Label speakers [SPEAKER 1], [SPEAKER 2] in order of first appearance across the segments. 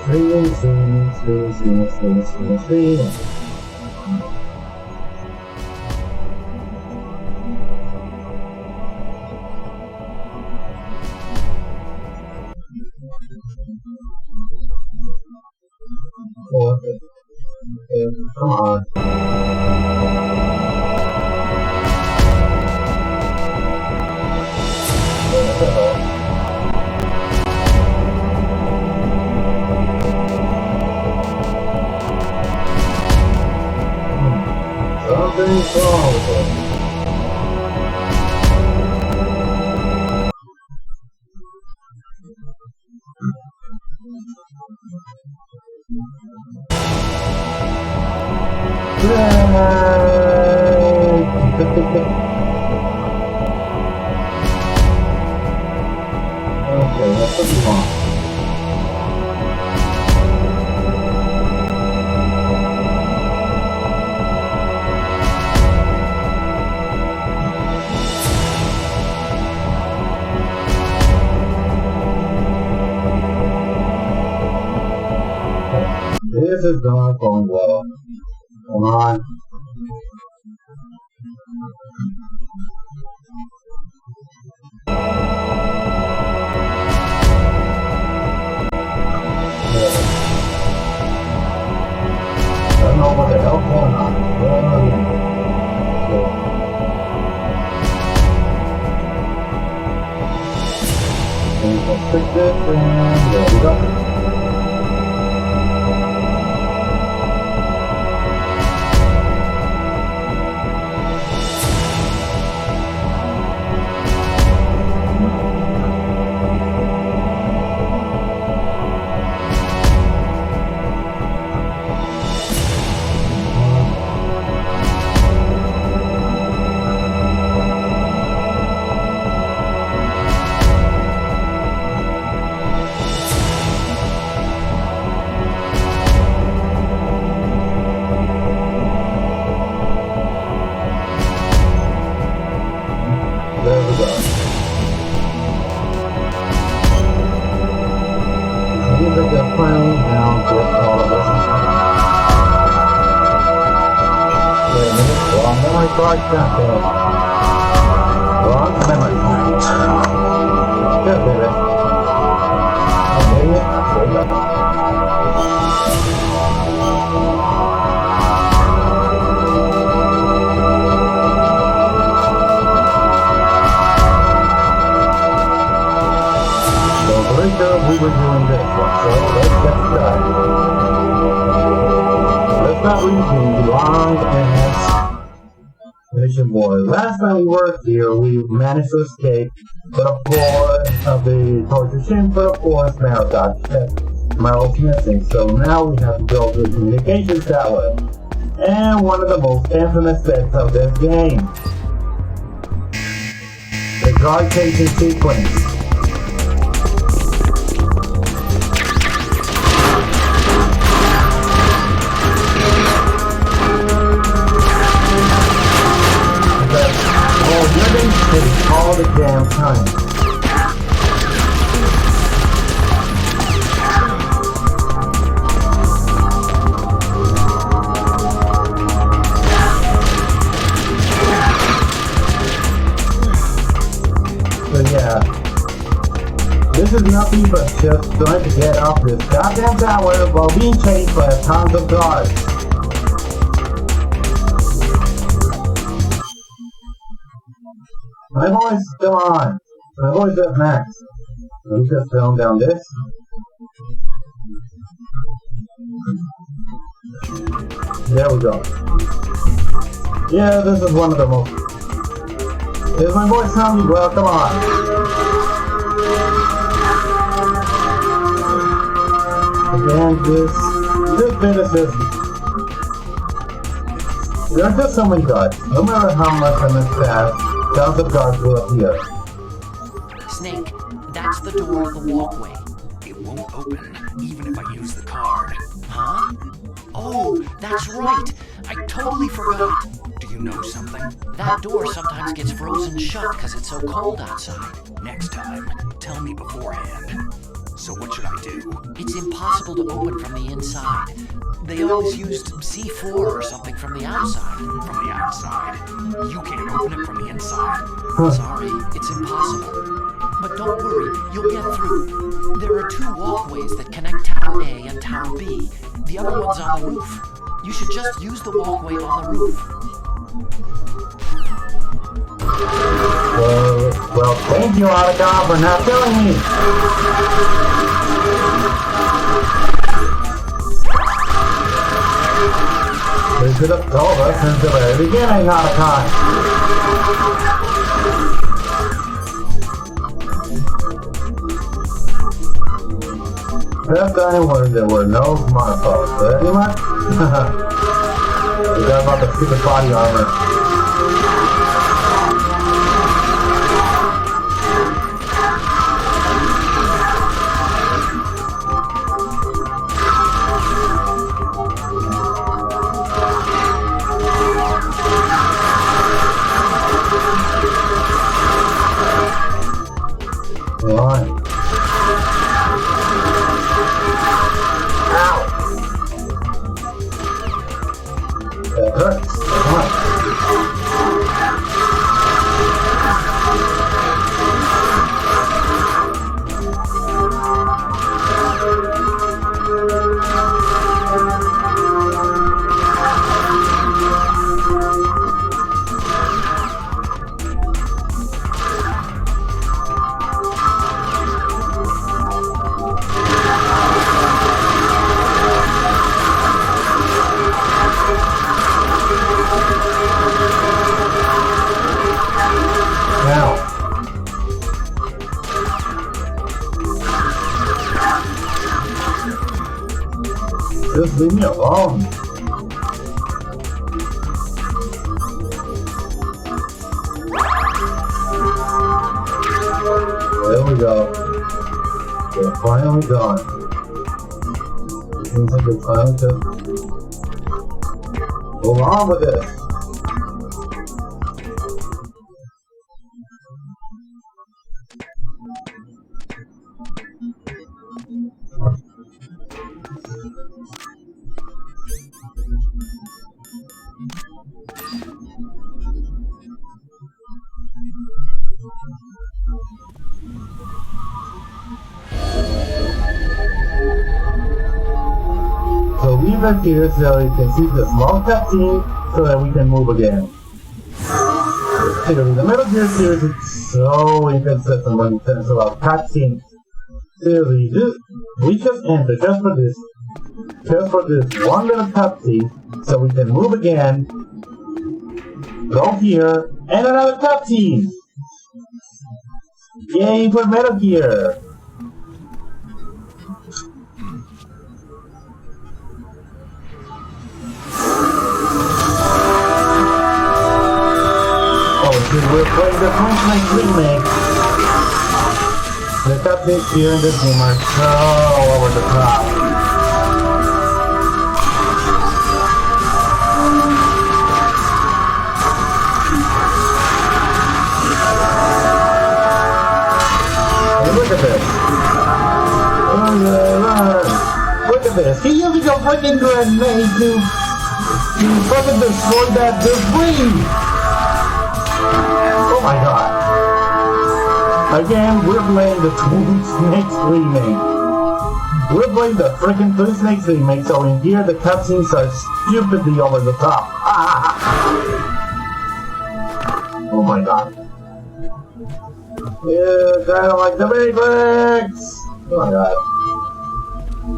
[SPEAKER 1] Three. Four. Come on. Something's wrong with it. Okay, that's what we want. This is not going well. Come on. I don't know what the hell's going on. Let's fix this and there we go. There we go. Seems like they're finally down to all of us. Wait a minute. Wrong memory card. Goddamn. Wrong memory card. Good, baby. Oh, baby. There we go. We were doing this one, so let's get started. Let's not repeat the long ass mission boy. Last time we were here, we managed to escape, but of course, of the torture chamber, but of course, Meryl got Meryl's missing, so now we have to go to the communications tower. And one of the most infamous bits of this game, the guard chasing sequence. All the damn time. So yeah, this is nothing but just trying to get off this goddamn tower while being chased by tons of guards. My voice, come on. My voice is max. Let me just film down this. There we go. Yeah, this is one of the most... Is my voice sounding well? Come on. Again, this bit is just... There are just so many guards. No matter how much I must pass, tons of guards will appear.
[SPEAKER 2] Snake, that's the door of the walkway. It won't open, even if I use the card. Huh? Oh, that's right! I totally forgot! Do you know something? That door sometimes gets frozen shut because it's so cold outside. Next time, tell me beforehand. So what should I do? It's impossible to open from the inside. They always used C4 or something from the outside. From the outside? You can't open it from the inside. Sorry, it's impossible. But don't worry, you'll get through. There are 2 walkways that connect Tower A and Tower B. The other one's on the roof. You should just use the walkway on the roof.
[SPEAKER 1] Well, thank you, Otacon, for not telling me. You should have told us since the very beginning, Otacon. Last time there were no smartphones, but anyone? Forgot about the stupid body armor. Come on. Ow! That hurts. Come on. Just leave me alone. There we go. We're finally done. Seems like it's time to move on with this. So leave it here so you can see the small cutscene so that we can move again. Seriously, the Metal Gear series is so inconsistent when it comes about cutscenes. Seriously, we just entered just for this one little cutscene so we can move again, go here, and another cutscene! Yay for Metal Gear! We're playing the Twin Snakes remake. The cutscenes here in this game are so over the top. Hey, look at this. Look at this. He using a freaking grenade to fucking destroy that debris. Oh my god. Again, we're playing the Twin Snakes remake. We're playing the freaking Twin Snakes remake, so in here the cutscenes are stupidly over the top. Oh my god. Yeah, I don't like the Matrix! Oh my god.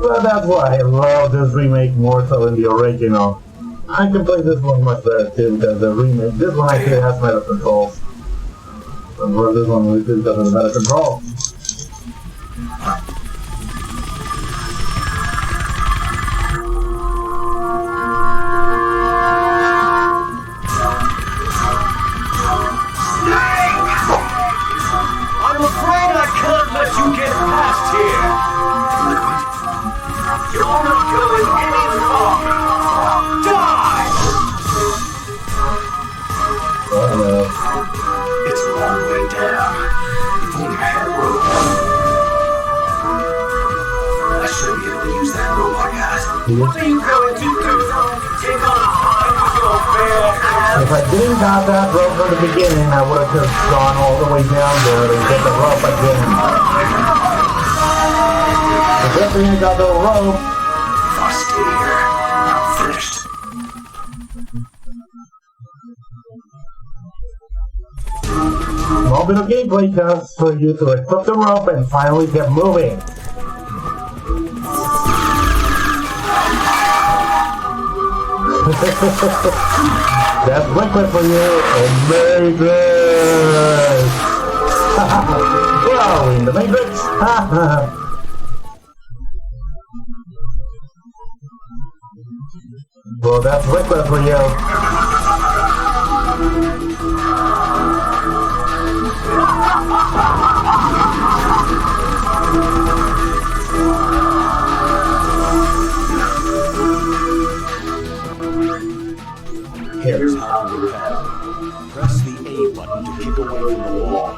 [SPEAKER 1] Well, that's why I love this remake more so than the original. I can play this one much better too, because the remake, this one actually has meta controls. And where this one really doesn't have meta control.
[SPEAKER 3] I'm afraid I can't let you get past here. You're not going any farther. Die!
[SPEAKER 1] Oh no.
[SPEAKER 3] It's a long way down. If only I had a rope. What are you going to do? Take on a fight with your bare hands?
[SPEAKER 1] If I didn't have that rope from the beginning, I would have just gone all the way down there and get the rope again. The good thing I got the rope.
[SPEAKER 3] I'll stay here. I'm finished.
[SPEAKER 1] Small bit of gameplay just for you to equip the rope and finally get moving. That's liquid for you. Amazing! Whoa, in the Matrix! Well, that's liquid for you.
[SPEAKER 4] Here's how to repel. Press the A button to kick away from the wall.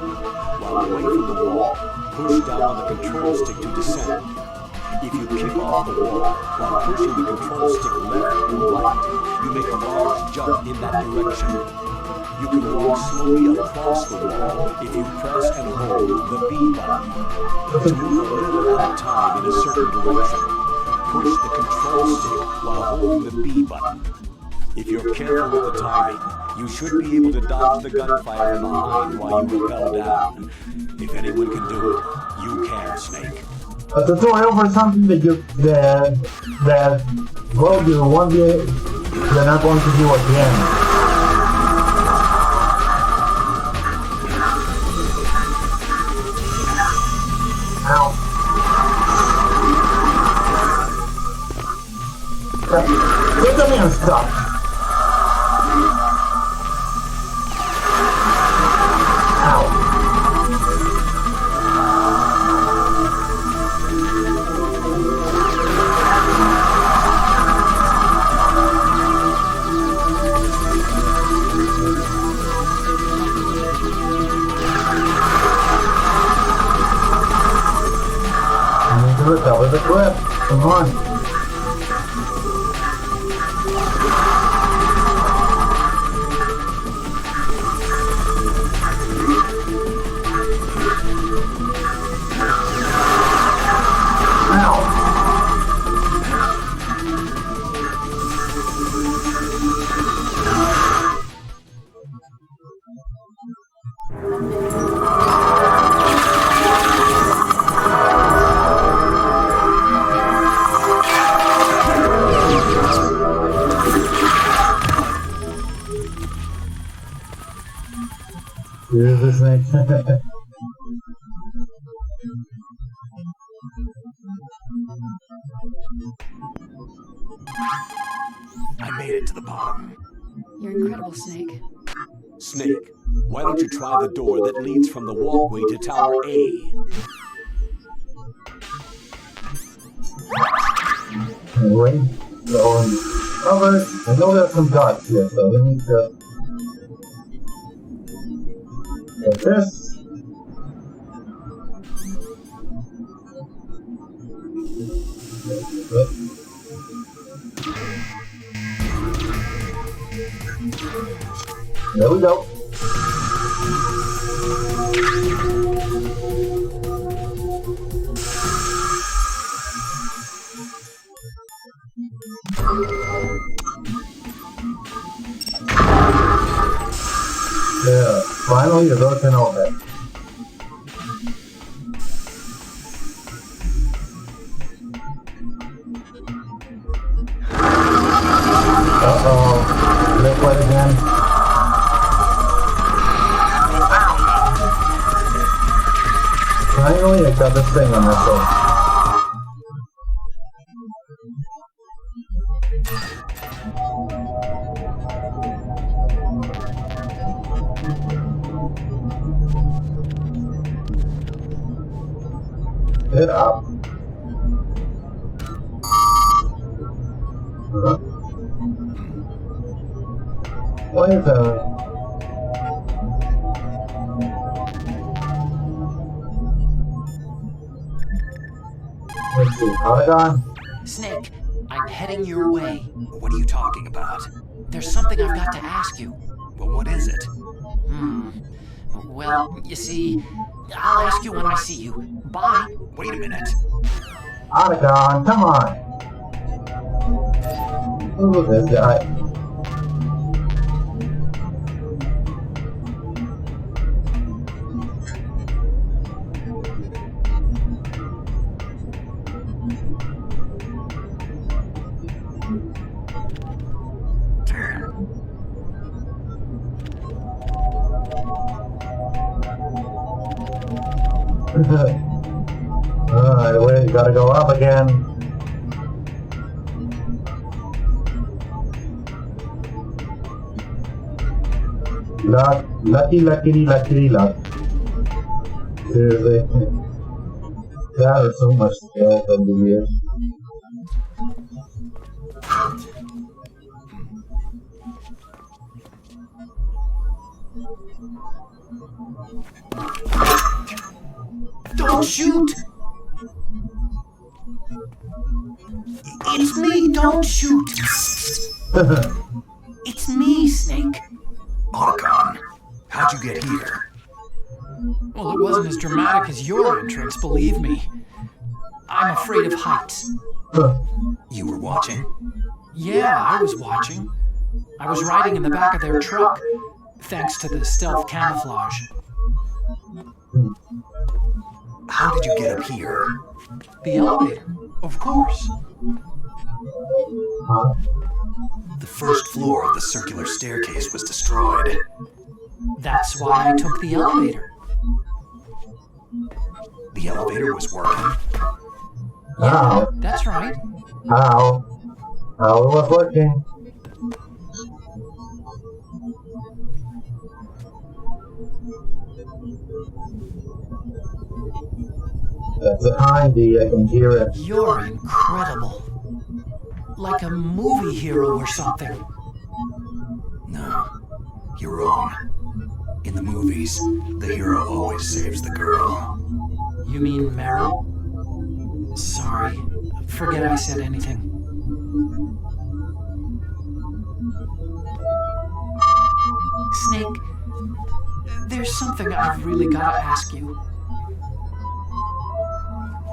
[SPEAKER 4] While away from the wall, push down on the control stick to descend. If you kick off the wall while pushing the control stick left or right, you make a large jump in that direction. You can walk slowly across the wall if you press and hold the B button. To move a little at a time in a certain direction, push the control stick while holding the B button. If you're careful with the timing, you should be able to dodge the gunfire from behind while you rappel down. If anyone can do it, you can, Snake.
[SPEAKER 1] A tutorial for something that you well, you won't be, you're not going to do again. Ow. Look at me, I'm stuck. Ow. Recover the clip. Come on. Ow. Here's the snake.
[SPEAKER 4] I made it to the bottom.
[SPEAKER 5] You're incredible, Snake.
[SPEAKER 4] Snake, why don't you try the door that leads from the walkway to Tower A?
[SPEAKER 1] Anyway, so cover. I know there's some dots here, so we need to get this. There we go. Yeah, finally the door can open. Uh-oh. Liquid again. Finally, I got this thing on myself. Get up. What is that? Let's see, Polygon?
[SPEAKER 2] Snake, I'm heading your way.
[SPEAKER 4] What are you talking about?
[SPEAKER 2] There's something I've got to ask you.
[SPEAKER 4] Well, what is it?
[SPEAKER 2] Well, you see, I'll ask you when I see you. Bye.
[SPEAKER 4] Wait a minute.
[SPEAKER 1] Otacon, come on! Who is this guy? Alright, we gotta go up again. Lucky, luck. Seriously. That is so much skill over the years.
[SPEAKER 2] Don't shoot! It's me, don't shoot! It's me, Snake.
[SPEAKER 4] Otacon, how'd you get here?
[SPEAKER 2] Well, it wasn't as dramatic as your entrance, believe me. I'm afraid of heights.
[SPEAKER 4] You were watching?
[SPEAKER 2] Yeah, I was watching. I was riding in the back of their truck, thanks to the stealth camouflage.
[SPEAKER 4] How did you get up here?
[SPEAKER 2] The elevator, of course.
[SPEAKER 4] The first floor of the circular staircase was destroyed.
[SPEAKER 2] That's why I took the elevator.
[SPEAKER 4] The elevator was working.
[SPEAKER 1] How?
[SPEAKER 2] That's right.
[SPEAKER 1] How it was working. That's behind me, I can hear it.
[SPEAKER 2] You're incredible. Like a movie hero or something.
[SPEAKER 4] No, you're wrong. In the movies, the hero always saves the girl.
[SPEAKER 2] You mean Meryl? Sorry. Forget I said anything. Snake, there's something I've really got to ask you.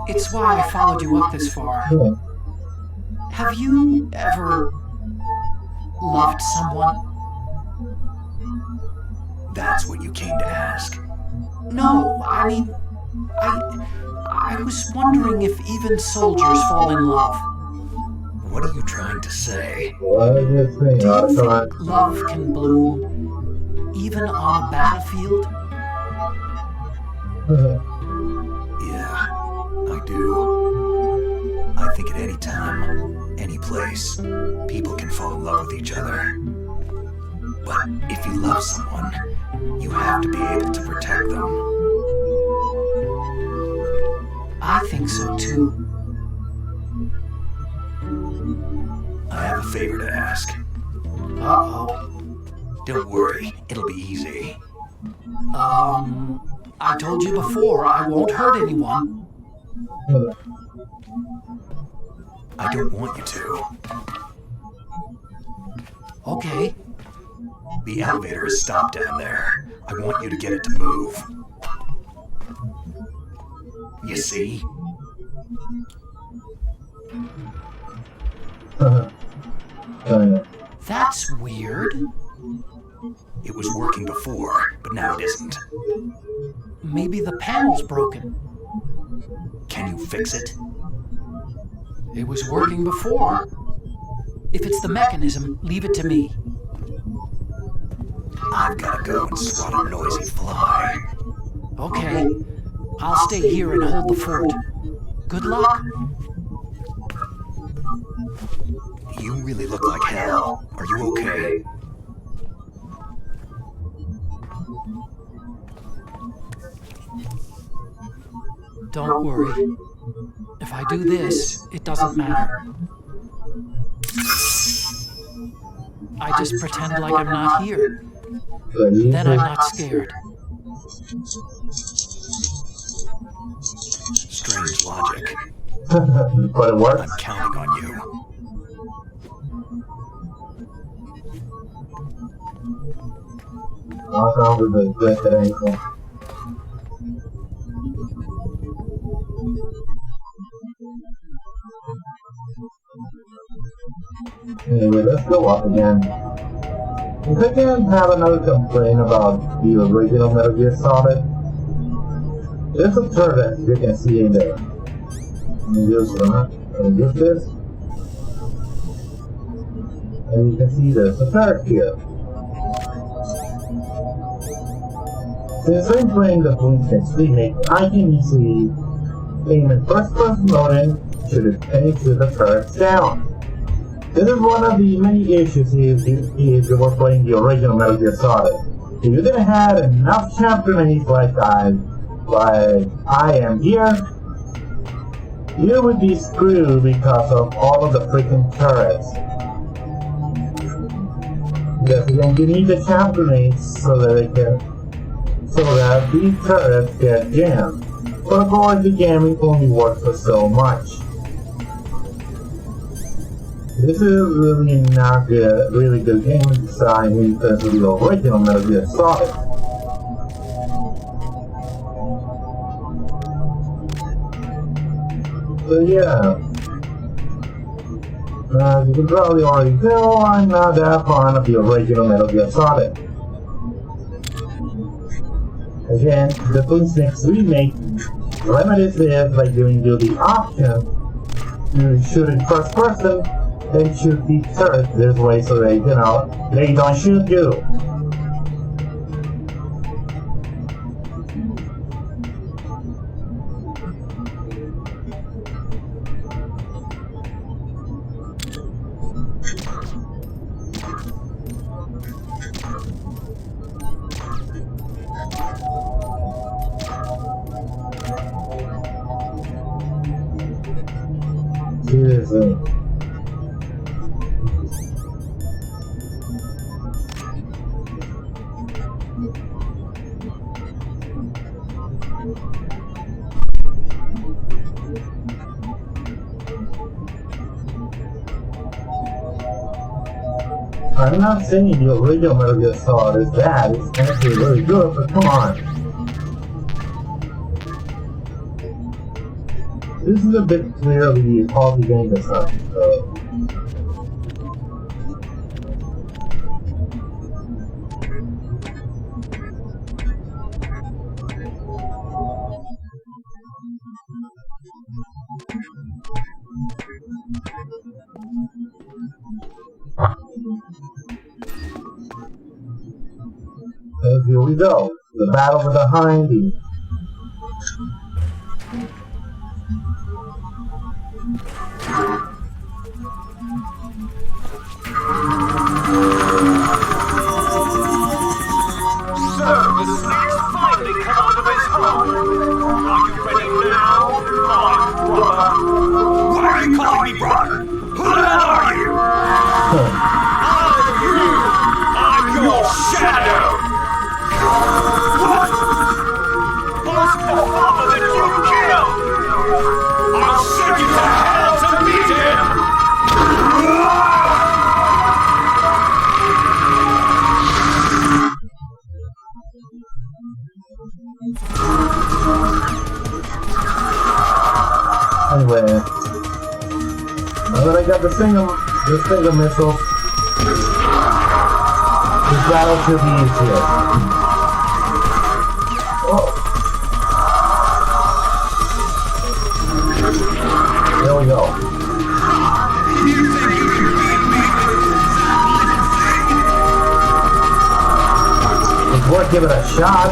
[SPEAKER 2] It's why I followed you up this far.
[SPEAKER 1] Yeah.
[SPEAKER 2] Have you ever loved someone?
[SPEAKER 4] That's what you came to ask.
[SPEAKER 2] No, I mean, I was wondering if even soldiers fall in love.
[SPEAKER 4] What are you trying to say?
[SPEAKER 1] What is this thing,
[SPEAKER 2] Do you
[SPEAKER 1] Otacon?
[SPEAKER 2] think love can bloom even on a battlefield?
[SPEAKER 4] Yeah, I do. I think at any time, any place, people can fall in love with each other. But if you love someone, you have to be able to protect them.
[SPEAKER 2] I think so too.
[SPEAKER 4] I have a favor to ask.
[SPEAKER 2] Uh-oh.
[SPEAKER 4] Don't worry, it'll be easy.
[SPEAKER 2] I told you before, I won't hurt anyone.
[SPEAKER 4] I don't want you to.
[SPEAKER 2] Okay.
[SPEAKER 4] The elevator is stopped down there. I want you to get it to move. You see?
[SPEAKER 2] That's weird.
[SPEAKER 4] It was working before, but now it isn't.
[SPEAKER 2] Maybe the panel's broken.
[SPEAKER 4] Can you fix it?
[SPEAKER 2] It was working before. If it's the mechanism, leave it to me.
[SPEAKER 4] I've gotta go and swat a noisy fly.
[SPEAKER 2] Okay. I'll stay here and hold the fort. Good luck.
[SPEAKER 4] You really look like hell. Are you okay?
[SPEAKER 2] Don't worry. If I do this, it doesn't matter. I just pretend like I'm not here. Then I'm not scared.
[SPEAKER 4] Strange logic.
[SPEAKER 1] But it works.
[SPEAKER 4] I'm counting on you.
[SPEAKER 1] What's wrong with the twisted ankle? Anyway, let's go up again. If I can have another complaint about the original Metal Gear Solid, there's a turret you can see in there. Use this. And you can see there's a turret here. Since I'm playing the Twin Snakes remake, I can easily aim in first-person mode and shoot the turrets down. This is one of the many issues if you were playing the original Metal Gear Solid. If you didn't have enough chapter names like I am here, you would be screwed because of all of the freaking turrets. Because again, you need the chapter names so that these turrets get jammed. But of course, the jamming only works for so much. This is really not good, really good game design because of the original Metal Gear Solid. So yeah, as you can probably already tell, I'm not that fond of the original Metal Gear Solid. Again, the Twin Snakes remake remedies this by giving you the option to shoot in first person and shoot the turret this way so they don't shoot you. Seriously. I'm not saying the original Metal Gear Solid is bad, it's actually really good, but come on. This is a bit clearly all the game design, so... So here we go, the battle with the Hindy.
[SPEAKER 3] So, the snake's finally come out of his hole. Are you ready now, my brother?
[SPEAKER 4] Why are you calling me brother? Who the hell are you?
[SPEAKER 3] I'm your shadow! What? Ask the father that you killed! I'll send you to hell to meet him!
[SPEAKER 1] Anyway, now that I got the single missile, this battle should be easier. Oh. There we go. It's worth giving it a shot.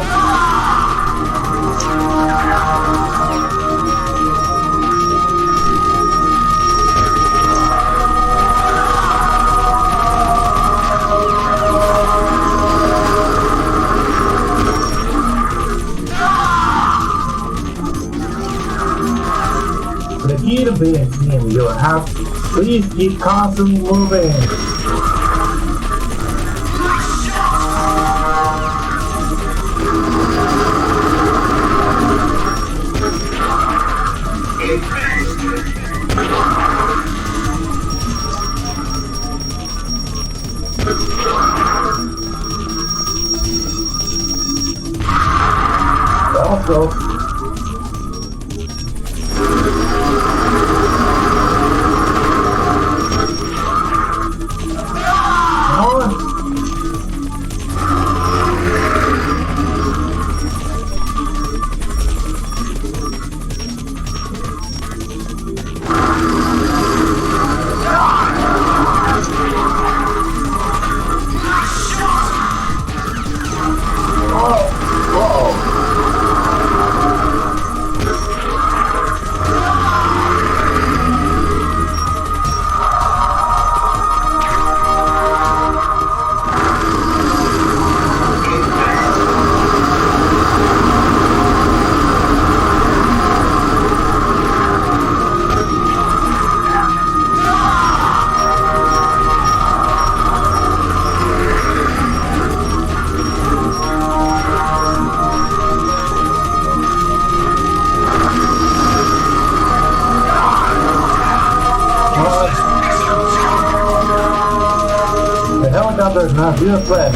[SPEAKER 1] The key to being a team, you have to please keep constantly moving. close. Come on. The helicopter is not due to flash.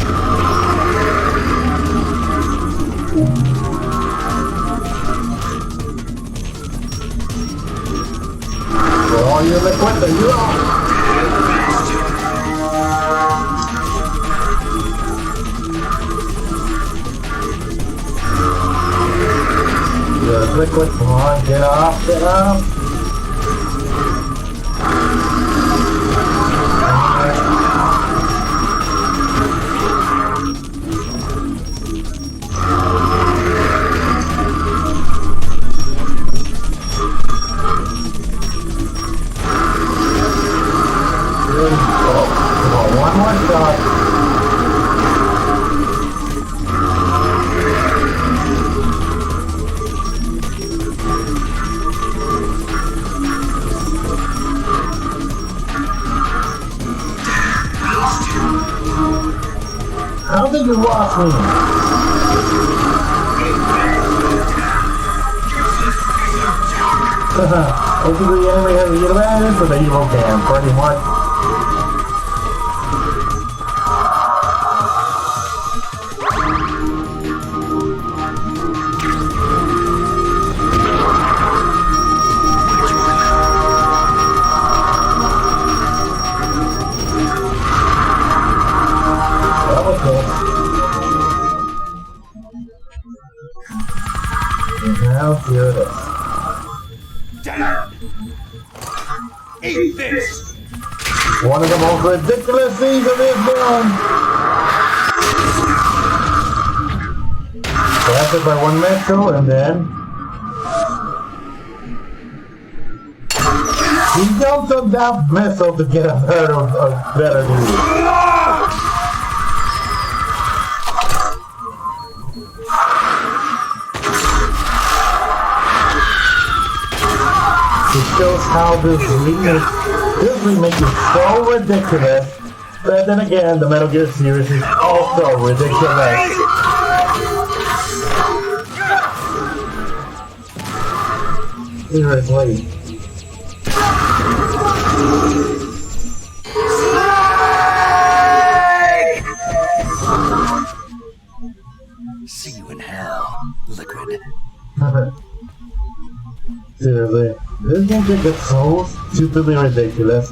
[SPEAKER 1] For all your equipment, you are. You're liquid, come on, get up, get up. One more shot. How did you watch me? Basically, the enemy has to get advantage of the evil can, pretty much. Now here it is.
[SPEAKER 3] Damn! Eat this!
[SPEAKER 1] One of the most ridiculous scenes of this film. Blasted by one metro and then he jumps on that missile to get a better news. It shows how this remake is so ridiculous, but then again, the Metal Gear series is also ridiculous. Seriously.
[SPEAKER 2] See you in hell, Liquid.
[SPEAKER 1] Seriously, this game just gets so stupidly ridiculous.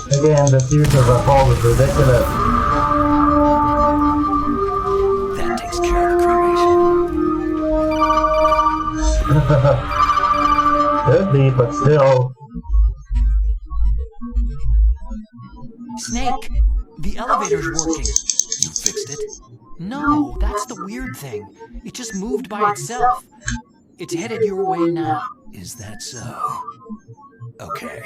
[SPEAKER 1] Again, the series as a whole is ridiculous.
[SPEAKER 2] That takes care of the cremation.
[SPEAKER 1] Could be, but still.
[SPEAKER 2] Snake, the elevator's working. You fixed it? No, that's the weird thing. It just moved by itself. It's headed your way now. Is that so? Okay.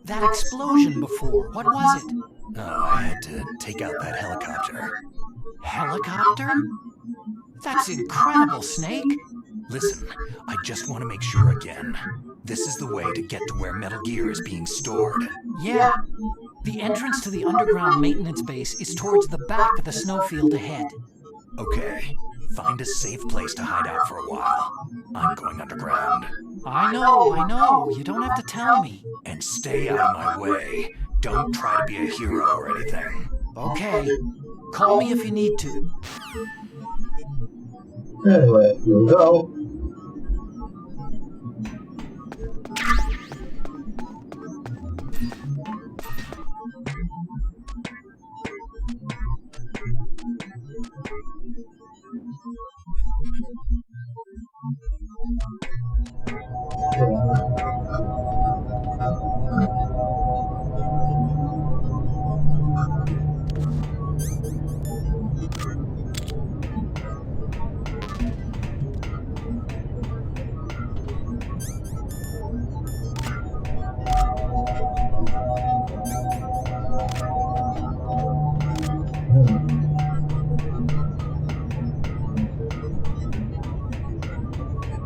[SPEAKER 2] That explosion before, what was it? Oh, I had to take out that helicopter. Helicopter? That's incredible, Snake. Listen, I just want to make sure again. This is the way to get to where Metal Gear is being stored. Yeah. The entrance to the underground maintenance base is towards the back of the snowfield ahead. Okay. Find a safe place to hide out for a while. I'm going underground. I know. You don't have to tell me. And stay out of my way. Don't try to be a hero or anything. Okay. Call me if you need to.
[SPEAKER 1] Anyway, here we go.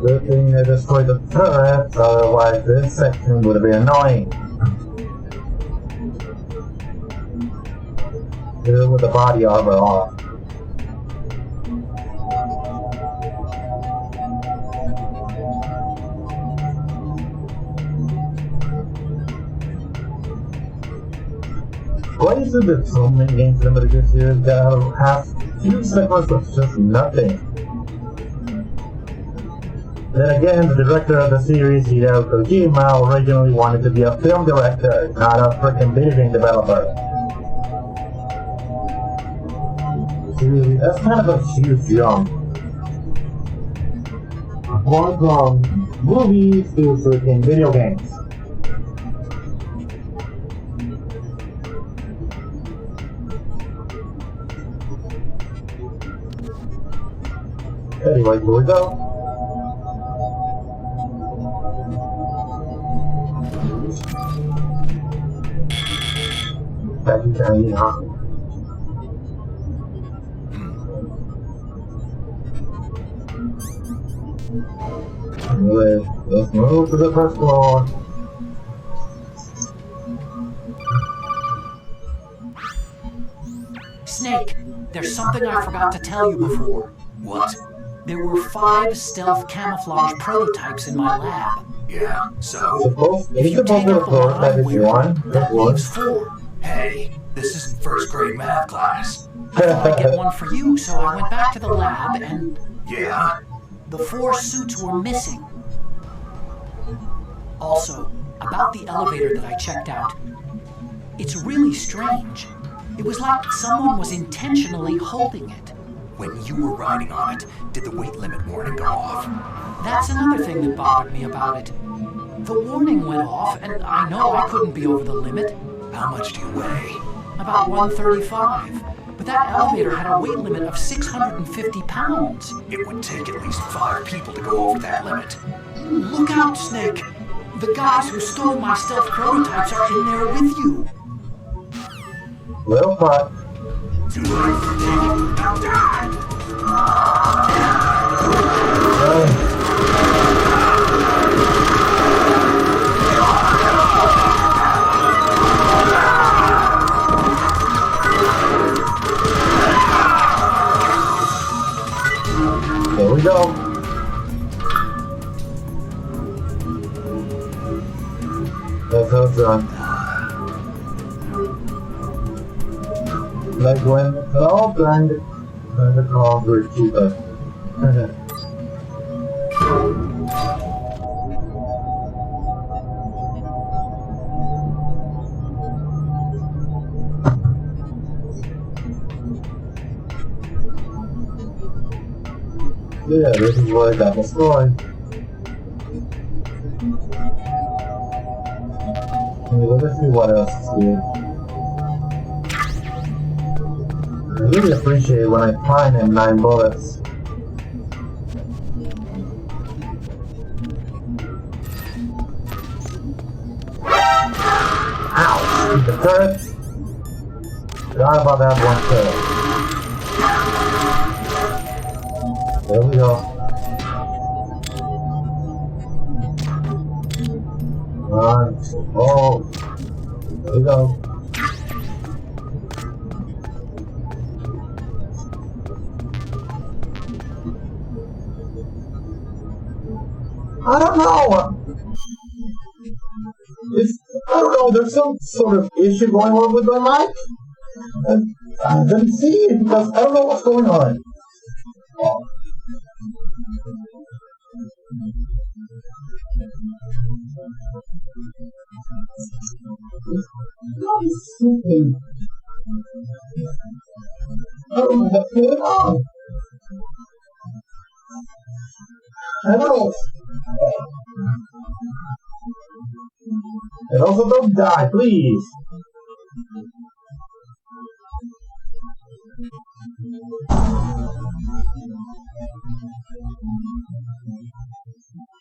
[SPEAKER 1] Good thing they destroyed the turrets, otherwise this section would be annoying. Even with the body armor off. Why is it that so many games limited this year that have few segments of just nothing? Then again, the director of the series, Hideo Kojima, originally wanted to be a film director, not a freaking video game developer. Dude, that's kind of a huge jump. Going from movies to freaking video games. Anyway, here we go. Anyway, let's move to the first floor.
[SPEAKER 2] Snake, there's something I forgot to tell you before.
[SPEAKER 4] What?
[SPEAKER 2] There were 5 stealth camouflage prototypes in my lab.
[SPEAKER 4] Yeah, so?
[SPEAKER 2] If you take out the one I'm wearing, that leaves
[SPEAKER 1] 4.
[SPEAKER 2] 4.
[SPEAKER 4] Hey, this isn't first grade math class.
[SPEAKER 2] I thought I'd get one for you, so I went back to the lab and
[SPEAKER 4] Yeah?
[SPEAKER 2] the 4 suits were missing. Also, about the elevator that I checked out, it's really strange. It was like someone was intentionally holding it.
[SPEAKER 4] When you were riding on it, did the weight limit warning go off?
[SPEAKER 2] That's another thing that bothered me about it. The warning went off, and I know I couldn't be over the limit.
[SPEAKER 4] How much do you weigh?
[SPEAKER 2] About 135. But that elevator had a weight limit of 650 pounds.
[SPEAKER 4] It would take at least 5 people to go over that limit.
[SPEAKER 2] Look out, Snake! The guys who stole my stealth prototypes are in there with you.
[SPEAKER 1] Little fuck. There we go. That's how it's done. Like when it's all done, then the calls were cheaper. Yeah, this is where I got the story. Let's see what else is good. I really appreciate it when I find them 9 bullets. Ow! The turret! Forgot about that one turret. There we go. Run. Oh. There we go. I don't know. I don't know. There's some sort of issue going on with my mic. I didn't see it because I don't know what's going on. Oh. sleeping. Oh, what's going on? Hello. And also don't die, please.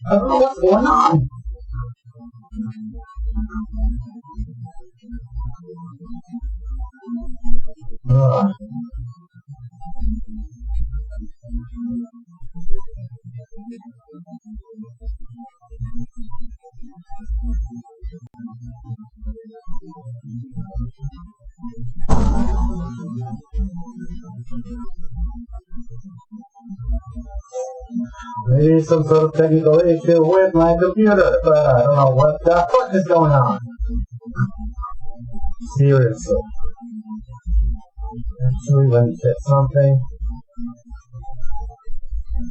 [SPEAKER 1] I don't know what's going on. Ugh. Maybe some sort of technical issue with my computer, but I don't know what the fuck is going on. Seriously. Actually, let me check something.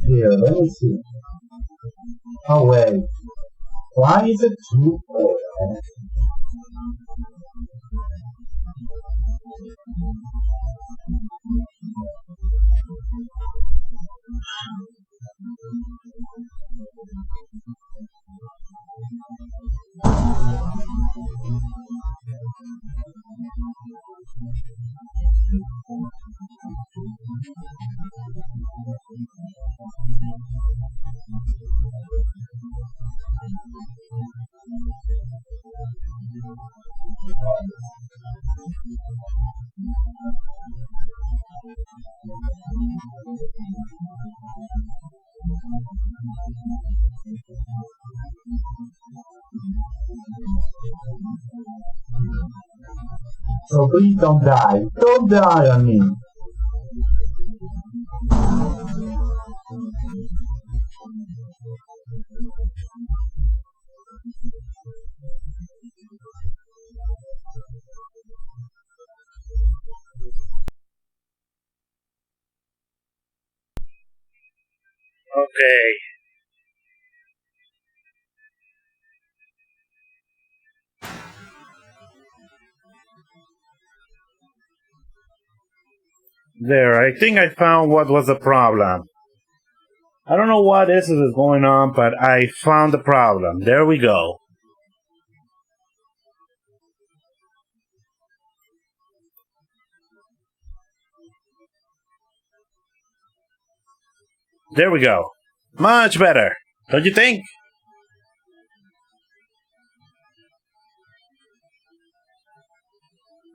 [SPEAKER 1] Here, let me see. Oh wait. Why is it 2-4? So please don't die. Don't die on me.
[SPEAKER 6] Okay. There, I think I found what was the problem. I don't know what is going on, but I found the problem. There we go. There we go. Much better, don't you think?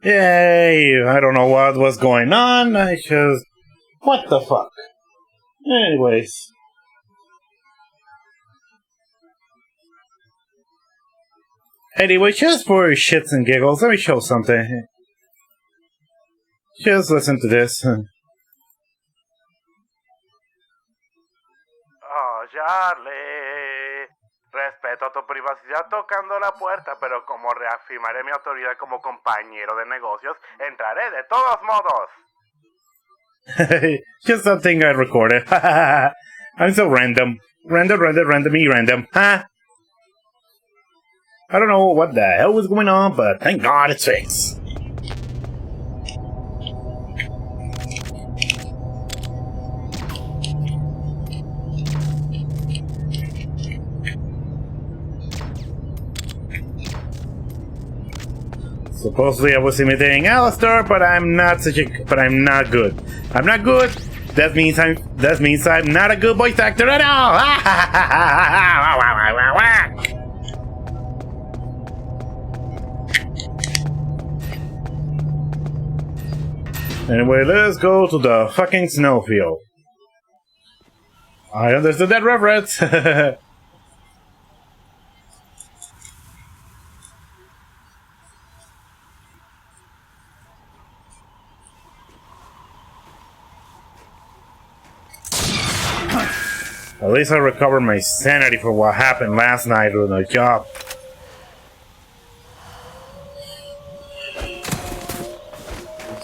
[SPEAKER 6] Yay! I don't know what was going on. I just... What the fuck? Anyways. Anyway, just for shits and giggles, let me show something. Just listen to this. Oh, Charlie. Respeto tu privacidad tocando la puerta, pero como reafirmaré mi autoridad como compañero de negocios, entraré de todos modos. Just something I recorded. I'm so random. Random. Huh? I don't know what the hell was going on, but thank God it's fixed. Supposedly I was imitating Alistair, but I'm not good. I'm not good. That means I'm not a good voice actor at all. Anyway, let's go to the fucking snowfield. I understood that reference. At least I recovered my sanity for what happened last night with the job.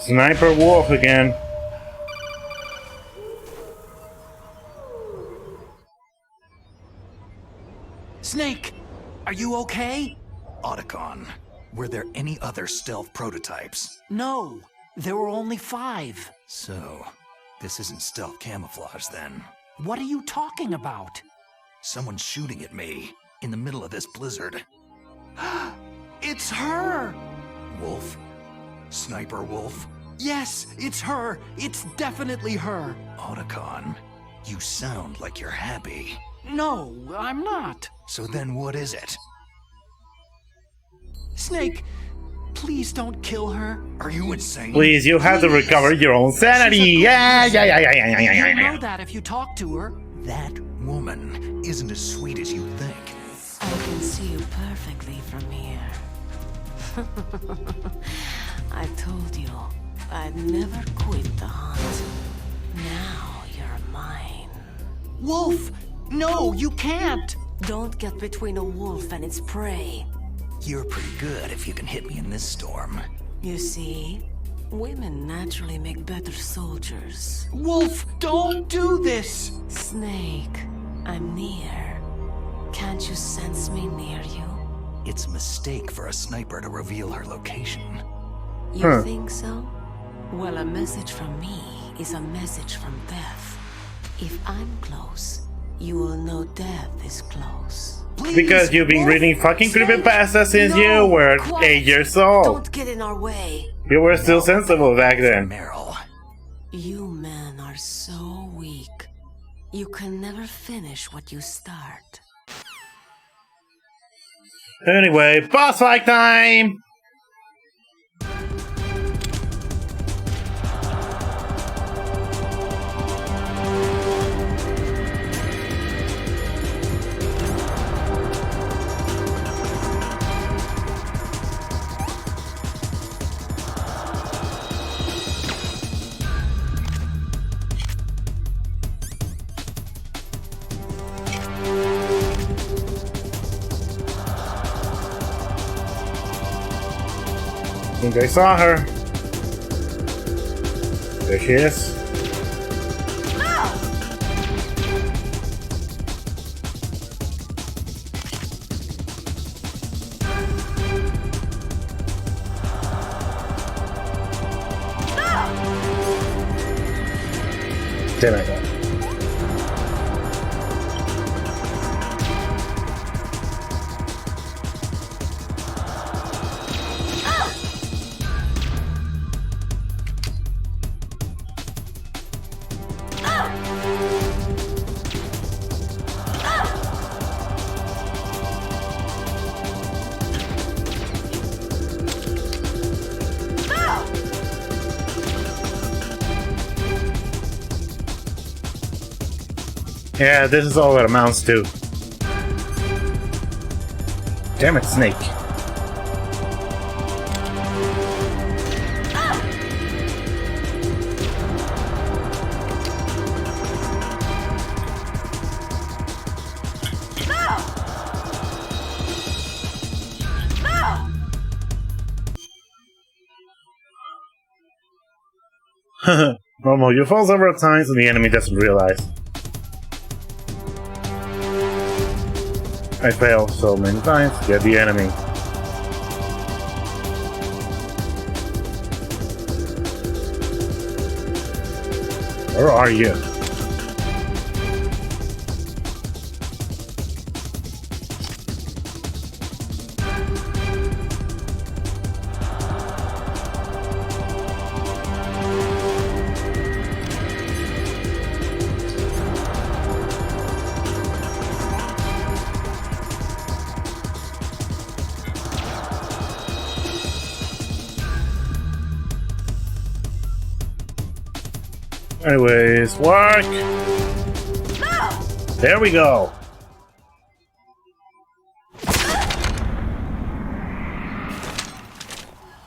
[SPEAKER 6] Sniper Wolf again.
[SPEAKER 2] Snake, are you okay?
[SPEAKER 3] Otacon,
[SPEAKER 2] Were there any other stealth prototypes?
[SPEAKER 7] No, there were only 5.
[SPEAKER 2] So, this isn't stealth camouflage then.
[SPEAKER 7] What are you talking about?
[SPEAKER 2] Someone's shooting at me in the middle of this blizzard.
[SPEAKER 7] It's her!
[SPEAKER 2] Wolf? Sniper Wolf?
[SPEAKER 7] Yes, it's her! It's definitely her!
[SPEAKER 2] Otacon, you sound like you're happy.
[SPEAKER 7] No, I'm not.
[SPEAKER 2] So then what is it?
[SPEAKER 7] Snake, please don't kill her.
[SPEAKER 2] Are you insane?
[SPEAKER 8] Please, you have to recover your own sanity. Yeah.
[SPEAKER 7] You know that if you talk to her.
[SPEAKER 2] That woman isn't as sweet as you think.
[SPEAKER 9] I can see you perfectly from here. I told you I'd never quit the hunt. Now you're mine.
[SPEAKER 7] Wolf! No, you can't!
[SPEAKER 9] Don't get between a wolf and its prey.
[SPEAKER 2] You're pretty good if you can hit me in this storm.
[SPEAKER 9] You see, women naturally make better soldiers.
[SPEAKER 7] Wolf, don't do this!
[SPEAKER 9] Snake, I'm near. Can't you sense me near you?
[SPEAKER 2] It's a mistake for a sniper to reveal her location.
[SPEAKER 9] You think so? Well, a message from me is a message from death. If I'm close, you will know death is close.
[SPEAKER 7] Please,
[SPEAKER 8] Because you've been
[SPEAKER 7] Wolf,
[SPEAKER 8] reading fucking
[SPEAKER 7] Snake,
[SPEAKER 8] creepypasta since
[SPEAKER 9] No,
[SPEAKER 8] you were
[SPEAKER 9] quiet.
[SPEAKER 8] 8 years old.
[SPEAKER 9] Don't get in our way.
[SPEAKER 8] You were still sensible back then.
[SPEAKER 2] Meryl.
[SPEAKER 9] You men are so weak. You can never finish what you start.
[SPEAKER 8] Anyway, boss fight time! I think I saw her. There she is. Damn it. Yeah, this is all it amounts to. Damn it, Snake. Momo, you fall several times and the enemy doesn't realize. I failed so many times to get the enemy. Where are you? Anyways, work! There we go!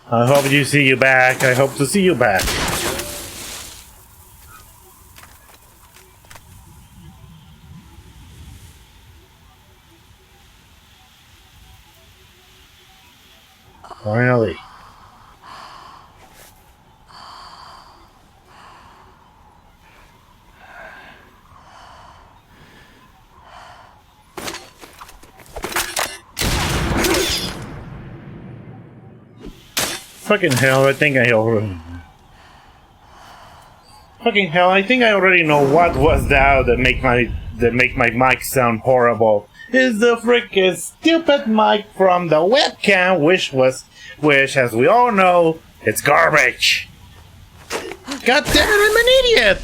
[SPEAKER 8] I hope you see you back. I hope to see you back. Finally. Fucking hell, I think I already... Fucking hell, I think I already know what was that make my mic sound horrible. It's the freaking stupid mic from the webcam, which, as we all know, it's garbage. God damn it, I'm an idiot!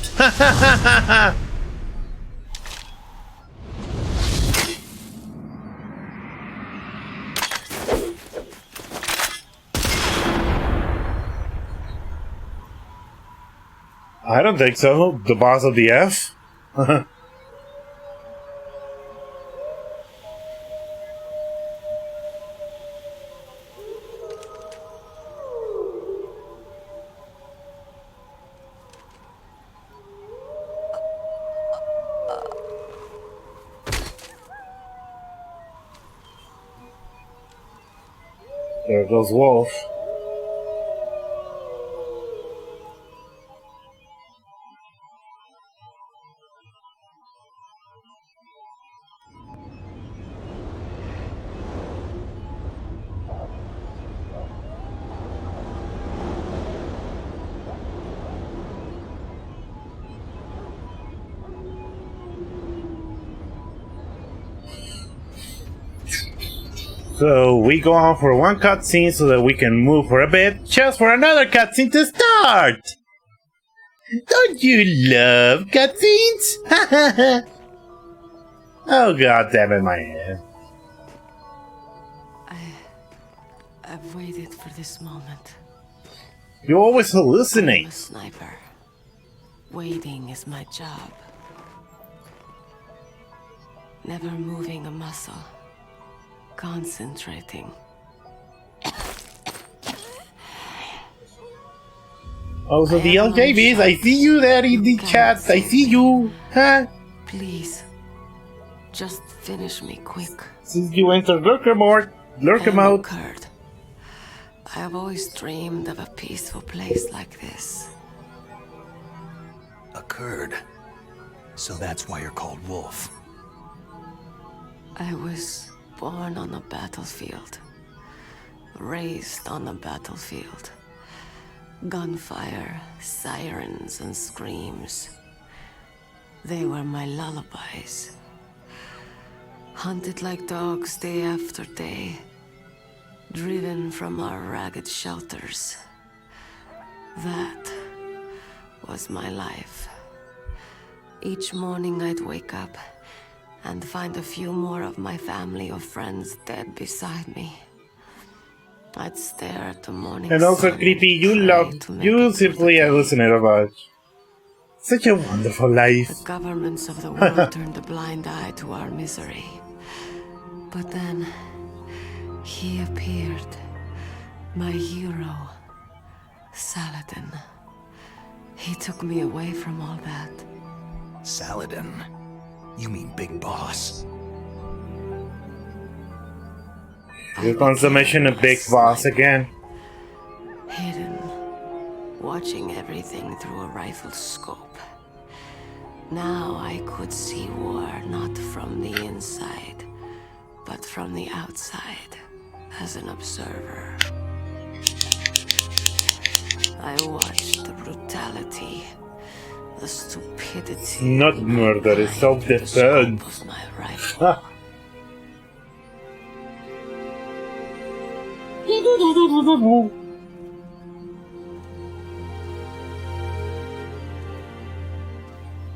[SPEAKER 8] I don't think so. The boss of the F? There goes Wolf. So we go on for one cutscene so that we can move for a bit, just for another cutscene to start! Don't you love cutscenes? Oh god damn it, my head.
[SPEAKER 9] I've waited for this moment.
[SPEAKER 8] You always hallucinate.
[SPEAKER 9] I'm a sniper. Waiting is my job. Never moving a muscle. Concentrating.
[SPEAKER 8] Oh, so the LJBs, I see you there in the chat. I see you. Huh?
[SPEAKER 9] Please. Just finish me quick.
[SPEAKER 8] Since you entered lurker mode.
[SPEAKER 9] Kurd. I have always dreamed of a peaceful place like this.
[SPEAKER 3] A Kurd. So that's why you're called Wolf.
[SPEAKER 9] I was born on the battlefield. Raised on the battlefield. Gunfire, sirens, and screams. They were my lullabies. Hunted like dogs day after day. Driven from our ragged shelters. That was my life. Each morning I'd wake up and find a few more of my family or friends dead beside me. I'd stare at the morning
[SPEAKER 8] and also
[SPEAKER 9] sun
[SPEAKER 8] creepy,
[SPEAKER 9] and
[SPEAKER 8] you simply hallucinate about. Such a wonderful life.
[SPEAKER 9] The governments of the world turned a blind eye to our misery. But then, he appeared. My hero, Saladin. He took me away from all that.
[SPEAKER 3] Saladin? You mean Big Boss?
[SPEAKER 8] Here comes the mission of Big Boss again.
[SPEAKER 9] Hidden, watching everything through a rifle's scope. Now I could see war not from the inside, but from the outside, as an observer. I watched the brutality, the stupidity.
[SPEAKER 8] Not murder, it's self-defense.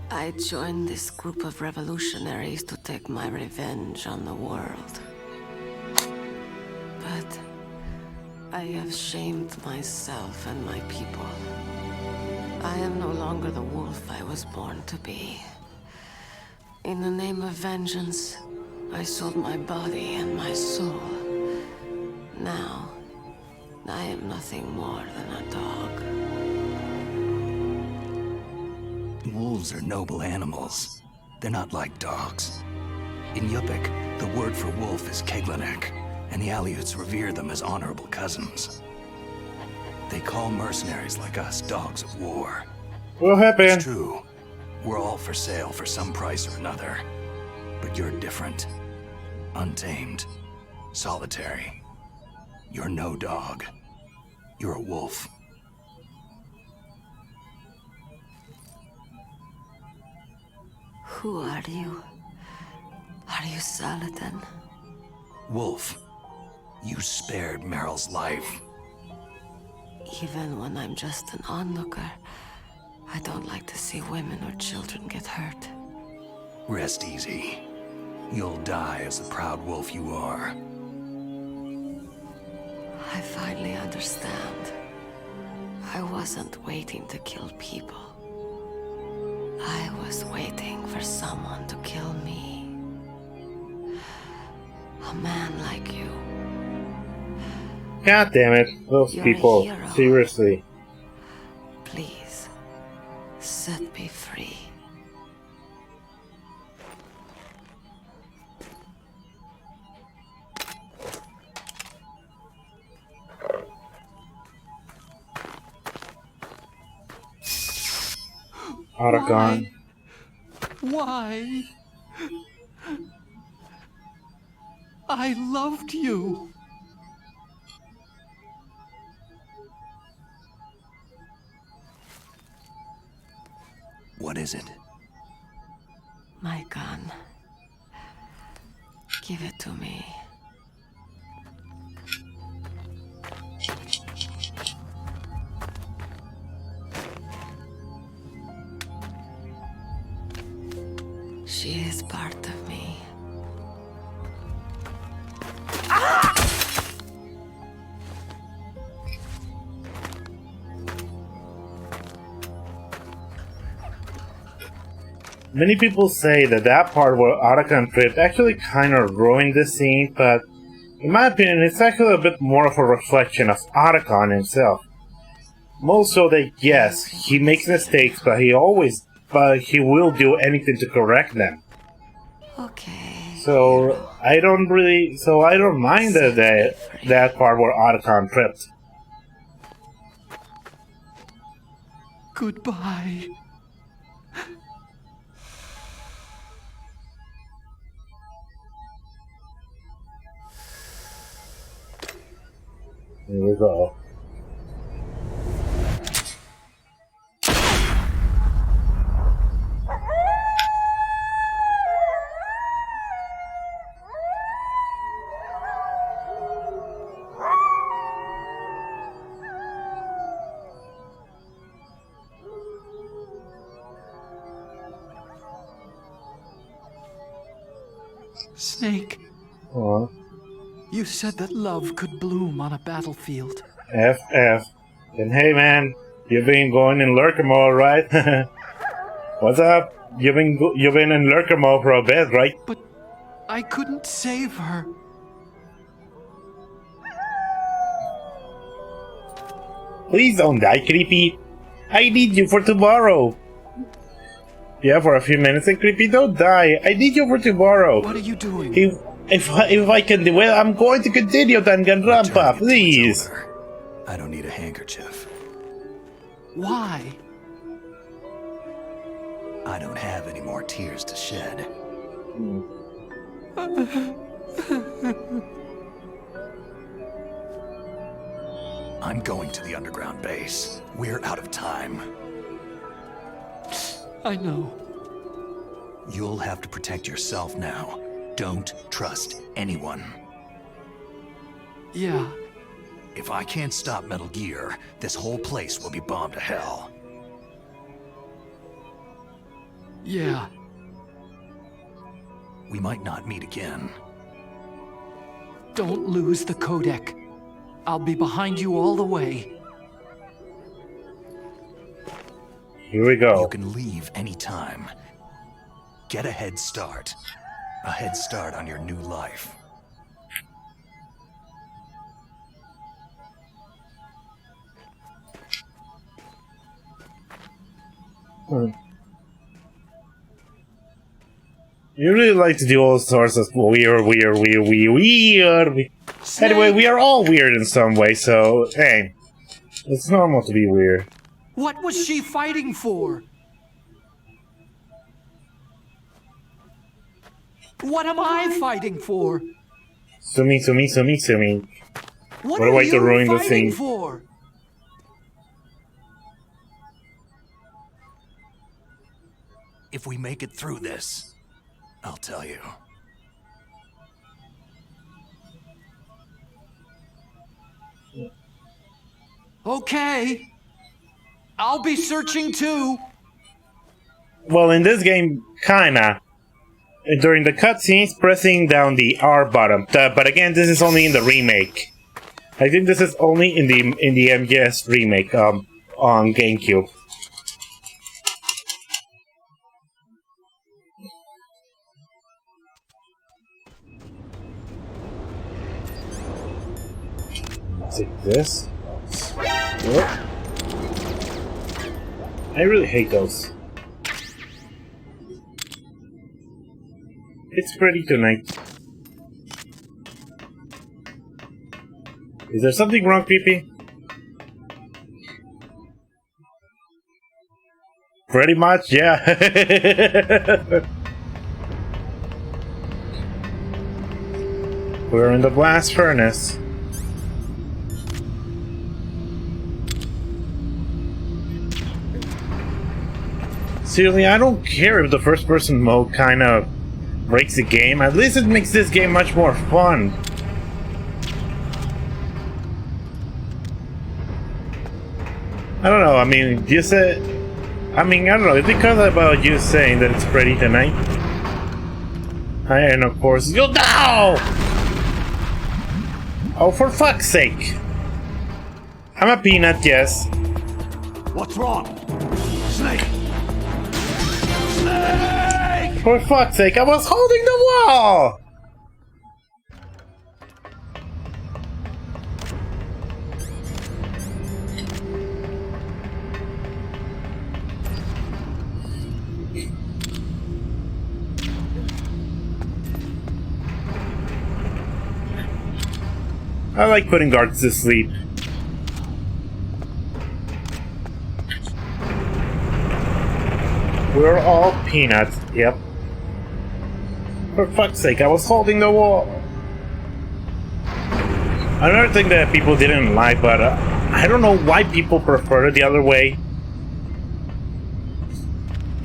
[SPEAKER 9] I joined this group of revolutionaries to take my revenge on the world. But I have shamed myself and my people. I am no longer the wolf I was born to be. In the name of vengeance, I sold my body and my soul. Now, I am nothing more than a dog.
[SPEAKER 3] Wolves are noble animals. They're not like dogs. In Yupik, the word for wolf is Keglanek, and the Aleuts revere them as honorable cousins. They call mercenaries like us dogs of war.
[SPEAKER 8] What happened?
[SPEAKER 3] It's true. We're all for sale for some price or another. But you're different. Untamed. Solitary. You're no dog. You're a wolf.
[SPEAKER 9] Who are you? Are you Saladin?
[SPEAKER 3] Wolf, you spared Meryl's life.
[SPEAKER 9] Even when I'm just an onlooker, I don't like to see women or children get hurt.
[SPEAKER 3] Rest easy. You'll die as the proud wolf you are.
[SPEAKER 9] I finally understand. I wasn't waiting to kill people. I was waiting for someone to kill me. A man like you.
[SPEAKER 8] God damn it, those
[SPEAKER 9] You're a
[SPEAKER 8] people.
[SPEAKER 9] hero.
[SPEAKER 8] Seriously.
[SPEAKER 9] Please, set me free.
[SPEAKER 8] Otacon.
[SPEAKER 7] Why? I loved you.
[SPEAKER 3] What is it?
[SPEAKER 9] My gun. Give it to me. She is part of me.
[SPEAKER 8] Many people say that that part where Otacon tripped actually kind of ruined the scene, but in my opinion, it's actually a bit more of a reflection of Otacon himself. More so that yes, he makes mistakes, but he will do anything to correct them.
[SPEAKER 9] Okay.
[SPEAKER 8] So I don't mind that part where Otacon tripped.
[SPEAKER 7] Goodbye.
[SPEAKER 8] Here we go.
[SPEAKER 7] Snake,
[SPEAKER 8] Oh,
[SPEAKER 7] you said that love could bloom on a battlefield.
[SPEAKER 8] FF. And hey man, you've been going in lurker mode, right? What's up? You've been in lurker mode for a bit, right?
[SPEAKER 7] But I couldn't save her.
[SPEAKER 8] Please don't die, Creepy. I need you for tomorrow. Yeah, for a few minutes, and Creepy, don't die. I need you for tomorrow.
[SPEAKER 7] What are you doing?
[SPEAKER 8] If I can do it, I'm going to continue Danganronpa, please.
[SPEAKER 3] I don't need a handkerchief.
[SPEAKER 7] Why?
[SPEAKER 3] I don't have any more tears to shed. I'm going to the underground base. We're out of time.
[SPEAKER 7] I know.
[SPEAKER 3] You'll have to protect yourself now. Don't trust anyone.
[SPEAKER 7] Yeah.
[SPEAKER 3] If I can't stop Metal Gear, this whole place will be bombed to hell.
[SPEAKER 7] Yeah.
[SPEAKER 3] We might not meet again.
[SPEAKER 7] Don't lose the codec. I'll be behind you all the way.
[SPEAKER 8] Here we go.
[SPEAKER 3] You can leave anytime. Get a head start. A head start on your new life.
[SPEAKER 8] You really like to do all sorts of weird. Anyway, we are all weird in some way, so hey, it's normal to be weird.
[SPEAKER 7] What was she fighting for? What am I fighting for?
[SPEAKER 8] Sumi.
[SPEAKER 7] What
[SPEAKER 8] What a
[SPEAKER 7] are
[SPEAKER 8] way to
[SPEAKER 7] you
[SPEAKER 8] ruin the
[SPEAKER 7] fighting
[SPEAKER 8] scene.
[SPEAKER 7] for?
[SPEAKER 3] If we make it through this, I'll tell you.
[SPEAKER 7] Okay. I'll be searching too.
[SPEAKER 8] Well, in this game, kinda. During the cutscenes, pressing down the R button. But again, this is only in the remake. I think this is only in the MGS remake on GameCube. Take this. Whoop. I really hate those. It's pretty tonight. Is there something wrong, Pee-Pee? Pretty much, yeah. We're in the blast furnace. Seriously, I don't care if the first-person mode kind of breaks the game. At least it makes this game much more fun. I don't know, I mean, you said... I mean, I don't know, it's because about you saying that it's pretty tonight. And of course, you'll die! Oh, for fuck's sake! I'm a peanut, yes.
[SPEAKER 4] What's wrong? Snake!
[SPEAKER 8] For fuck's sake, I was holding the wall! I like putting guards to sleep. We're all peanuts, yep. For fuck's sake, I was holding the wall. Another thing that people didn't like, but I don't know why people prefer it the other way.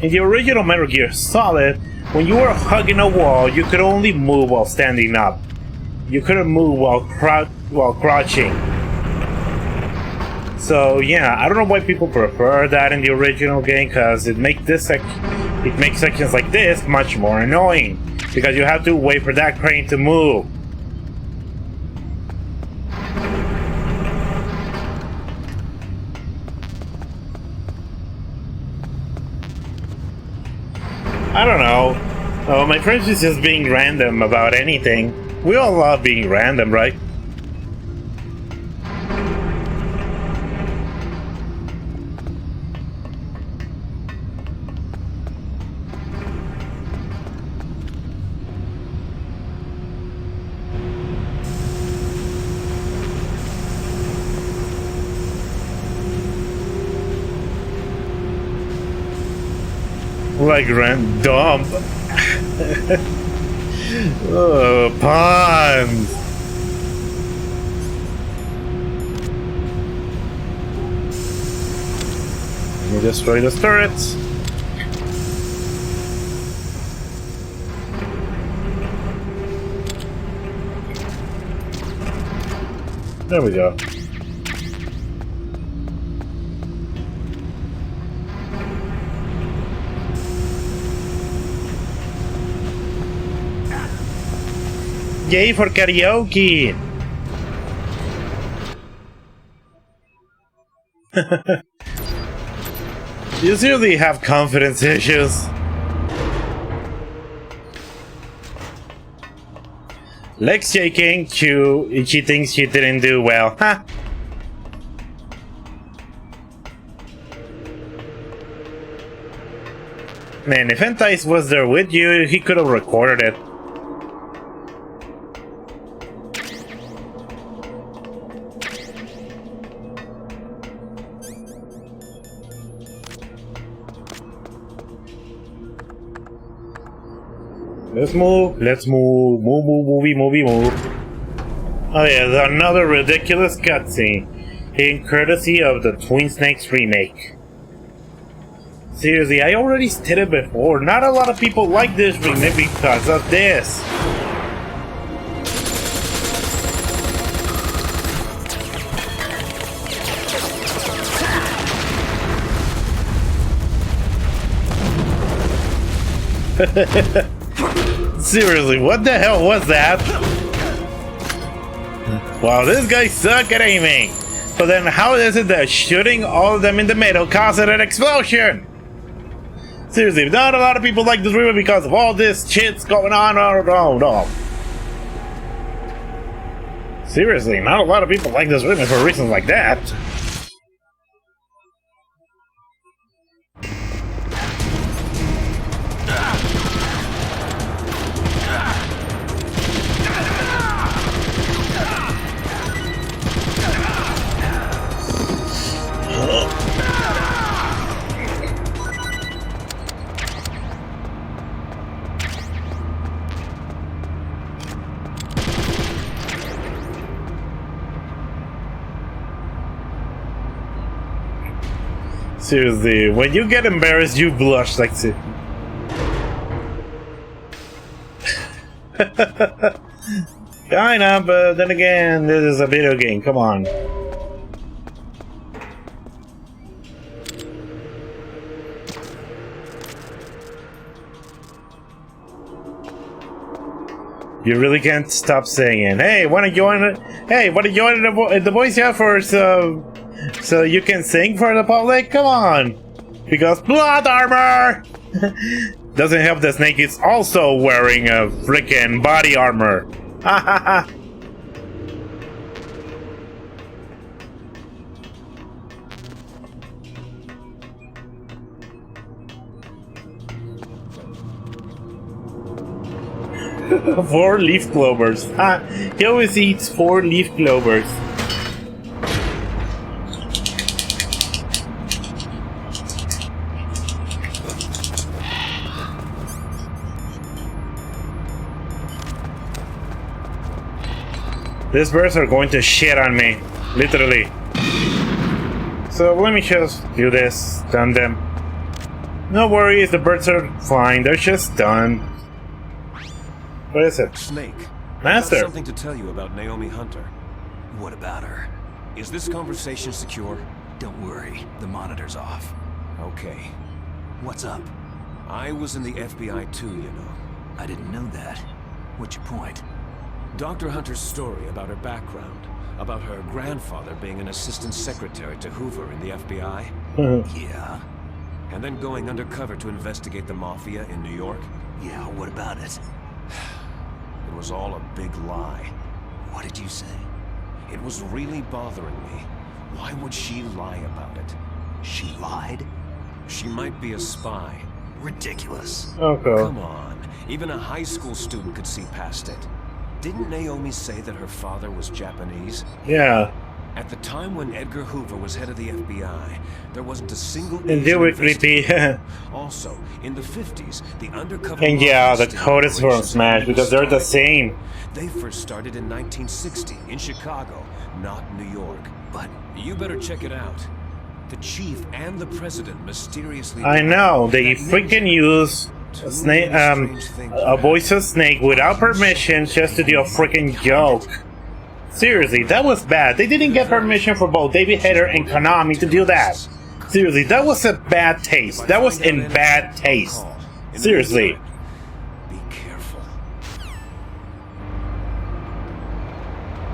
[SPEAKER 8] In the original Metal Gear Solid, when you were hugging a wall, you could only move while standing up. You couldn't move while crouching. So yeah, I don't know why people prefer that in the original game, because it makes sections like this much more annoying. Because you have to wait for that crane to move. I don't know. Oh, my friends is just being random about anything. We all love being random, right? Like random. Oh, pawns. Let me destroy the turrets. There we go. Yay for karaoke! You seriously have confidence issues. Legs shaking, she thinks she didn't do well. Huh? Man, if Entice was there with you, he could have recorded it. Let's move, move, move. Oh yeah, another ridiculous cutscene, in courtesy of the Twin Snakes remake. Seriously, I already stated before, not a lot of people like this remake because of this. Seriously, what the hell was that? Wow, this guy sucks at aiming. But then how is it that shooting all of them in the middle caused an explosion? Seriously, not a lot of people like this river because of all this shit's going on. No. Seriously, not a lot of people like this river for reasons like that. Seriously, when you get embarrassed, you blush like this. Kinda, but then again, this is a video game, come on. You really can't stop saying, hey, wanna join it? Hey, wanna join the Boy Scout for so you can sing for the public? Come on! Because blood armor! Doesn't help that Snake is also wearing a freaking body armor. Ha Four leaf clovers. He always eats 4 leaf clovers. These birds are going to shit on me, literally. So let me just do this, stun them. No worries, the birds are fine, they're just stunned. What is it?
[SPEAKER 4] Snake.
[SPEAKER 8] Master.
[SPEAKER 4] I have something to tell you about Naomi Hunter.
[SPEAKER 3] What about her?
[SPEAKER 4] Is this conversation secure?
[SPEAKER 3] Don't worry, the monitor's off.
[SPEAKER 4] Okay.
[SPEAKER 3] What's up?
[SPEAKER 4] I was in the FBI too, you know.
[SPEAKER 3] I didn't know that. What's your point?
[SPEAKER 4] Dr. Hunter's story about her background, about her grandfather being an assistant secretary to Hoover in the FBI.
[SPEAKER 3] Yeah?
[SPEAKER 4] And then going undercover to investigate the Mafia in New York.
[SPEAKER 3] Yeah, what about it?
[SPEAKER 4] It was all a big lie.
[SPEAKER 3] What did you say?
[SPEAKER 4] It was really bothering me. Why would she lie about it?
[SPEAKER 3] She lied?
[SPEAKER 4] She might be a spy.
[SPEAKER 3] Ridiculous.
[SPEAKER 8] Okay.
[SPEAKER 4] Come on. Even a high school student could see past it. Didn't Naomi say that her father was Japanese?
[SPEAKER 8] Yeah.
[SPEAKER 4] At the time when Edgar Hoover was head of the FBI, there wasn't a single
[SPEAKER 8] And they were creepy.
[SPEAKER 4] Also, in the 50s, the undercover...
[SPEAKER 8] And yeah, the code is from Smash because they're the same.
[SPEAKER 4] They first started in 1960 in Chicago, not New York. But you better check it out. The chief and the president mysteriously...
[SPEAKER 8] I know, they freaking use Snake, a voice of Snake without permission just to do a freaking joke. Seriously, that was bad. They didn't get permission for both David Hayter and Konami to do that. Seriously, that was a bad taste. That was in bad taste. Seriously.
[SPEAKER 4] Be careful.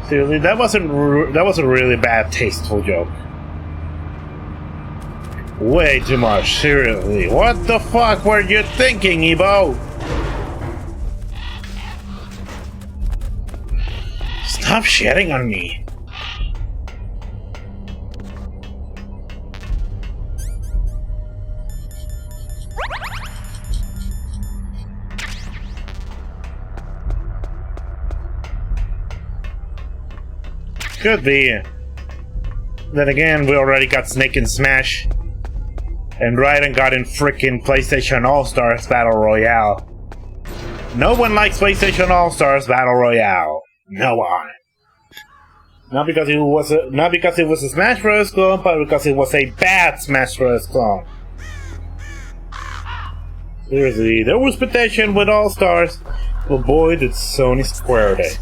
[SPEAKER 8] Seriously, that was a really bad tasteful joke. Way too much, seriously. What the fuck were you thinking, Evo? Stop shitting on me. Could be. Then again, we already got Snake in Smash. And Raiden got in frickin' PlayStation All-Stars Battle Royale. No one likes PlayStation All-Stars Battle Royale. No one. Not because it was a Smash Bros. Clone, but because it was a bad Smash Bros. Clone. Seriously, there was potential with All Stars, but boy, did Sony squared it.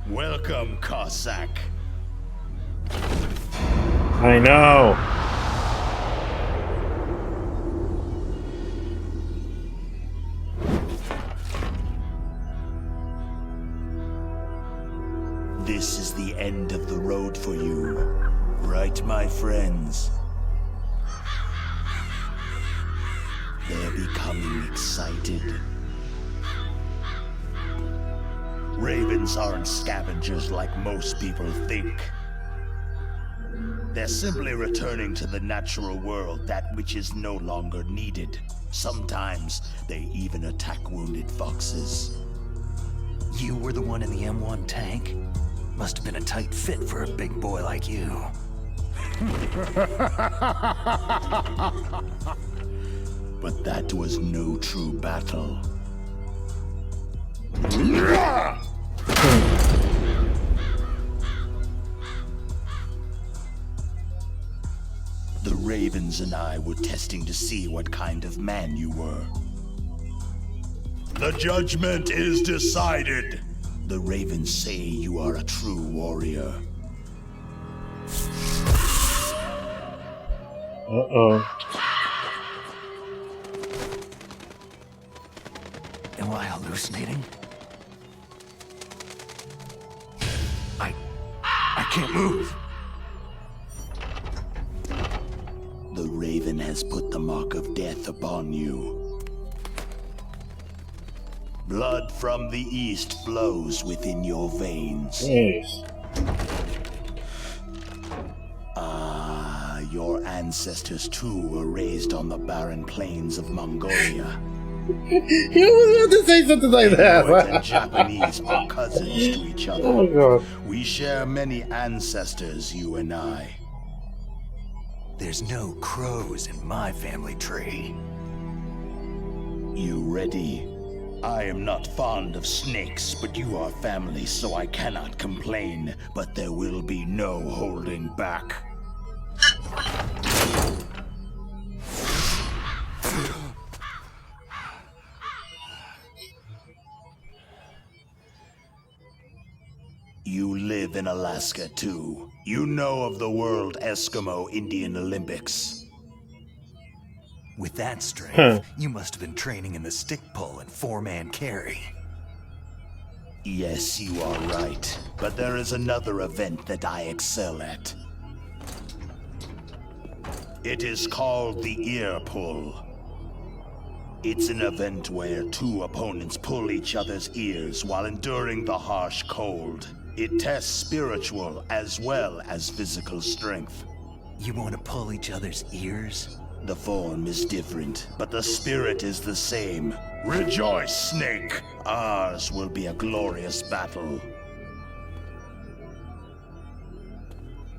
[SPEAKER 4] Welcome, Cossack.
[SPEAKER 8] I know.
[SPEAKER 4] This is the end of the road for you, right, my friends? They're becoming excited. Ravens aren't scavengers like most people think. They're simply returning to the natural world that which is no longer needed. Sometimes they even attack wounded foxes.
[SPEAKER 3] You were the one in the M1 tank? Must have been a tight fit for a big boy like you.
[SPEAKER 4] But that was no true battle. The Ravens and I were testing to see what kind of man you were. The judgment is decided. The Ravens say you are a true warrior.
[SPEAKER 8] Uh-oh.
[SPEAKER 3] Am I hallucinating? I can't move.
[SPEAKER 4] The Raven has put the mark of death upon you. Blood from the east flows within your veins.
[SPEAKER 8] Yes.
[SPEAKER 4] Your ancestors too were raised on the barren plains of Mongolia.
[SPEAKER 8] You was about to say something like
[SPEAKER 4] Inuit and
[SPEAKER 8] that.
[SPEAKER 4] Japanese are cousins to each other.
[SPEAKER 8] Oh god.
[SPEAKER 4] We share many ancestors, you and I.
[SPEAKER 3] There's no crows in my family tree.
[SPEAKER 4] You ready? I am not fond of snakes, but you are family, so I cannot complain. But there will be no holding back. You live in Alaska too. You know of the World Eskimo Indian Olympics.
[SPEAKER 3] With that strength, you must have been training in the stick pull and four-man carry.
[SPEAKER 4] Yes, you are right. But there is another event that I excel at. It is called the ear pull. It's an event where two opponents pull each other's ears while enduring the harsh cold. It tests spiritual as well as physical strength.
[SPEAKER 3] You want to pull each other's ears?
[SPEAKER 4] The form is different, but the spirit is the same. Rejoice, Snake! Ours will be a glorious battle.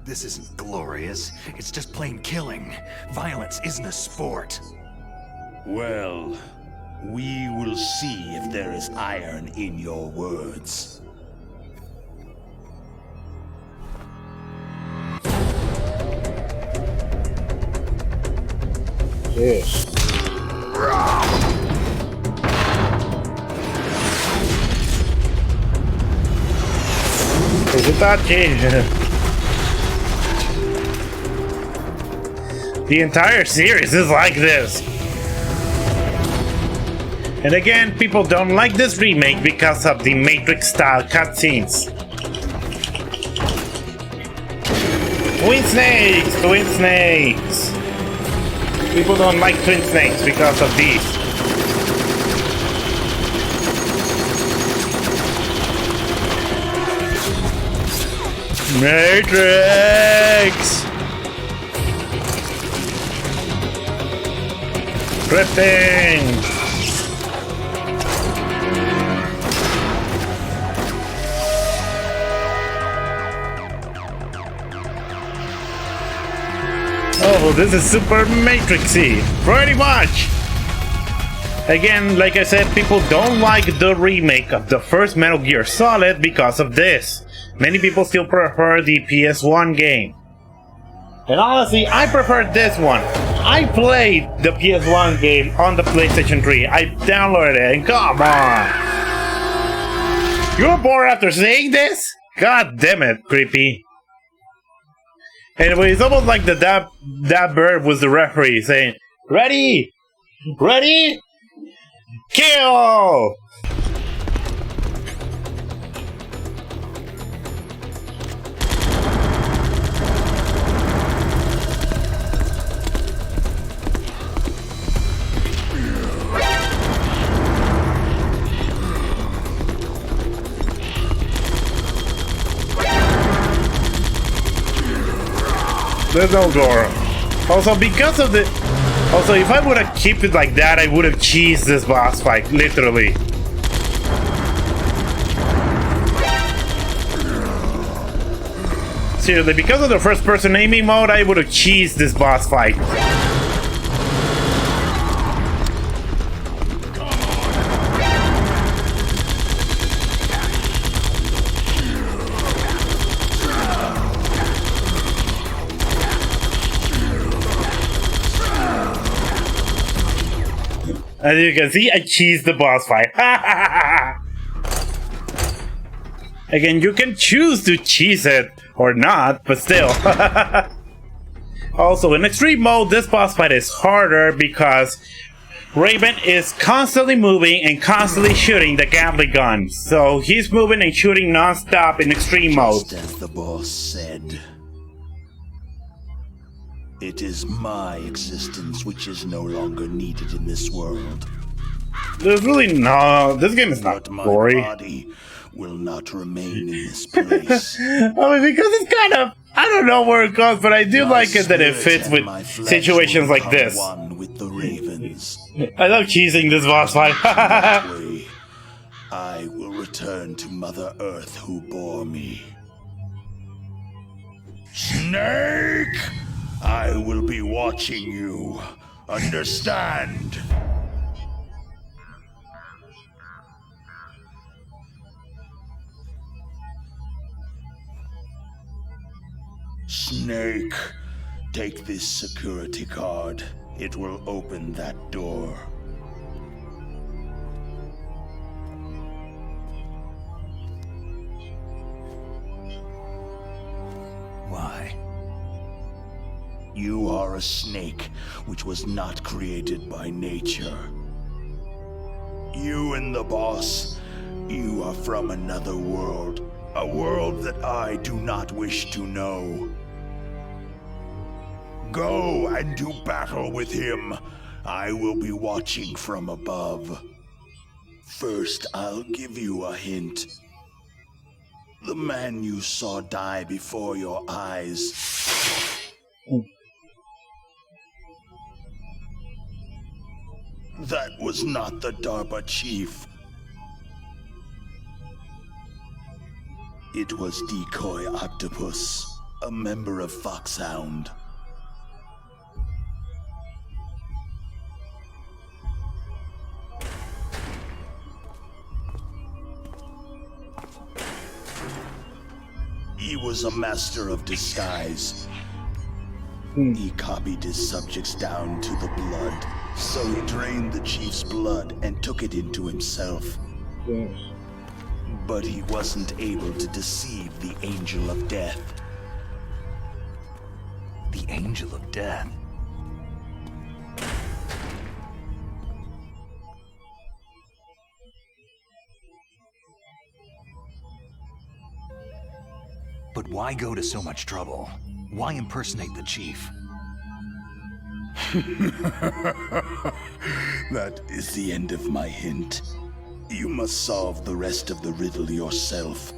[SPEAKER 3] This isn't glorious. It's just plain killing. Violence isn't a sport.
[SPEAKER 4] Well, we will see if there is iron in your words.
[SPEAKER 8] Yes. Is it that change? The entire series is like this. And again, people don't like this remake because of the Matrix-style cutscenes. Twin snakes! Twin snakes! People don't like twin snakes because of these. Matrix! Drifting! Oh, this is super Matrixy. Pretty much. Again, like I said, people don't like the remake of the first Metal Gear Solid because of this. Many people still prefer the PS1 game. And honestly, I prefer this one. I played the PS1 game on the PlayStation 3. I downloaded it, and come on. You're bored after saying this? God damn it, creepy. Anyway, it's almost like that bird was the referee saying, "Ready? Ready? Kill!" There's no door. Also, because of the... Also, if I would have kept it like that, I would have cheesed this boss fight, literally. Seriously, because of the first-person aiming mode, I would have cheesed this boss fight. As you can see, I cheesed the boss fight. Again, you can choose to cheese it or not, but still. Also, in extreme mode, this boss fight is harder because Raven is constantly moving and constantly shooting the Gatling gun. So he's moving and shooting non-stop in extreme mode.
[SPEAKER 10] Just as the boss said. It is my existence which is no longer needed in this world.
[SPEAKER 8] There's really no... This game is not gory.
[SPEAKER 10] My body will not remain in this place.
[SPEAKER 8] I mean, because it's kind of... I don't know where it goes, but I do like it that it fits with situations like this.
[SPEAKER 10] One with the ravens.
[SPEAKER 8] I love cheesing this boss fight.
[SPEAKER 10] I will return to Mother Earth who bore me. Snake! I will be watching you. Understand? Snake, take this security card. It will open that door.
[SPEAKER 3] Why?
[SPEAKER 10] You are a snake which was not created by nature. You and the boss, you are from another world. A world that I do not wish to know. Go and do battle with him. I will be watching from above. First, I'll give you a hint. The man you saw die before your eyes. That was not the DARPA chief. It was Decoy Octopus, a member of Foxhound. He was a master of disguise. He copied his subjects down to the blood, so he drained the chief's blood and took it into himself. But he wasn't able to deceive the Angel of Death.
[SPEAKER 3] The Angel of Death? But why go to so much trouble? Why impersonate the chief?
[SPEAKER 10] That is the end of my hint. You must solve the rest of the riddle yourself.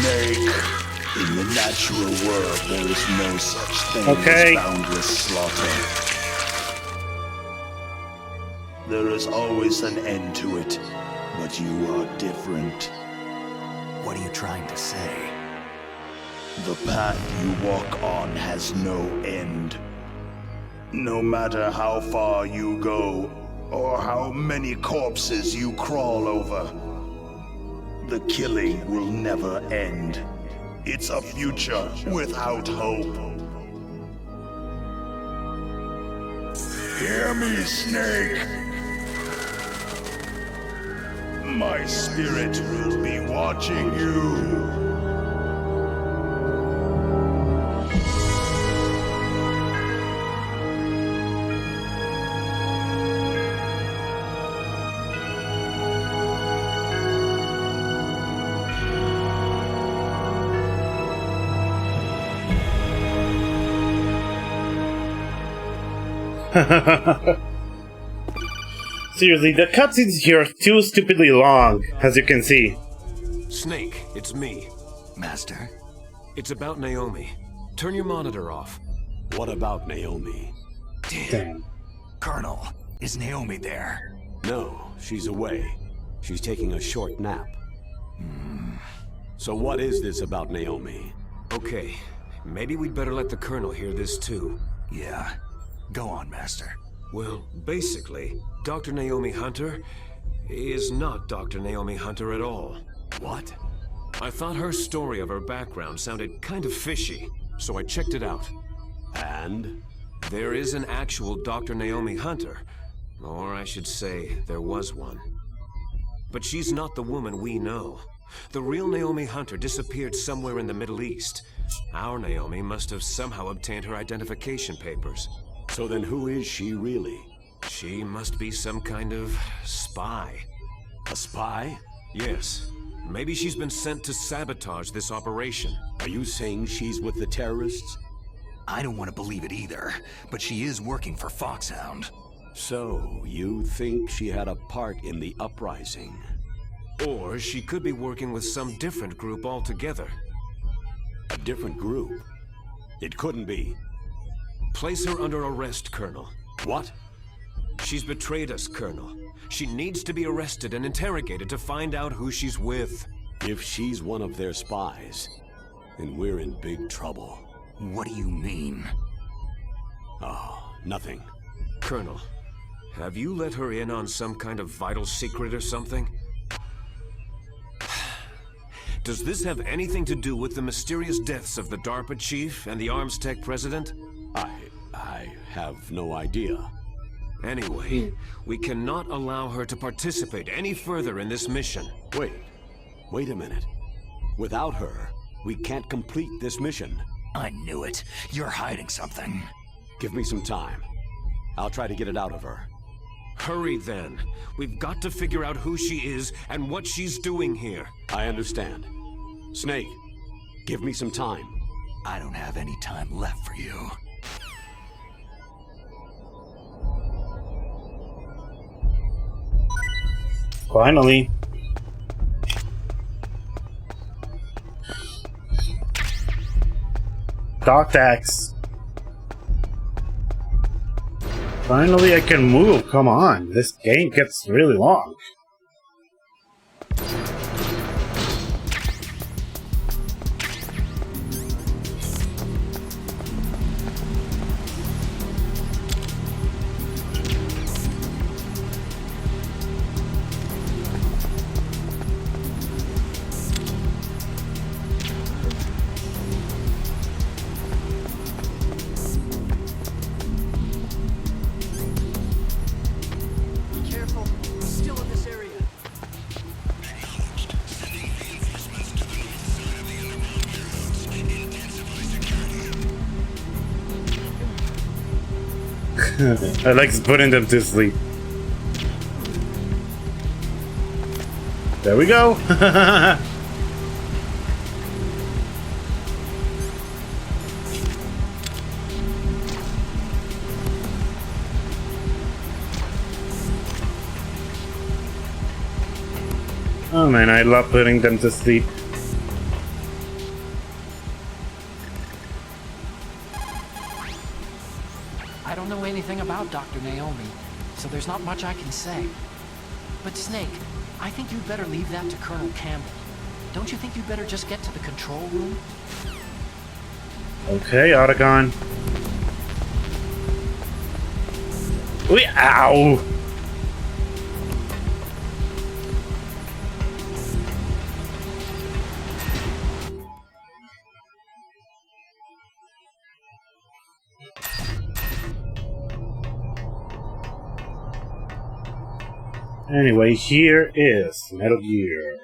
[SPEAKER 10] Snake. In the natural world, there is no such thing
[SPEAKER 8] Okay.
[SPEAKER 10] as boundless slaughter. There is always an end to it, but you are different.
[SPEAKER 3] What are you trying to say?
[SPEAKER 10] The path you walk on has no end. No matter how far you go, or how many corpses you crawl over, the killing will never end. It's a future without hope. Hear me, Snake. My spirit will be watching you.
[SPEAKER 8] Seriously, the cutscenes here are too stupidly long, as you can see.
[SPEAKER 4] Snake, it's me.
[SPEAKER 3] Master?
[SPEAKER 4] It's about Naomi. Turn your monitor off.
[SPEAKER 7] What about Naomi?
[SPEAKER 8] Damn.
[SPEAKER 3] Colonel, is Naomi there?
[SPEAKER 7] No, she's away. She's taking a short nap. So what is this about Naomi?
[SPEAKER 4] Okay, maybe we'd better let the Colonel hear this too.
[SPEAKER 3] Yeah. Go on, Master.
[SPEAKER 4] Well, basically, Dr. Naomi Hunter is not Dr. Naomi Hunter at all.
[SPEAKER 3] What?
[SPEAKER 4] I thought her story of her background sounded kind of fishy, so I checked it out.
[SPEAKER 7] And?
[SPEAKER 4] There is an actual Dr. Naomi Hunter, or I should say, there was one. But she's not the woman we know. The real Naomi Hunter disappeared somewhere in the Middle East. Our Naomi must have somehow obtained her identification papers.
[SPEAKER 7] So then who is she really?
[SPEAKER 4] She must be some kind of spy.
[SPEAKER 7] A spy?
[SPEAKER 4] Yes. Maybe she's been sent to sabotage this operation.
[SPEAKER 7] Are you saying she's with the terrorists?
[SPEAKER 3] I don't want to believe it either, but she is working for Foxhound.
[SPEAKER 7] So, you think she had a part in the uprising?
[SPEAKER 4] Or she could be working with some different group altogether.
[SPEAKER 7] A different group? It couldn't be.
[SPEAKER 4] Place her under arrest, Colonel.
[SPEAKER 7] What?
[SPEAKER 4] She's betrayed us, Colonel. She needs to be arrested and interrogated to find out who she's with.
[SPEAKER 7] If she's one of their spies, then we're in big trouble.
[SPEAKER 3] What do you mean?
[SPEAKER 7] Oh, nothing.
[SPEAKER 4] Colonel, have you let her in on some kind of vital secret or something? Does this have anything to do with the mysterious deaths of the DARPA chief and the Arms Tech president?
[SPEAKER 7] I have no idea.
[SPEAKER 4] Anyway, we cannot allow her to participate any further in this mission.
[SPEAKER 7] Wait a minute. Without her, we can't complete this mission.
[SPEAKER 3] I knew it. You're hiding something.
[SPEAKER 7] Give me some time. I'll try to get it out of her.
[SPEAKER 4] Hurry then. We've got to figure out who she is and what she's doing here.
[SPEAKER 7] I understand. Snake, give me some time.
[SPEAKER 3] I don't have any time left for you.
[SPEAKER 8] Finally. Dog tax. Finally I can move, come on. This game gets really long. I like putting them to sleep. There we go. Oh man, I love putting them to sleep.
[SPEAKER 2] don't know anything about Dr. Naomi, so there's not much I can say. But Snake, I think you'd better leave that to Colonel Campbell. Don't you think you'd better just get to the control room?
[SPEAKER 8] Okay, Otacon. Ooh, ow! Anyway, here is Metal Gear.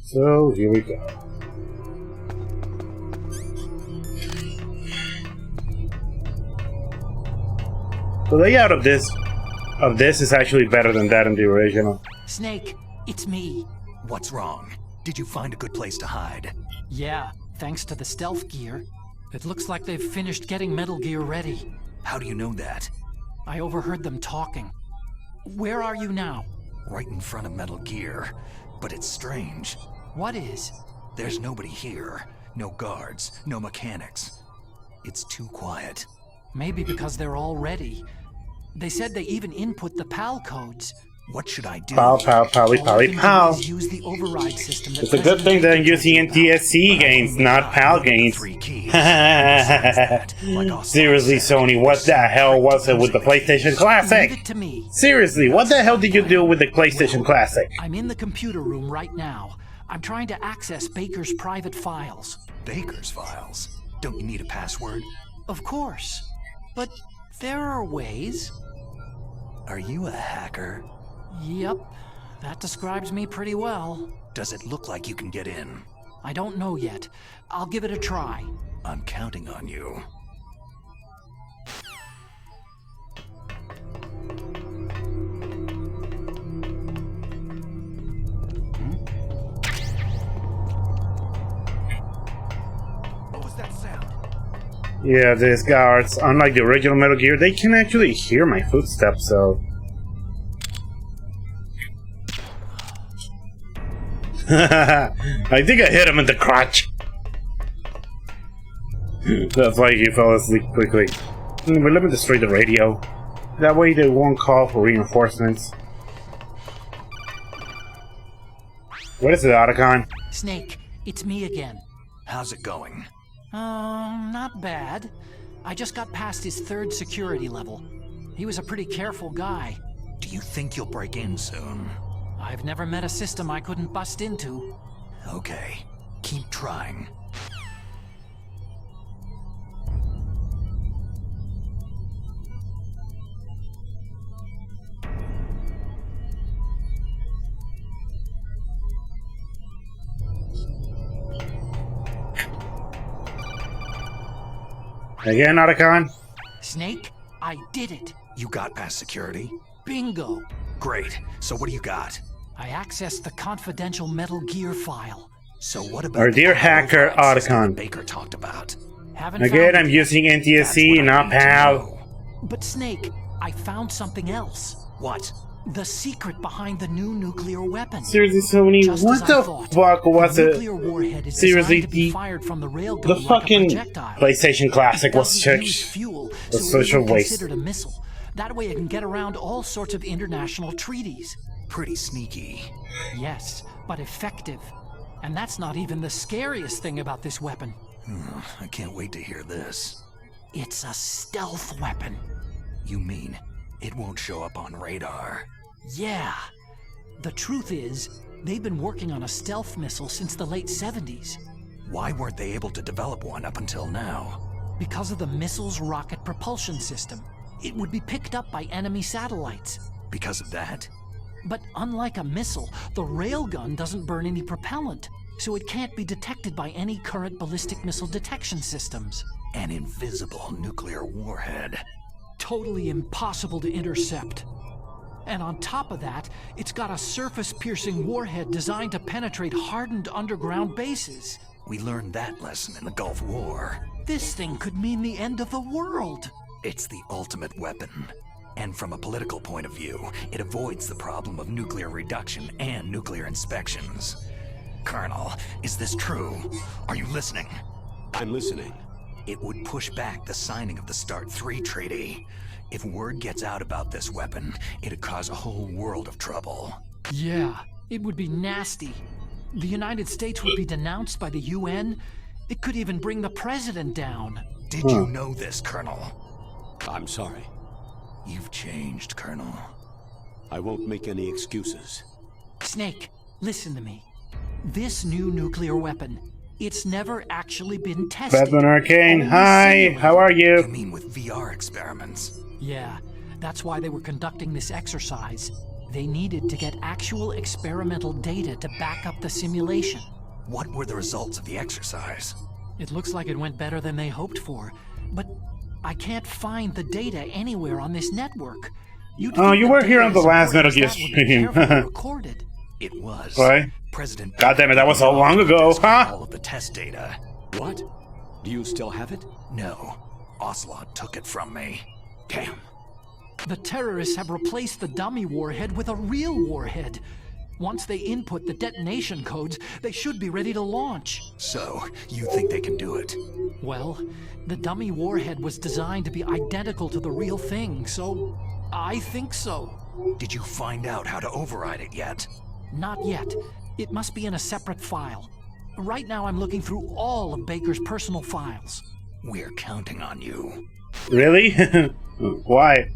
[SPEAKER 8] So here we go. The layout of this is actually better than that in the original.
[SPEAKER 2] Snake, it's me.
[SPEAKER 3] What's wrong? Did you find a good place to hide?
[SPEAKER 2] Yeah, thanks to the stealth gear. It looks like they've finished getting Metal Gear ready.
[SPEAKER 3] How do you know that?
[SPEAKER 2] I overheard them talking. Where are you now?
[SPEAKER 3] Right in front of Metal Gear. But it's strange.
[SPEAKER 2] What is?
[SPEAKER 3] There's nobody here. No guards, no mechanics. It's too quiet.
[SPEAKER 2] Maybe because they're all ready. They said they even input the PAL codes.
[SPEAKER 3] What should I do?
[SPEAKER 8] Pow, pow, powy, powy, pow.
[SPEAKER 2] Use the override system that
[SPEAKER 8] It's a good thing that I'm using NTSC games, not PAL games. Seriously, Sony, what the hell was it with the PlayStation Classic?
[SPEAKER 2] Leave it to me.
[SPEAKER 8] Seriously, what the hell did you do with the PlayStation Classic?
[SPEAKER 2] I'm in the computer room right now. I'm trying to access Baker's private files.
[SPEAKER 3] Baker's files? Don't you need a password?
[SPEAKER 2] Of course. But there are ways.
[SPEAKER 3] Are you a hacker?
[SPEAKER 2] Yep. That describes me pretty well.
[SPEAKER 3] Does it look like you can get in?
[SPEAKER 2] I don't know yet. I'll give it a try.
[SPEAKER 3] I'm counting on you.
[SPEAKER 8] Yeah, these guards, unlike the original Metal Gear, they can actually hear my footsteps, so... I think I hit him in the crotch. That's why he fell asleep quickly. But let me destroy the radio. That way they won't call for reinforcements. What is it, Otacon?
[SPEAKER 2] Snake, it's me again.
[SPEAKER 3] How's it going?
[SPEAKER 2] Not bad. I just got past his 3rd security level. He was a pretty careful guy.
[SPEAKER 3] Do you think you'll break in soon?
[SPEAKER 2] I've never met a system I couldn't bust into.
[SPEAKER 3] Okay, keep trying.
[SPEAKER 8] Again, Otacon?
[SPEAKER 2] Snake, I did it.
[SPEAKER 3] You got past security?
[SPEAKER 2] Bingo.
[SPEAKER 3] Great. So what do you got?
[SPEAKER 2] I accessed the confidential Metal Gear file.
[SPEAKER 3] So what about
[SPEAKER 8] Our dear hacker, Otacon.
[SPEAKER 3] Baker talked about?
[SPEAKER 8] Again, I'm using NTSC, not PAL.
[SPEAKER 2] But Snake, I found something else.
[SPEAKER 3] What?
[SPEAKER 2] The secret behind the new nuclear weapon.
[SPEAKER 8] Seriously, Sony,
[SPEAKER 2] Just
[SPEAKER 8] what the fuck was it?
[SPEAKER 2] Nuclear warhead is
[SPEAKER 8] Seriously,
[SPEAKER 2] designed to be fired from the railgun
[SPEAKER 8] the
[SPEAKER 2] like
[SPEAKER 8] fucking
[SPEAKER 2] a projectile.
[SPEAKER 8] PlayStation Classic
[SPEAKER 2] It
[SPEAKER 8] was
[SPEAKER 2] doesn't use
[SPEAKER 8] such
[SPEAKER 2] fuel,
[SPEAKER 8] a
[SPEAKER 2] so it
[SPEAKER 8] social
[SPEAKER 2] isn't
[SPEAKER 8] waste.
[SPEAKER 2] considered a missile. That way it can get around all sorts of international treaties.
[SPEAKER 3] Pretty sneaky.
[SPEAKER 2] Yes, but effective. And that's not even the scariest thing about this weapon.
[SPEAKER 3] I can't wait to hear this.
[SPEAKER 2] It's a stealth weapon.
[SPEAKER 3] You mean it won't show up on radar?
[SPEAKER 2] Yeah. The truth is, they've been working on a stealth missile since the late 70s.
[SPEAKER 3] Why weren't they able to develop one up until now?
[SPEAKER 2] Because of the missile's rocket propulsion system. It would be picked up by enemy satellites.
[SPEAKER 3] Because of that?
[SPEAKER 2] But unlike a missile, the railgun doesn't burn any propellant. so it can't be detected by any current ballistic missile detection systems.
[SPEAKER 3] An invisible nuclear warhead.
[SPEAKER 2] Totally impossible to intercept. And on top of that, it's got a surface-piercing warhead designed to penetrate hardened underground bases.
[SPEAKER 3] We learned that lesson in the Gulf War.
[SPEAKER 2] This thing could mean the end of the world.
[SPEAKER 3] It's the ultimate weapon. And from a political point of view, it avoids the problem of nuclear reduction and nuclear inspections. Colonel, is this true? Are you listening?
[SPEAKER 7] I'm listening.
[SPEAKER 3] It would push back the signing of the START III treaty. If word gets out about this weapon, it'd cause a whole world of trouble.
[SPEAKER 2] Yeah, it would be nasty. The United States would be denounced by the UN. It could even bring the president down.
[SPEAKER 3] Did you know this, Colonel?
[SPEAKER 7] I'm sorry.
[SPEAKER 3] You've changed, Colonel.
[SPEAKER 7] I won't make any excuses.
[SPEAKER 2] Snake, listen to me. This new nuclear weapon, it's never actually been tested.
[SPEAKER 8] Batman Arcane, hi, how are
[SPEAKER 3] You
[SPEAKER 8] you?
[SPEAKER 3] mean with VR experiments?
[SPEAKER 2] Yeah, that's why they were conducting this exercise. They needed to get actual experimental data to back up the simulation.
[SPEAKER 3] What were the results of the exercise?
[SPEAKER 2] It looks like it went better than they hoped for, but I can't find the data anywhere on this network.
[SPEAKER 8] Oh, you were here on the last Metal Gear stream.
[SPEAKER 2] Recorded.
[SPEAKER 3] It was.
[SPEAKER 8] Why?
[SPEAKER 3] President.
[SPEAKER 8] God damn it, that was so long ago, huh?
[SPEAKER 3] All of the test data.
[SPEAKER 7] What? Do you still have it?
[SPEAKER 3] No. Ocelot took it from me. Damn.
[SPEAKER 2] The terrorists have replaced the dummy warhead with a real warhead. Once they input the detonation codes, they should be ready to launch.
[SPEAKER 3] So, you think they can do it?
[SPEAKER 2] Well, the dummy warhead was designed to be identical to the real thing, so I think so.
[SPEAKER 3] Did you find out how to override it yet?
[SPEAKER 2] Not yet. It must be in a separate file. Right now I'm looking through all of Baker's personal files.
[SPEAKER 3] We're counting on you.
[SPEAKER 8] Really? Why?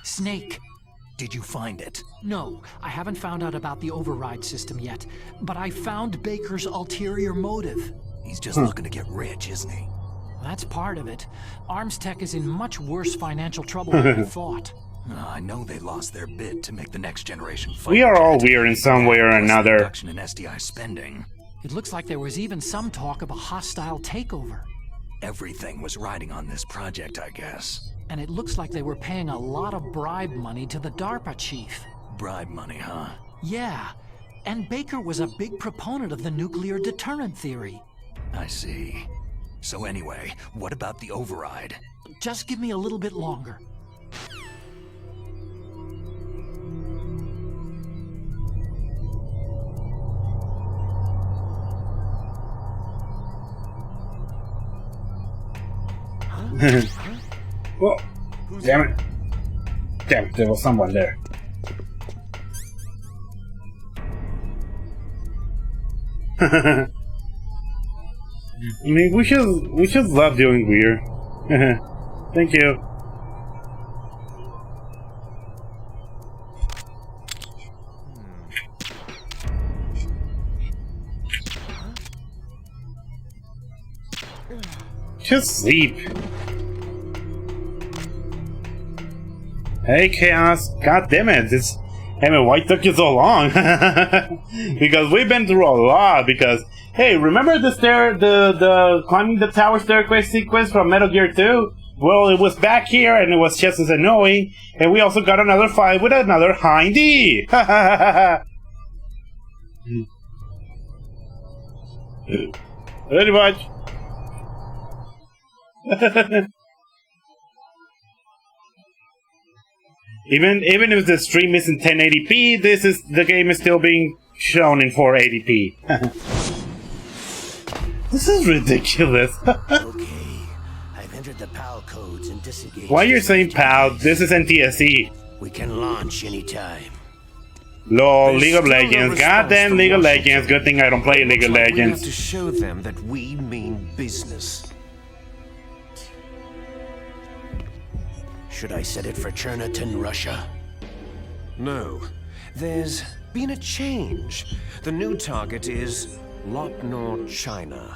[SPEAKER 2] Snake.
[SPEAKER 3] Did you find it?
[SPEAKER 2] No, I haven't found out about the override system yet, but I found Baker's ulterior motive.
[SPEAKER 3] He's just looking to get rich, isn't he?
[SPEAKER 2] That's part of it. ArmsTech is in much worse financial trouble than I thought.
[SPEAKER 3] I know they lost their bid to make the next generation fighter
[SPEAKER 8] We are all
[SPEAKER 3] jet.
[SPEAKER 8] weird in some way or
[SPEAKER 3] Plus the
[SPEAKER 8] another.
[SPEAKER 3] reduction in SDI spending.
[SPEAKER 2] It looks like there was even some talk of a hostile takeover.
[SPEAKER 3] Everything was riding on this project, I guess.
[SPEAKER 2] And it looks like they were paying a lot of bribe money to the DARPA chief.
[SPEAKER 3] Bribe money, huh?
[SPEAKER 2] Yeah, and Baker was a big proponent of the nuclear deterrent theory.
[SPEAKER 3] I see. So anyway, what about the override?
[SPEAKER 2] Just give me a little bit longer.
[SPEAKER 8] Well, damn it. Damn it, there was someone there. I mean, we should love doing weird. Thank you. Just sleep. Hey, Chaos. God damn it. I mean, why took you so long? Because we've been through a lot. Because, hey, remember the climbing the tower staircase sequence from Metal Gear 2? Well, it was back here, and it was just as annoying. And we also got another fight with another Hindy. Pretty much. Even if the stream is in 1080p, the game is still being shown in 480p. This is ridiculous.
[SPEAKER 11] Okay, I've entered the PAL codes and disengaged.
[SPEAKER 8] Why you're saying PAL? This is NTSC.
[SPEAKER 11] We can launch anytime.
[SPEAKER 8] LOL, League of Legends. Goddamn League of Legends. Good thing I don't play League of
[SPEAKER 12] We have
[SPEAKER 8] Legends.
[SPEAKER 12] to show them that we mean business.
[SPEAKER 11] Should I set it for Cherniton, Russia?
[SPEAKER 12] No. there's been a change. The new target is Lot Nor, China.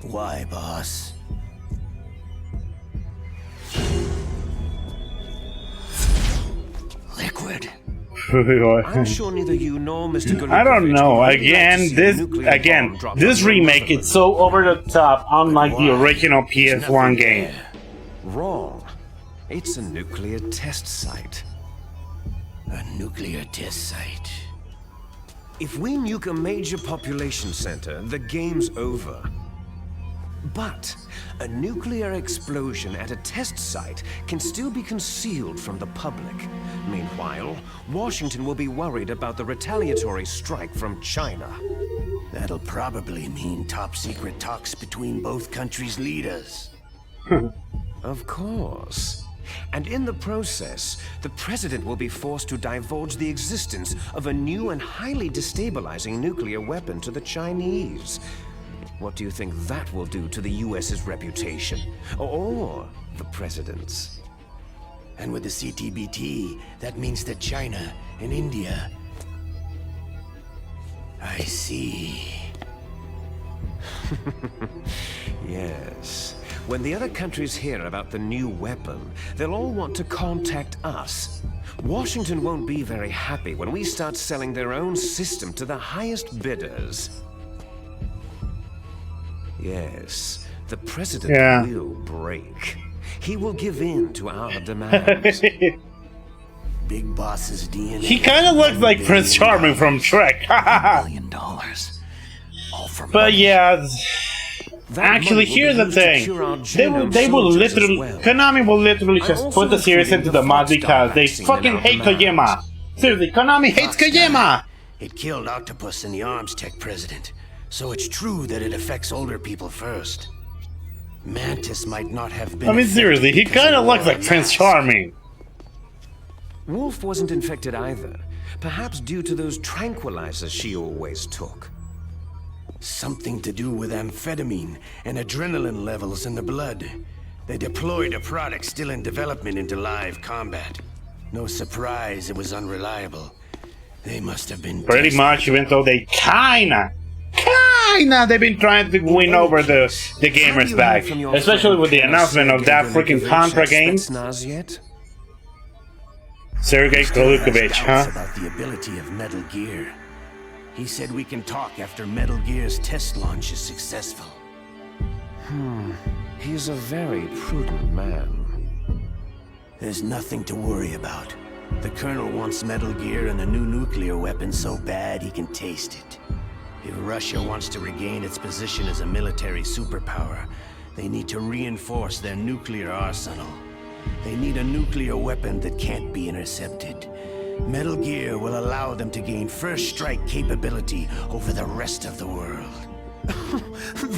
[SPEAKER 11] Why, boss?
[SPEAKER 12] Liquid.
[SPEAKER 8] I'm
[SPEAKER 12] I'm sure neither you nor Mr.
[SPEAKER 8] I don't
[SPEAKER 12] Golukovich
[SPEAKER 8] know.
[SPEAKER 12] would really like to
[SPEAKER 8] Again,
[SPEAKER 12] see a
[SPEAKER 8] this
[SPEAKER 12] nuclear bomb dropped
[SPEAKER 8] this
[SPEAKER 12] on your
[SPEAKER 8] remake,
[SPEAKER 12] motherland.
[SPEAKER 8] it's so over the top, unlike the original PS1 game.
[SPEAKER 12] Wrong. It's a nuclear test site.
[SPEAKER 11] A nuclear test site.
[SPEAKER 12] If we nuke a major population center, the game's over. But a nuclear explosion at a test site can still be concealed from the public. Meanwhile, Washington will be worried about the retaliatory strike from China.
[SPEAKER 11] That'll probably mean top-secret talks between both countries' leaders.
[SPEAKER 12] Of course. And in the process, the president will be forced to divulge the existence of a new and highly destabilizing nuclear weapon to the Chinese. What do you think that will do to the US's reputation? Or the president's?
[SPEAKER 11] And with the CTBT, that means that China and India... I see.
[SPEAKER 12] Yes. When the other countries hear about the new weapon, they'll all want to contact us. Washington won't be very happy when we start selling their own system to the highest bidders. Yes, the president will break. He will give in to our demands.
[SPEAKER 11] Big Boss's DNA.
[SPEAKER 8] He kind of looks like Prince Charming from Shrek.
[SPEAKER 3] $1 billion. All for
[SPEAKER 8] But
[SPEAKER 3] money.
[SPEAKER 8] yeah,
[SPEAKER 12] That
[SPEAKER 8] actually,
[SPEAKER 12] money will
[SPEAKER 8] here's
[SPEAKER 12] be
[SPEAKER 8] the
[SPEAKER 12] used to
[SPEAKER 8] thing.
[SPEAKER 12] cure our
[SPEAKER 8] They will
[SPEAKER 12] genome
[SPEAKER 8] literally,
[SPEAKER 12] soldiers as well.
[SPEAKER 8] Konami will literally
[SPEAKER 12] I'm
[SPEAKER 8] just
[SPEAKER 12] also
[SPEAKER 8] put the series
[SPEAKER 12] including
[SPEAKER 8] into the
[SPEAKER 12] the
[SPEAKER 8] mod
[SPEAKER 12] Foxstar
[SPEAKER 8] because they
[SPEAKER 12] vaccine
[SPEAKER 8] fucking
[SPEAKER 12] in our
[SPEAKER 8] hate
[SPEAKER 12] demands.
[SPEAKER 8] Kojima. Seriously, Konami hates Kojima.
[SPEAKER 11] It killed Octopus and the Arms Tech president. So it's true that it affects older people first. Mantis might not have been...
[SPEAKER 8] I mean,
[SPEAKER 11] affected
[SPEAKER 8] seriously, he
[SPEAKER 11] because
[SPEAKER 8] kind of
[SPEAKER 11] it
[SPEAKER 8] looks
[SPEAKER 11] wore
[SPEAKER 8] like
[SPEAKER 11] a
[SPEAKER 8] Prince
[SPEAKER 11] mask.
[SPEAKER 8] Charming.
[SPEAKER 12] Wolf wasn't infected either. Perhaps due to those tranquilizers she always took.
[SPEAKER 11] Something to do with amphetamine and adrenaline levels in the blood. They deployed a product still in development into live combat. No surprise it was unreliable. They must have been...
[SPEAKER 8] Pretty much, even though they kinda, they've been trying to win over the gamers back. Especially with the announcement of that freaking Contra game.
[SPEAKER 12] Spetsnaz yet?
[SPEAKER 8] Sergei Golukovich,
[SPEAKER 11] Doubts
[SPEAKER 8] huh?
[SPEAKER 11] about the ability of Metal Gear. He said we can talk after Metal Gear's test launch is successful.
[SPEAKER 12] He's a very prudent man.
[SPEAKER 11] There's nothing to worry about. The Colonel wants Metal Gear and a new nuclear weapon so bad he can taste it. If Russia wants to regain its position as a military superpower, they need to reinforce their nuclear arsenal. They need a nuclear weapon that can't be intercepted. Metal Gear will allow them to gain first strike capability over the rest of the world.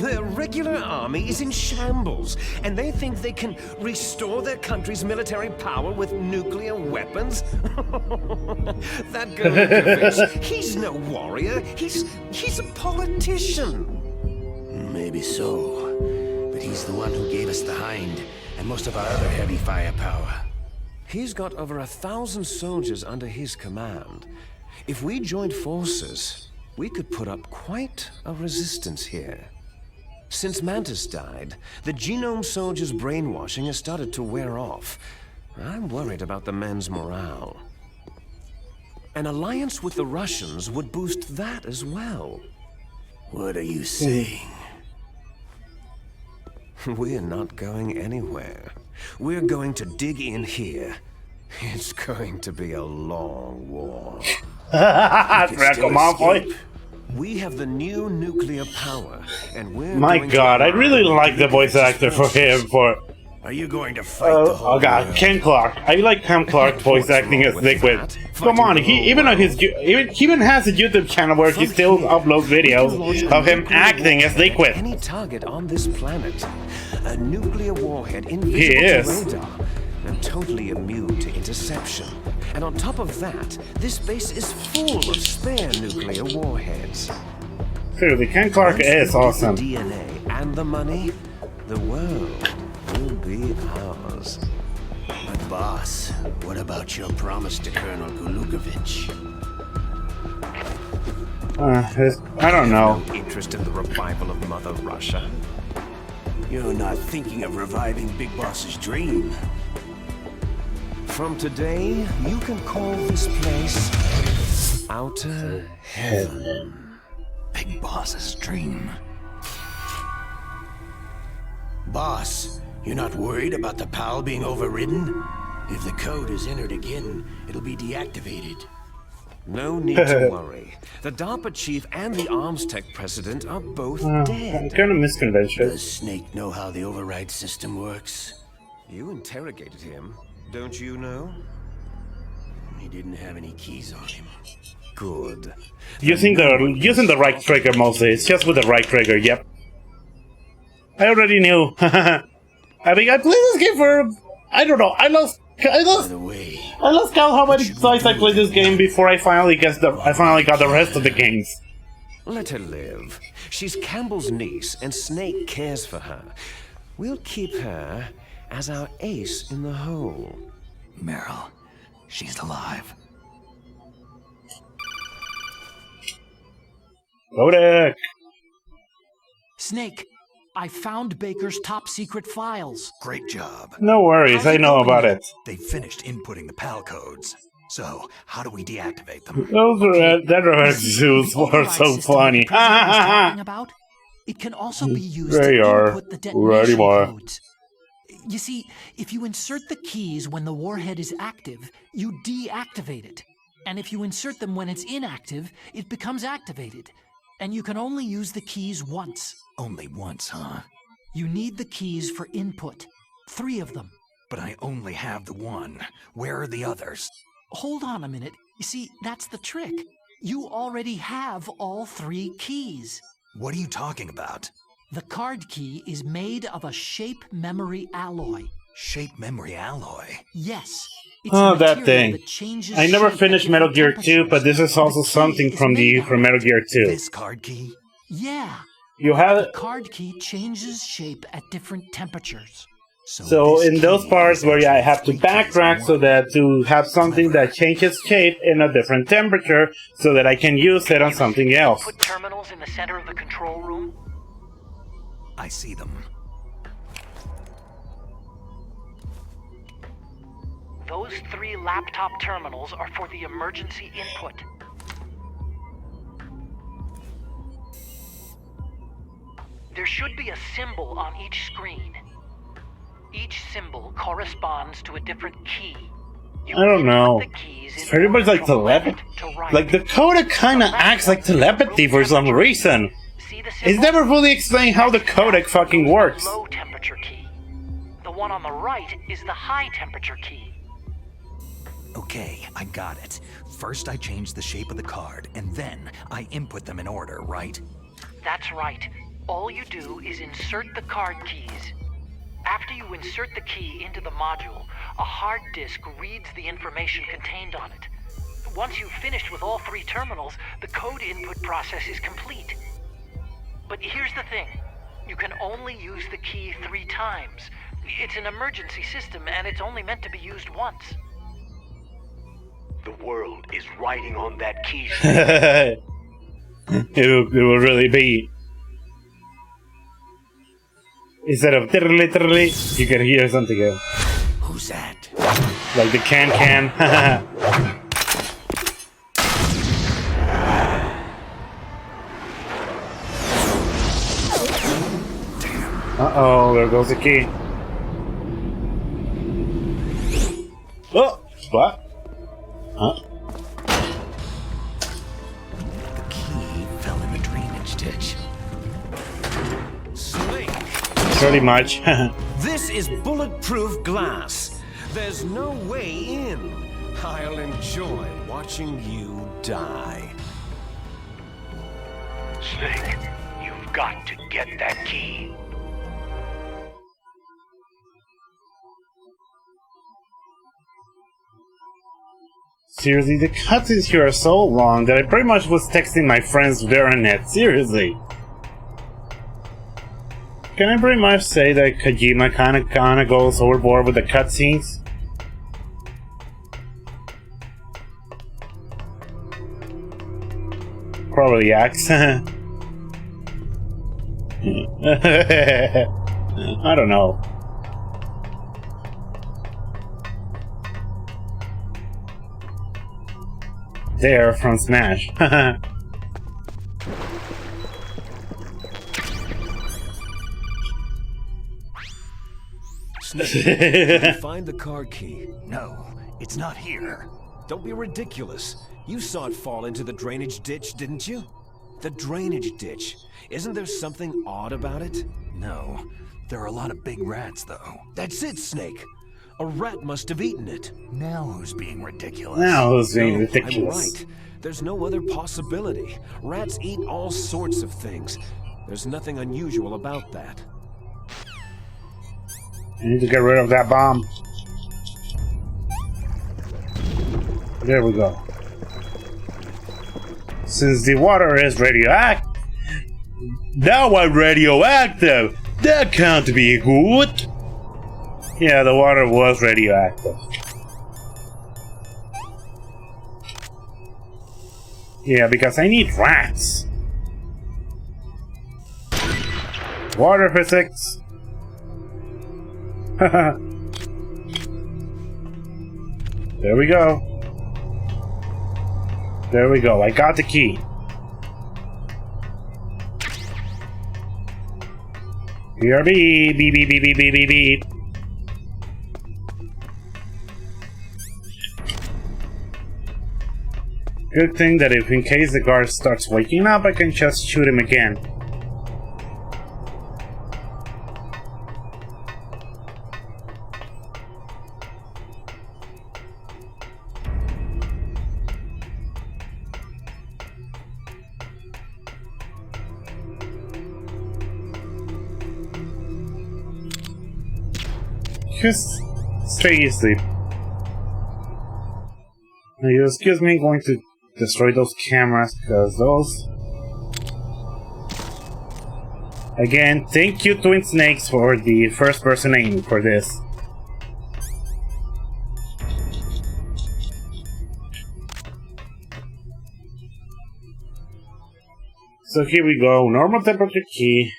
[SPEAKER 12] Their regular army is in shambles, and they think they can restore their country's military power with nuclear weapons? That Golukovich, he's no warrior. He's a politician.
[SPEAKER 11] Maybe so, but he's the one who gave us the Hind and most of our other heavy firepower.
[SPEAKER 12] He's got over 1,000 soldiers under his command. If we joined forces, we could put up quite a resistance here. Since Mantis died, the Genome Soldiers' brainwashing has started to wear off. I'm worried about the men's morale. An alliance with the Russians would boost that as well.
[SPEAKER 11] What are you saying?
[SPEAKER 12] We're not going anywhere. We're going to dig in here. It's going to be a long war.
[SPEAKER 8] Draco Malfoy.
[SPEAKER 12] We have the new nuclear power, and we're
[SPEAKER 8] My
[SPEAKER 12] going
[SPEAKER 8] god,
[SPEAKER 12] to
[SPEAKER 8] I really like the voice actor for him for...
[SPEAKER 11] Are you going to fight the whole
[SPEAKER 8] Oh god,
[SPEAKER 11] world?
[SPEAKER 8] Ken Clark. I like Ken Clark voice acting as Liquid. Come on, he even has a YouTube channel where he still uploads videos of him acting as Liquid.
[SPEAKER 12] Any target on this planet, a nuclear warhead
[SPEAKER 8] He
[SPEAKER 12] invisible
[SPEAKER 8] is.
[SPEAKER 12] to radar, and totally immune to interception. And on top of that, this base is full of spare nuclear warheads.
[SPEAKER 8] Seriously, Ken Clark
[SPEAKER 12] Once
[SPEAKER 8] is
[SPEAKER 12] we get
[SPEAKER 8] awesome.
[SPEAKER 12] The DNA and the money, the world will be ours.
[SPEAKER 11] But boss, what about your promise to Colonel Gulukovich?
[SPEAKER 8] I don't know.
[SPEAKER 12] No interest in the revival of Mother Russia?
[SPEAKER 11] You're not thinking of reviving Big Boss's dream.
[SPEAKER 12] From today, you can call this place Outer Heaven.
[SPEAKER 3] Big Boss's dream.
[SPEAKER 11] Boss, you're not worried about the PAL being overridden? If the code is entered again, it'll be deactivated.
[SPEAKER 12] No need to worry. The DARPA chief and the Arms Tech president are both dead.
[SPEAKER 8] I'm kind of misconvention.
[SPEAKER 11] Does Snake know how the override system works?
[SPEAKER 12] You interrogated him, don't you know?
[SPEAKER 11] He didn't have any keys on him.
[SPEAKER 12] Good.
[SPEAKER 8] Using the right trigger mostly. It's just with the right trigger. Yep. I already knew. I mean, I played this game for I don't know. I lost count how many times I played this game before I finally got the rest of the games.
[SPEAKER 12] Let her live. She's Campbell's niece, and Snake cares for her. We'll keep her as our ace in the hole.
[SPEAKER 3] Meryl, she's alive.
[SPEAKER 8] Kodak!
[SPEAKER 2] Snake, I found Baker's top secret files.
[SPEAKER 3] Great job.
[SPEAKER 8] No worries, I know about it.
[SPEAKER 3] They finished inputting the PAL codes. So, how do we deactivate them?
[SPEAKER 8] Those zoos were so funny.
[SPEAKER 2] About? It can also be used
[SPEAKER 8] They
[SPEAKER 2] to
[SPEAKER 8] are.
[SPEAKER 2] input the detonation
[SPEAKER 8] Ready,
[SPEAKER 2] codes. You see, if you insert the keys when the warhead is active, you deactivate it. And if you insert them when it's inactive, it becomes activated. And you can only use the keys once.
[SPEAKER 3] Only once, huh?
[SPEAKER 2] You need the keys for input. 3 of them.
[SPEAKER 3] But I only have the one. Where are the others?
[SPEAKER 2] Hold on a minute. You see, that's the trick. You already have all 3 keys.
[SPEAKER 3] What are you talking about?
[SPEAKER 2] The card key is made of a shape memory alloy.
[SPEAKER 3] Shape memory alloy?
[SPEAKER 2] Yes.
[SPEAKER 8] Oh, that thing. I never finished Metal Gear 2, but this is also something from Metal Gear 2.
[SPEAKER 3] This card key?
[SPEAKER 2] Yeah.
[SPEAKER 8] You have
[SPEAKER 2] The card key changes shape at different temperatures.
[SPEAKER 8] So in those parts where I have to backtrack so that to have something that changes shape in a different temperature so that I can use it on something else.
[SPEAKER 2] Put terminals in the center of the control room.
[SPEAKER 3] I see them.
[SPEAKER 2] Those 3 laptop terminals are for the emergency input. There should be a symbol on each screen. Each symbol corresponds to a different key.
[SPEAKER 8] I don't know. It's pretty much like telepathy. Like the codec kinda acts like telepathy for some reason. It's never fully explained how the codec fucking works.
[SPEAKER 2] Low temperature key. The one on the right is the high temperature key.
[SPEAKER 3] Okay, I got it. First I change the shape of the card, and then I input them in order, right?
[SPEAKER 2] That's right. All you do is insert the card keys. After you insert the key into the module, a hard disk reads the information contained on it. Once you've finished with all 3 terminals, the code input process is complete. But here's the thing. You can only use the key 3 times. It's an emergency system, and it's only meant to be used once.
[SPEAKER 11] The world is riding on that key.
[SPEAKER 8] It will really be. Instead of literally, you can hear something else.
[SPEAKER 11] Who's that?
[SPEAKER 8] Like the can. Uh-oh, there goes the key. Oh! What? Huh?
[SPEAKER 3] The key fell in the drainage ditch.
[SPEAKER 12] Snake!
[SPEAKER 8] Pretty much.
[SPEAKER 12] This is bulletproof glass. There's no way in. I'll enjoy watching you die.
[SPEAKER 11] Snake, you've got to get that key.
[SPEAKER 8] Seriously, the cutscenes here are so long that I pretty much was texting my friends Veronet. Seriously. Can I pretty much say that Kojima kinda goes overboard with the cutscenes? Probably axe. I don't know. They're from Smash.
[SPEAKER 12] Snake, did you find the car key?
[SPEAKER 3] No, it's not here.
[SPEAKER 12] Don't be ridiculous. You saw it fall into the drainage ditch, didn't you? The drainage ditch. Isn't there something odd about it?
[SPEAKER 3] No, there are a lot of big rats, though.
[SPEAKER 12] That's it, Snake. A rat must have eaten it.
[SPEAKER 3] Now who's being ridiculous?
[SPEAKER 8] Now who's being
[SPEAKER 12] No,
[SPEAKER 8] ridiculous?
[SPEAKER 12] I'm right. There's no other possibility. Rats eat all sorts of things. There's nothing unusual about that.
[SPEAKER 8] I need to get rid of that bomb. There we go. Since the water is radioactive, now I'm radioactive. That can't be good. Yeah, the water was radioactive. Yeah, because I need rats. Water physics. There we go. There we go. I got the key. BRB, beep, beep, beep, beep, beep, beep, beep. Good thing that if in case the guard starts waking up, I can just shoot him again. Just stay asleep. Now, you excuse me, I'm going to destroy those cameras because those. Again, thank you, Twin Snakes, for the first person aim for this. So here we go, normal temperature key.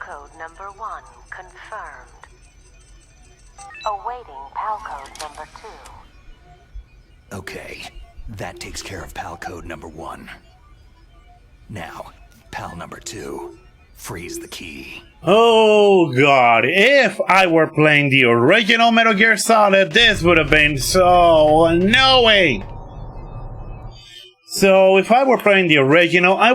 [SPEAKER 13] Code number 1 confirmed. Awaiting PAL code number 2.
[SPEAKER 3] Okay, that takes care of PAL code number 1. Now, PAL number 2. Freeze the key.
[SPEAKER 8] Oh god, if I were playing the original Metal Gear Solid, this would have been so annoying. So if I were playing the original, I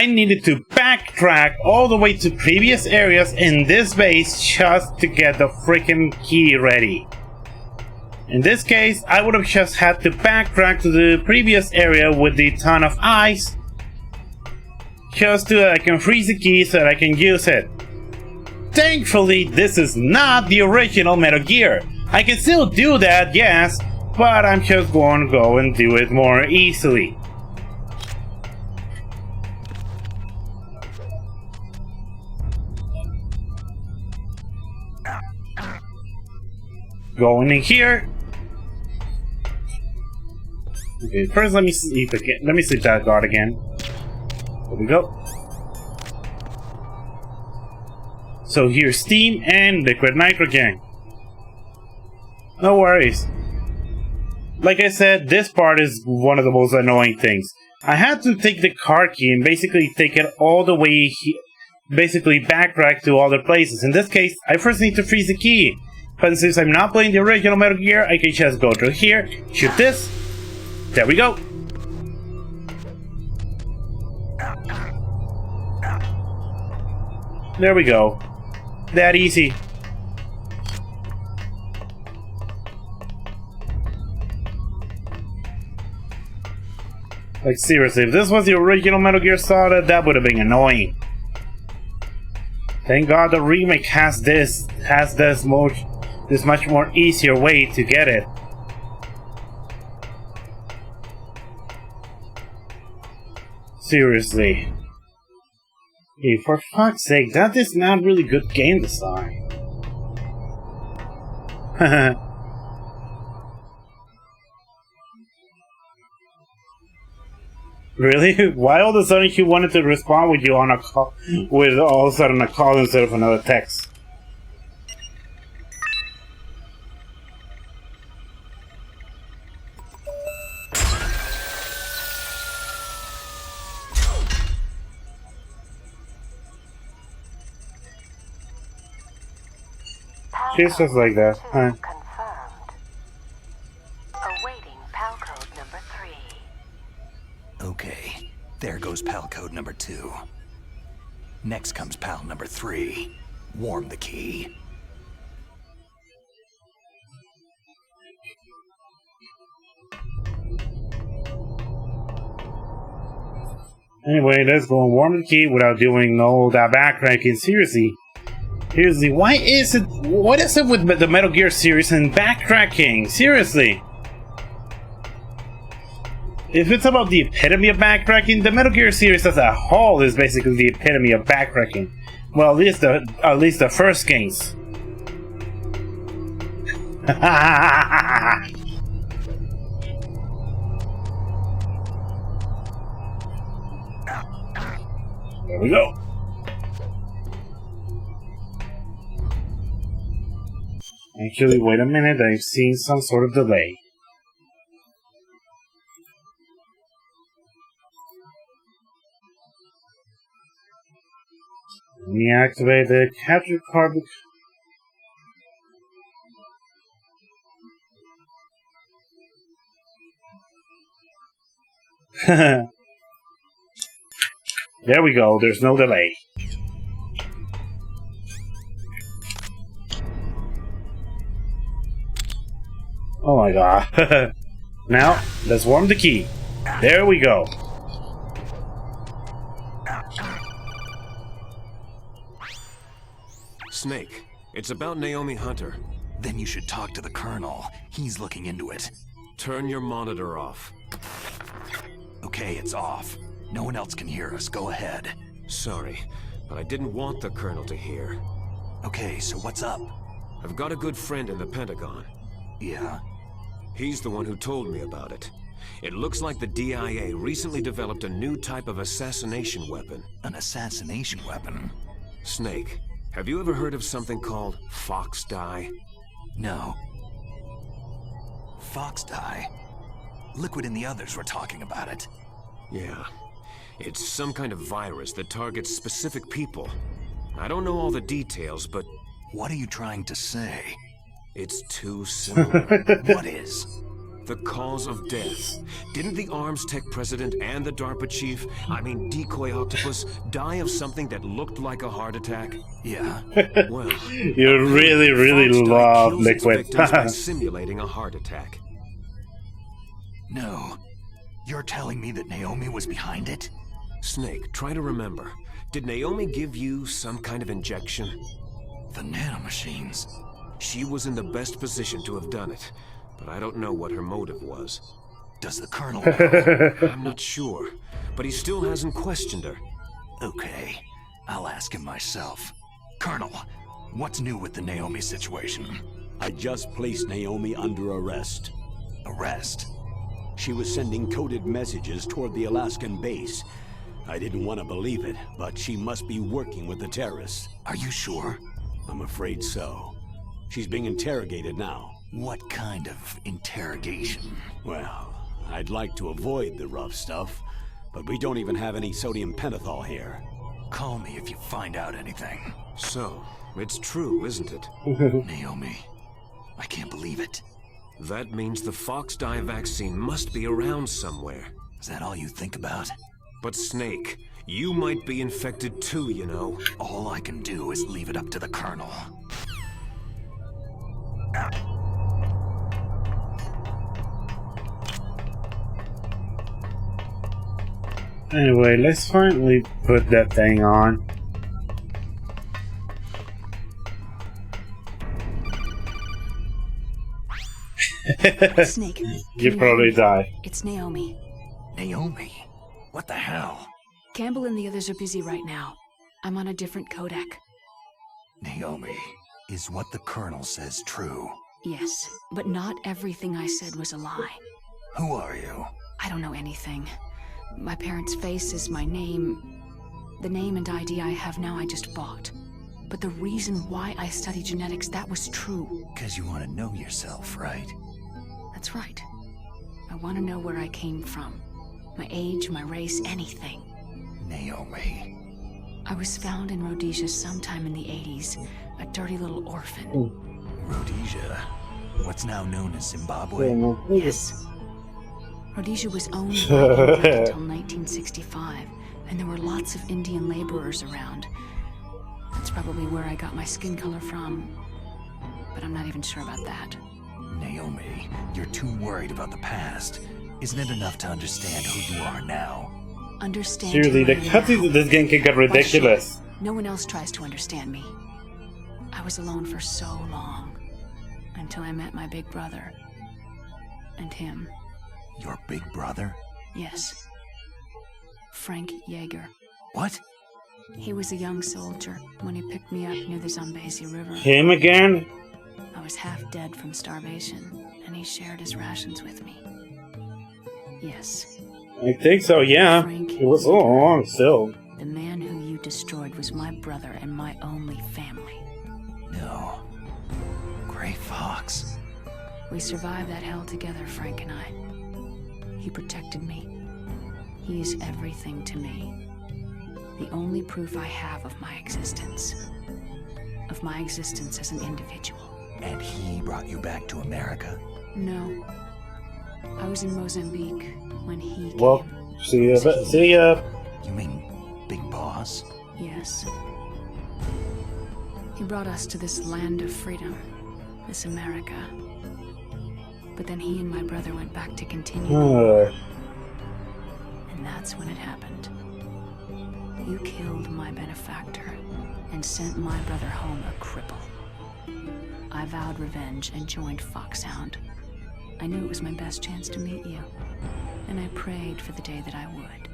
[SPEAKER 8] needed to backtrack all the way to previous areas in this base just to get the freaking key ready. In this case, I would have just had to backtrack to the previous area with the ton of ice just so that I can freeze the key so that I can use it. Thankfully, this is not the original Metal Gear. I can still do that, yes, but I'm just going to go and do it more easily. Going in here. Okay, first let me sleep again. Let me sleep that guard again. There we go. So here's steam and liquid nitrogen. No worries. Like I said, this part is one of the most annoying things. I had to take the car key and basically take it all the way, basically backtrack to other places. In this case, I first need to freeze the key. But since I'm not playing the original Metal Gear, I can just go through here, shoot this. There we go. There we go. That easy. Like seriously, if this was the original Metal Gear Solid, that would have been annoying. Thank God the remake has this mode There's much more easier way to get it. Seriously. Hey, for fuck's sake, that is not really good game design. Really? Why all of a sudden he wanted to respond with you on a call, with all of a sudden a call instead of another text? She's just like that, huh?
[SPEAKER 13] Awaiting PAL code number 3.
[SPEAKER 3] Okay, there goes PAL code number 2. Next comes PAL number 3. Warm the key.
[SPEAKER 8] Anyway, let's go and warm the key without doing all that backtracking. Seriously. Seriously, what is it with the Metal Gear series and backtracking? Seriously. If it's about the epitome of backtracking, the Metal Gear series as a whole is basically the epitome of backtracking. Well, at least the first games. There we go. Actually, wait a minute, I've seen some sort of delay. Let me activate the capture card. There we go, there's no delay. Oh my god. Now, let's warm the key. There we go.
[SPEAKER 12] Snake, it's about Naomi Hunter.
[SPEAKER 3] Then you should talk to the Colonel. He's looking into it.
[SPEAKER 12] Turn your monitor off.
[SPEAKER 3] Okay, it's off. No one else can hear us. Go ahead.
[SPEAKER 12] Sorry, but I didn't want the Colonel to hear.
[SPEAKER 3] Okay, so what's up?
[SPEAKER 12] I've got a good friend in the Pentagon.
[SPEAKER 3] Yeah?
[SPEAKER 12] He's the one who told me about it. It looks like the DIA recently developed a new type of assassination weapon.
[SPEAKER 3] An assassination weapon?
[SPEAKER 12] Snake, have you ever heard of something called Fox Dye?
[SPEAKER 3] No. Fox Dye? Liquid and the others were talking about it.
[SPEAKER 12] Yeah. It's some kind of virus that targets specific people. I don't know all the details, but...
[SPEAKER 3] What are you trying to say?
[SPEAKER 12] It's too similar.
[SPEAKER 3] What is?
[SPEAKER 12] The cause of death. Didn't the Arms Tech president and the DARPA chief, I mean Decoy Octopus, die of something that looked like a heart attack?
[SPEAKER 3] Yeah.
[SPEAKER 12] Well,
[SPEAKER 8] you really love Liquid.
[SPEAKER 12] by simulating a heart attack.
[SPEAKER 3] No. You're telling me that Naomi was behind it?
[SPEAKER 12] Snake, try to remember. Did Naomi give you some kind of injection?
[SPEAKER 3] The nanomachines.
[SPEAKER 12] She was in the best position to have done it, but I don't know what her motive was.
[SPEAKER 3] Does the Colonel know?
[SPEAKER 12] I'm not sure, but he still hasn't questioned her.
[SPEAKER 3] Okay, I'll ask him myself. Colonel, what's new with the Naomi situation?
[SPEAKER 7] I just placed Naomi under arrest.
[SPEAKER 3] Arrest?
[SPEAKER 7] She was sending coded messages toward the Alaskan base. I didn't want to believe it, but she must be working with the terrorists.
[SPEAKER 3] Are you sure?
[SPEAKER 7] I'm afraid so. She's being interrogated now.
[SPEAKER 3] What kind of interrogation?
[SPEAKER 7] Well, I'd like to avoid the rough stuff, but we don't even have any sodium pentothal here.
[SPEAKER 3] Call me if you find out anything.
[SPEAKER 12] So, it's true, isn't it?
[SPEAKER 3] Naomi, I can't believe it.
[SPEAKER 12] That means the Fox Dye vaccine must be around somewhere.
[SPEAKER 3] Is that all you think about?
[SPEAKER 12] But Snake, you might be infected too, you know.
[SPEAKER 3] All I can do is leave it up to the Colonel.
[SPEAKER 8] Anyway, let's finally put that thing on.
[SPEAKER 5] Snake.
[SPEAKER 8] You probably die.
[SPEAKER 5] It's Naomi.
[SPEAKER 3] Naomi? What the hell?
[SPEAKER 5] Campbell and the others are busy right now. I'm on a different codec.
[SPEAKER 3] Naomi, is what the Colonel says true?
[SPEAKER 5] Yes, but not everything I said was a lie.
[SPEAKER 3] Who are you?
[SPEAKER 5] I don't know anything. My parents' face is my name. The name and ID I have now I just bought. But the reason why I study genetics, that was true.
[SPEAKER 3] Because you want to know yourself, right?
[SPEAKER 5] That's right. I want to know where I came from. My age, my race, anything.
[SPEAKER 3] Naomi.
[SPEAKER 5] I was found in Rhodesia sometime in the 80s. A dirty little orphan.
[SPEAKER 3] Rhodesia? What's now known as Zimbabwe?
[SPEAKER 5] Yes. Rhodesia was owned by England until 1965, and there were lots of Indian laborers around. That's probably where I got my skin color from, but I'm not even sure about that.
[SPEAKER 3] Naomi, you're too worried about the past. Isn't it enough to understand who you are now?
[SPEAKER 5] Understand?
[SPEAKER 8] Seriously, the cutscenes of this game can get ridiculous.
[SPEAKER 5] No one else tries to understand me. I was alone for so long, until I met my big brother. And him.
[SPEAKER 3] Your big brother?
[SPEAKER 5] Yes. Frank Yeager.
[SPEAKER 3] What?
[SPEAKER 5] He was a young soldier when he picked me up near the Zambezi River.
[SPEAKER 8] Him again?
[SPEAKER 5] I was half dead from starvation, and he shared his rations with me. Yes.
[SPEAKER 8] I think so, yeah.
[SPEAKER 5] Frank
[SPEAKER 8] It was so long still.
[SPEAKER 5] The man who you destroyed was my brother and my only family.
[SPEAKER 3] No. Gray Fox.
[SPEAKER 5] We survived that hell together, Frank and I. He protected me. He is everything to me. The only proof I have of my existence. Of my existence as an individual.
[SPEAKER 3] And he brought you back to America?
[SPEAKER 5] No. I was in Mozambique when he came.
[SPEAKER 8] Well, see ya.
[SPEAKER 3] You mean Big Boss?
[SPEAKER 5] Yes. He brought us to this land of freedom. This America. But then he and my brother went back to continue the war. And that's when it happened. You killed my benefactor and sent my brother home a cripple. I vowed revenge and joined Foxhound. I knew it was my best chance to meet you, and I prayed for the day that I would.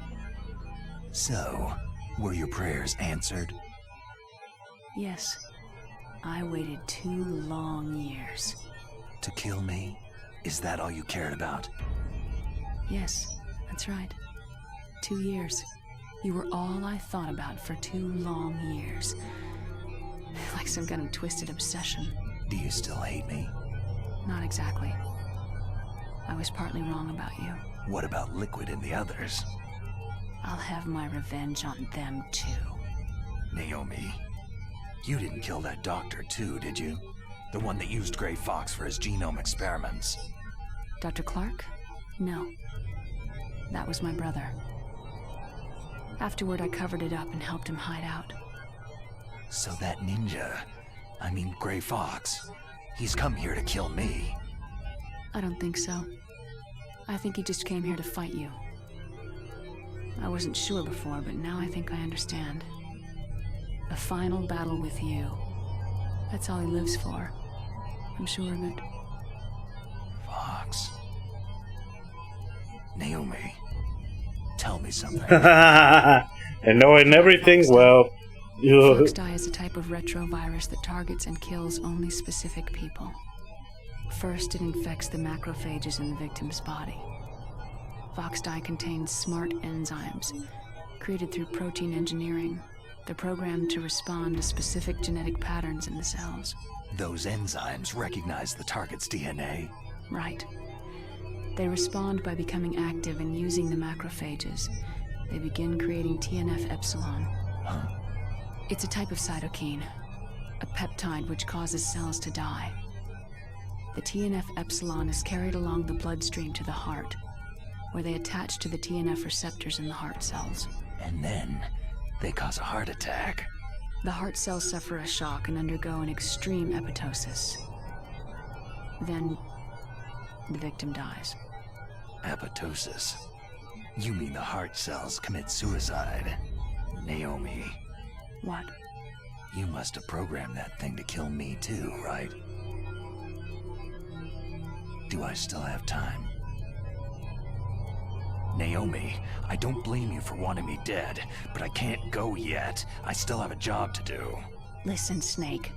[SPEAKER 3] So, were your prayers answered?
[SPEAKER 5] Yes. I waited 2 long years.
[SPEAKER 3] To kill me? Is that all you cared about?
[SPEAKER 5] Yes, that's right. 2 years. You were all I thought about for 2 long years. Like some kind of twisted obsession.
[SPEAKER 3] Do you still hate me?
[SPEAKER 5] Not exactly. I was partly wrong about you.
[SPEAKER 3] What about Liquid and the others?
[SPEAKER 5] I'll have my revenge on them too.
[SPEAKER 3] Naomi, you didn't kill that doctor too, did you? The one that used Gray Fox for his genome experiments.
[SPEAKER 5] Dr. Clark? No. That was my brother. Afterward, I covered it up and helped him hide out.
[SPEAKER 3] So that ninja, I mean Gray Fox, he's come here to kill me.
[SPEAKER 5] I don't think so. I think he just came here to fight you. I wasn't sure before, but now I think I understand. A final battle with you. That's all he lives for. I'm sure of it.
[SPEAKER 3] Fox. Naomi, tell me something.
[SPEAKER 8] And knowing everything, well...
[SPEAKER 5] FoxDie is a type of retrovirus that targets and kills only specific people. First, it infects the macrophages in the victim's body. FoxDie contains smart enzymes, created through protein engineering. They're programmed to respond to specific genetic patterns in the cells.
[SPEAKER 3] Those enzymes recognize the target's DNA?
[SPEAKER 5] Right. They respond by becoming active and using the macrophages. They begin creating TNF-epsilon.
[SPEAKER 3] Huh?
[SPEAKER 5] It's a type of cytokine, a peptide which causes cells to die. The TNF-epsilon is carried along the bloodstream to the heart, where they attach to the TNF receptors in the heart cells.
[SPEAKER 3] And then they cause a heart attack.
[SPEAKER 5] The heart cells suffer a shock and undergo an extreme apoptosis. Then the victim dies.
[SPEAKER 3] Apoptosis? You mean the heart cells commit suicide? Naomi.
[SPEAKER 5] What?
[SPEAKER 3] You must have programmed that thing to kill me too, right? Do I still have time? Naomi, I don't blame you for wanting me dead, but I can't go yet. I still have a job to do.
[SPEAKER 5] Listen, Snake.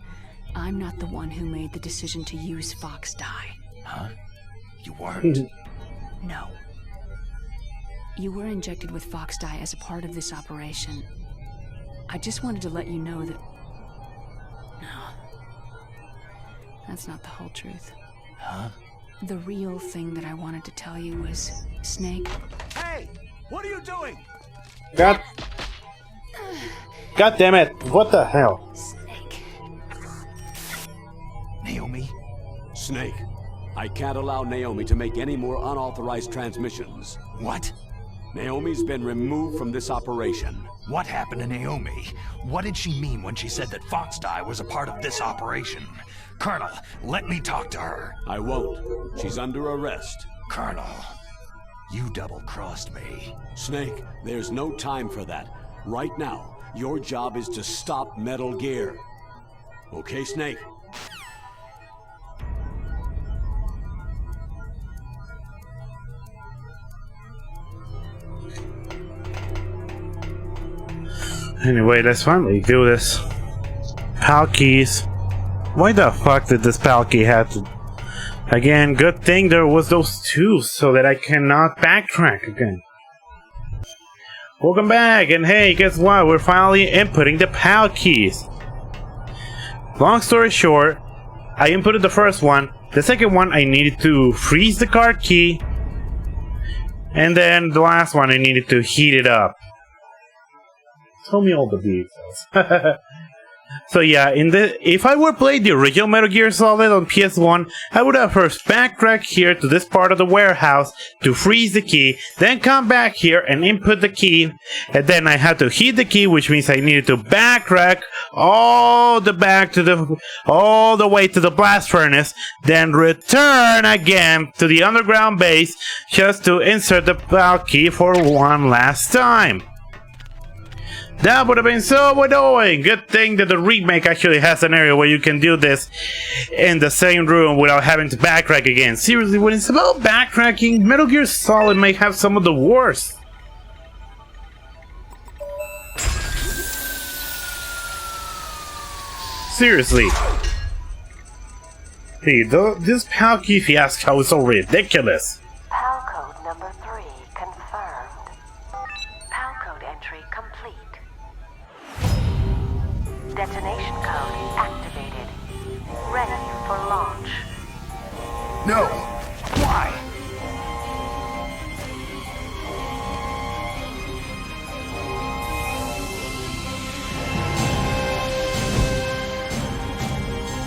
[SPEAKER 5] I'm not the one who made the decision to use Fox Dye.
[SPEAKER 3] Huh? You weren't?
[SPEAKER 5] No. You were injected with Fox Dye as a part of this operation. I just wanted to let you know that... No. That's not the whole truth.
[SPEAKER 3] Huh?
[SPEAKER 5] The real thing that I wanted to tell you was, Snake...
[SPEAKER 7] Hey! What are you doing?
[SPEAKER 8] God damn it! What the hell?
[SPEAKER 5] Snake.
[SPEAKER 3] Naomi?
[SPEAKER 7] Snake, I can't allow Naomi to make any more unauthorized transmissions.
[SPEAKER 3] What?
[SPEAKER 7] Naomi's been removed from this operation.
[SPEAKER 3] What happened to Naomi? What did she mean when she said that Fox Dye was a part of this operation? Colonel, let me talk to her.
[SPEAKER 7] I won't. She's under arrest.
[SPEAKER 3] Colonel, you double-crossed me.
[SPEAKER 7] Snake, there's no time for that. Right now, your job is to stop Metal Gear. Okay, Snake?
[SPEAKER 8] Anyway, let's finally do this. PAL keys. Why the fuck did this PAL key have to... Again, good thing there was those two so that I cannot backtrack again. Welcome back, and hey, guess what? We're finally inputting the PAL keys. Long story short, I inputted the first one. The second one, I needed to freeze the card key. And then the last one, I needed to heat it up. Tell me all the details. So yeah, if I were playing the original Metal Gear Solid on PS1, I would have first backtracked here to this part of the warehouse to freeze the key, then come back here and input the key, and then I had to heat the key, which means I needed to backtrack all the way to the blast furnace, then return again to the underground base just to insert the PAL key for one last time. That would have been so annoying. Good thing that the remake actually has an area where you can do this in the same room without having to backtrack again. Seriously, when it's about backtracking, Metal Gear Solid may have some of the worst. Seriously. Hey, this PAL key fiasco is so ridiculous.
[SPEAKER 13] PAL code number 3 confirmed. PAL code entry complete. Detonation code activated. Ready for launch.
[SPEAKER 3] No! Why?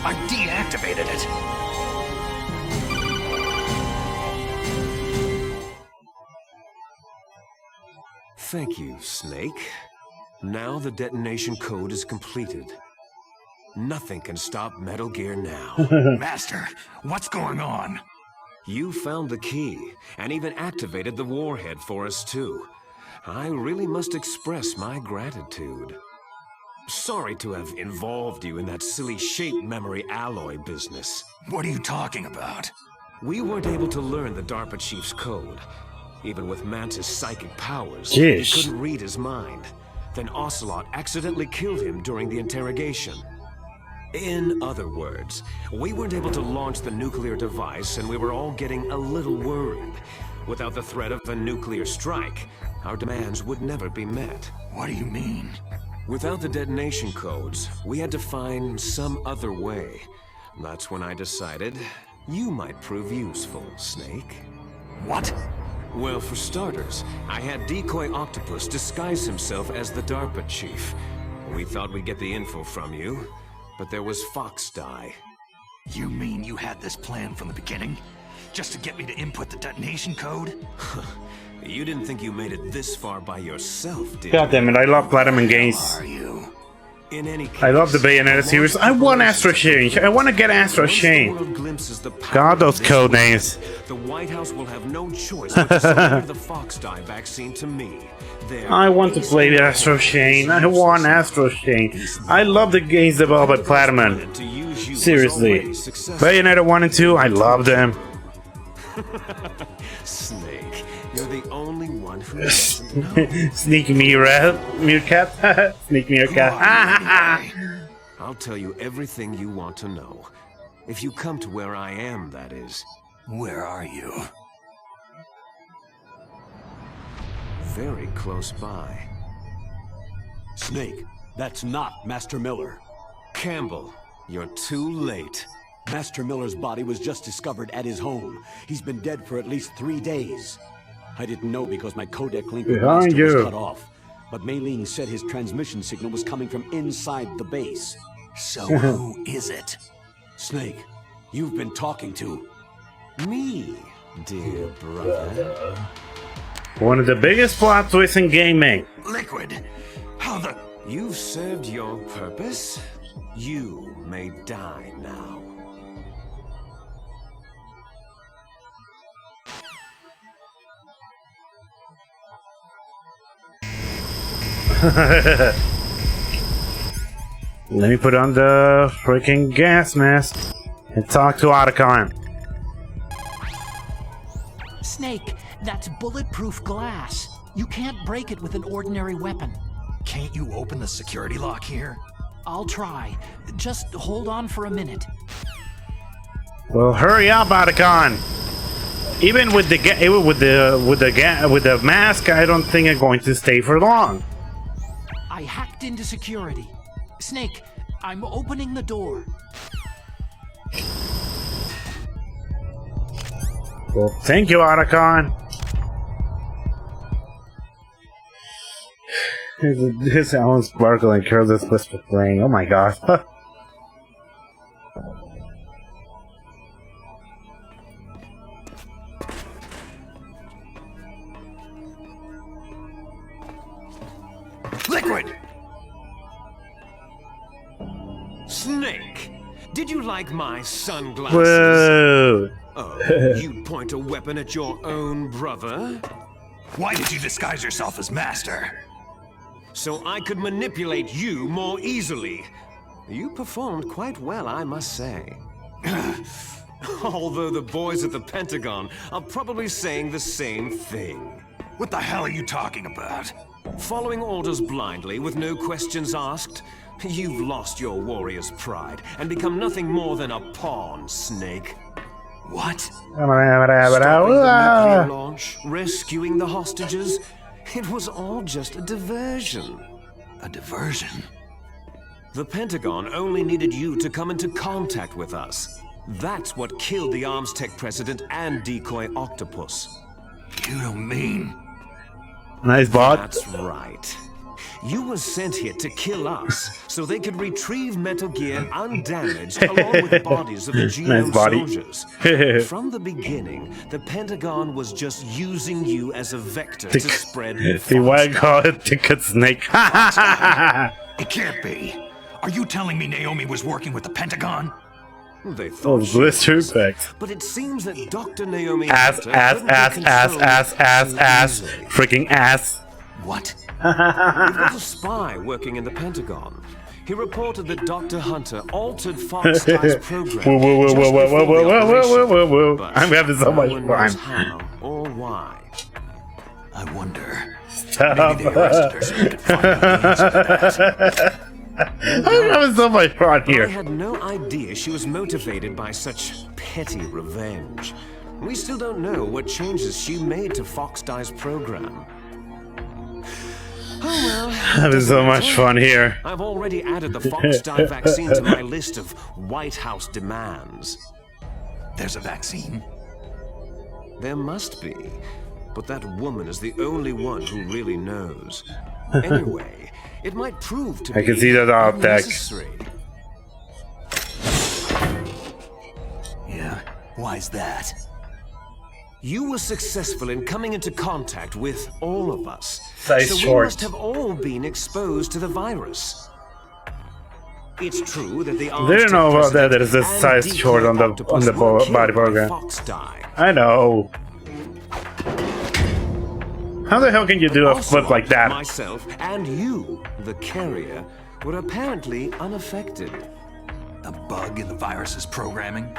[SPEAKER 3] I deactivated it.
[SPEAKER 12] Thank you, Snake. Now the detonation code is completed. Nothing can stop Metal Gear now.
[SPEAKER 3] Master, what's going on?
[SPEAKER 12] You found the key, and even activated the warhead for us too. I really must express my gratitude. Sorry to have involved you in that silly shape memory alloy business.
[SPEAKER 3] What are you talking about?
[SPEAKER 12] We weren't able to learn the DARPA chief's code. Even with Mantis' psychic powers,
[SPEAKER 8] Jeez.
[SPEAKER 12] he couldn't read his mind. Then Ocelot accidentally killed him during the interrogation. In other words, we weren't able to launch the nuclear device, and we were all getting a little worried. Without the threat of a nuclear strike, our demands would never be met.
[SPEAKER 3] What do you mean?
[SPEAKER 12] Without the detonation codes, we had to find some other way. That's when I decided you might prove useful, Snake.
[SPEAKER 3] What?
[SPEAKER 12] Well, for starters, I had Decoy Octopus disguise himself as the DARPA chief. We thought we'd get the info from you, but there was Fox Dye.
[SPEAKER 3] You mean you had this plan from the beginning? Just to get me to input the detonation code?
[SPEAKER 12] You didn't think you made it this far by yourself, did you?
[SPEAKER 8] God damn it, I love Platinum games.
[SPEAKER 3] Are you?
[SPEAKER 12] In any case,
[SPEAKER 8] I love the Bayonetta series. I want Astro Chain. I want to get Astro Chain. God, those code names.
[SPEAKER 12] The White House will have no choice but to surrender the Fox Dye vaccine to me.
[SPEAKER 8] I want to play the Astro Chain. I want Astro Chain. I love the games developed by Platinum. Seriously. Bayonetta 1 and 2, I love them.
[SPEAKER 12] Snake, you're the only one who doesn't know.
[SPEAKER 8] Sneak meerkat. Sneak meerkat.
[SPEAKER 12] I'll tell you everything you want to know. If you come to where I am, that is.
[SPEAKER 3] Where are you?
[SPEAKER 12] Very close by.
[SPEAKER 7] Snake, that's not Master Miller.
[SPEAKER 12] Campbell, you're too late.
[SPEAKER 7] Master Miller's body was just discovered at his home. He's been dead for at least 3 days. I didn't know because my codec link with
[SPEAKER 8] Behind
[SPEAKER 7] Master was
[SPEAKER 8] you.
[SPEAKER 7] cut off. But Mei Ling said his transmission signal was coming from inside the base.
[SPEAKER 3] So who is it?
[SPEAKER 7] Snake, you've been talking to...
[SPEAKER 12] Me, dear brother.
[SPEAKER 8] One of the biggest plot twists in gaming.
[SPEAKER 3] Liquid. How the...
[SPEAKER 12] You've served your purpose. You may die now.
[SPEAKER 8] Let me put on the freaking gas mask and talk to Otacon.
[SPEAKER 2] Snake, that's bulletproof glass. You can't break it with an ordinary weapon.
[SPEAKER 3] Can't you open the security lock here?
[SPEAKER 2] I'll try. Just hold on for a minute.
[SPEAKER 8] Well, hurry up, Otacon. Even with the mask, I don't think I'm going to stay for long.
[SPEAKER 2] I hacked into security. Snake, I'm opening the door.
[SPEAKER 8] Well, thank you, Otacon. His Alan Sparkle and Careless Whisper playing. Oh my gosh.
[SPEAKER 3] Liquid!
[SPEAKER 12] Snake, did you like my sunglasses?
[SPEAKER 8] Whoa!
[SPEAKER 12] Oh, you point a weapon at your own brother?
[SPEAKER 3] Why did you disguise yourself as Master?
[SPEAKER 12] So I could manipulate you more easily. You performed quite well, I must say. Although the boys at the Pentagon are probably saying the same thing.
[SPEAKER 3] What the hell are you talking about?
[SPEAKER 12] Following orders blindly with no questions asked, you've lost your warrior's pride and become nothing more than a pawn, Snake.
[SPEAKER 3] What?
[SPEAKER 12] Stopping the nuclear launch, rescuing the hostages, it was all just a diversion.
[SPEAKER 3] A diversion?
[SPEAKER 12] The Pentagon only needed you to come into contact with us. That's what killed the ArmsTech president and decoy Octopus.
[SPEAKER 3] You don't mean...
[SPEAKER 8] Nice bot.
[SPEAKER 12] That's right. You were sent here to kill us, so they could retrieve Metal Gear undamaged along with bodies of the GM soldiers. From the beginning, the Pentagon was just using you as a vector to spread
[SPEAKER 8] See why I call it Ticket Snake.
[SPEAKER 3] It can't be. Are you telling me Naomi was working with the Pentagon?
[SPEAKER 12] They thought
[SPEAKER 8] blister effects.
[SPEAKER 12] But it seems that Dr. Naomi
[SPEAKER 8] ass, freaking ass.
[SPEAKER 3] What?
[SPEAKER 12] We've got a spy working in the Pentagon. He reported that Dr. Hunter altered Fox Die's program.
[SPEAKER 8] Whoa. I'm having so much fun.
[SPEAKER 12] How or why?
[SPEAKER 3] I wonder.
[SPEAKER 8] Stop.
[SPEAKER 3] Maybe they arrested her so we could find out the answer to that.
[SPEAKER 8] I'm having so much fun here.
[SPEAKER 12] I had no idea she was motivated by such petty revenge. We still don't know what changes she made to Fox Die's program. Oh well.
[SPEAKER 8] Having so much fun here.
[SPEAKER 12] I've already added the Fox Die vaccine to my list of White House demands.
[SPEAKER 3] There's a vaccine?
[SPEAKER 12] There must be. But that woman is the only one who really knows. Anyway, it might prove to be
[SPEAKER 8] I can see that
[SPEAKER 12] unnecessary.
[SPEAKER 3] Yeah, why's that?
[SPEAKER 12] You were successful in coming into contact with all of us.
[SPEAKER 8] Size
[SPEAKER 12] so
[SPEAKER 8] short.
[SPEAKER 12] we must have all been exposed to the virus. It's true that the
[SPEAKER 8] They don't know about that. There's a size short on the body program. I know. How the hell can you do a flip like that?
[SPEAKER 12] Myself and you, the carrier, were apparently unaffected.
[SPEAKER 3] A bug in the virus's programming?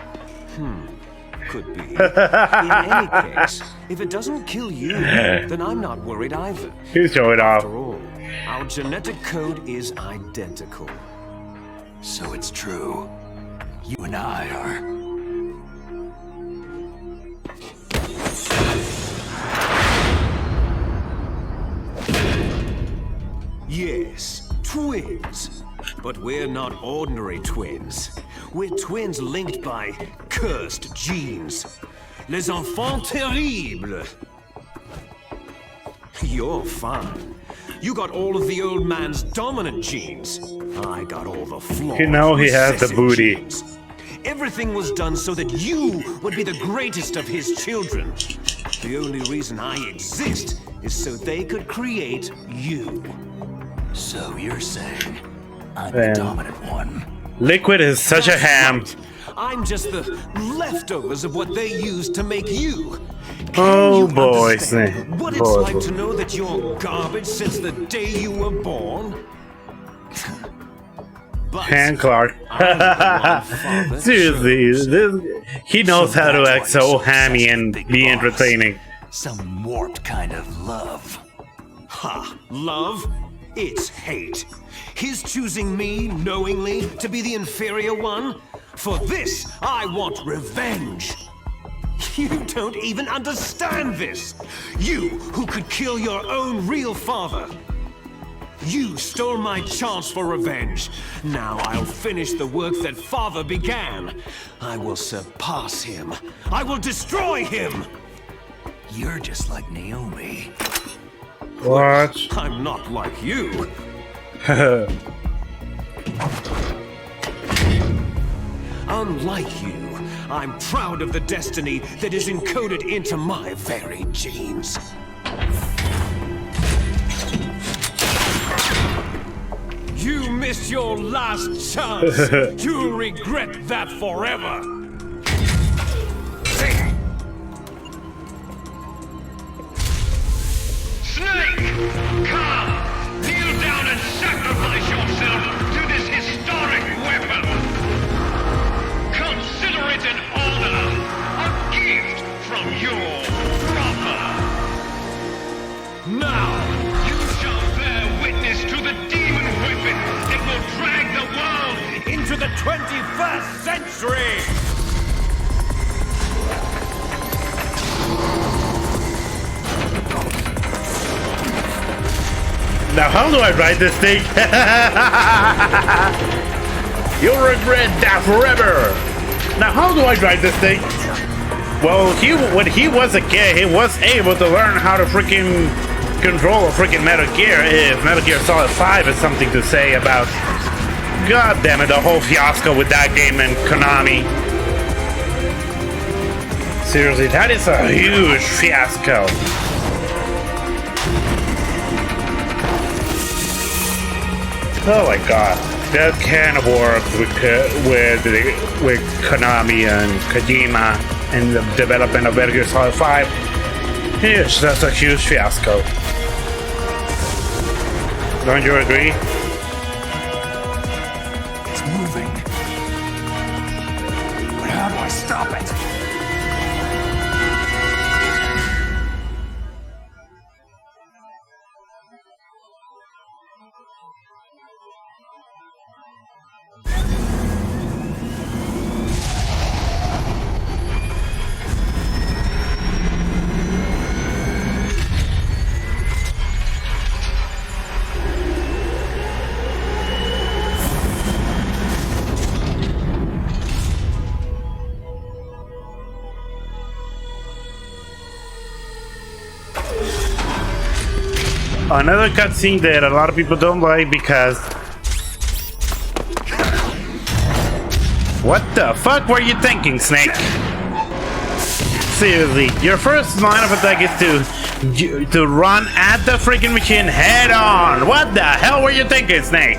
[SPEAKER 12] Could be. In any case, if it doesn't kill you, then I'm not worried either.
[SPEAKER 8] He's showing off.
[SPEAKER 12] After all, our genetic code is identical.
[SPEAKER 3] So it's true. You and I are...
[SPEAKER 12] Yes, twins. But we're not ordinary twins. We're twins linked by cursed genes. Les enfants terribles. You're fine. You got all of the old man's dominant genes. I got all the flawed,
[SPEAKER 8] You know he has the booty.
[SPEAKER 12] genes. Everything was done so that you would be the greatest of his children. The only reason I exist is so they could create you.
[SPEAKER 3] So you're saying I'm
[SPEAKER 8] Man.
[SPEAKER 3] the dominant one?
[SPEAKER 8] Liquid is such a ham.
[SPEAKER 12] I'm just the leftovers of what they used to make you.
[SPEAKER 8] Oh boy,
[SPEAKER 12] Understand
[SPEAKER 8] Snake.
[SPEAKER 12] what it's
[SPEAKER 8] Boy,
[SPEAKER 12] like
[SPEAKER 8] boy.
[SPEAKER 12] to know that you're garbage since the day you were born? But
[SPEAKER 8] Han Clark.
[SPEAKER 12] I'm the one father
[SPEAKER 8] Seriously,
[SPEAKER 12] chose.
[SPEAKER 8] he knows
[SPEAKER 3] So
[SPEAKER 8] how to
[SPEAKER 3] that's
[SPEAKER 8] act
[SPEAKER 3] why
[SPEAKER 8] so
[SPEAKER 3] you're such
[SPEAKER 8] hammy
[SPEAKER 3] a
[SPEAKER 8] and
[SPEAKER 3] big
[SPEAKER 8] be
[SPEAKER 3] boss.
[SPEAKER 8] entertaining.
[SPEAKER 3] Some warped kind of love.
[SPEAKER 12] Ha! Love? It's hate. His choosing me knowingly to be the inferior one? For this, I want revenge. You don't even understand this. You who could kill your own real father. You stole my chance for revenge. Now I'll finish the work that father began. I will surpass him. I will destroy him.
[SPEAKER 3] You're just like Naomi.
[SPEAKER 8] What?
[SPEAKER 12] I'm not like you. Unlike you, I'm proud of the destiny that is encoded into my very genes. You missed your last chance. You'll regret that forever.
[SPEAKER 14] Snake! Come! Kneel down and sacrifice yourself to this historic weapon! Consider it an honor! A gift from your brother! Now, you shall bear witness to the demon weapon that will drag the world
[SPEAKER 12] Into the 21st century!
[SPEAKER 8] Now, how do I ride this thing? You'll regret that forever. Now, how do I drive this thing? Well, when he was a kid, he was able to learn how to freaking control a freaking Metal Gear. If Metal Gear Solid 5 has something to say about, god damn it, the whole fiasco with that game and Konami. Seriously, that is a huge fiasco. Oh my god, that can of work with Konami and Kojima and the development of Metal Gear Solid 5 is just a huge fiasco. Don't you agree?
[SPEAKER 3] It's moving. But how do I stop it?
[SPEAKER 8] Another cutscene that a lot of people don't like because... What the fuck were you thinking, Snake? Seriously, your first line of attack is to run at the freaking machine head on. What the hell were you thinking, Snake?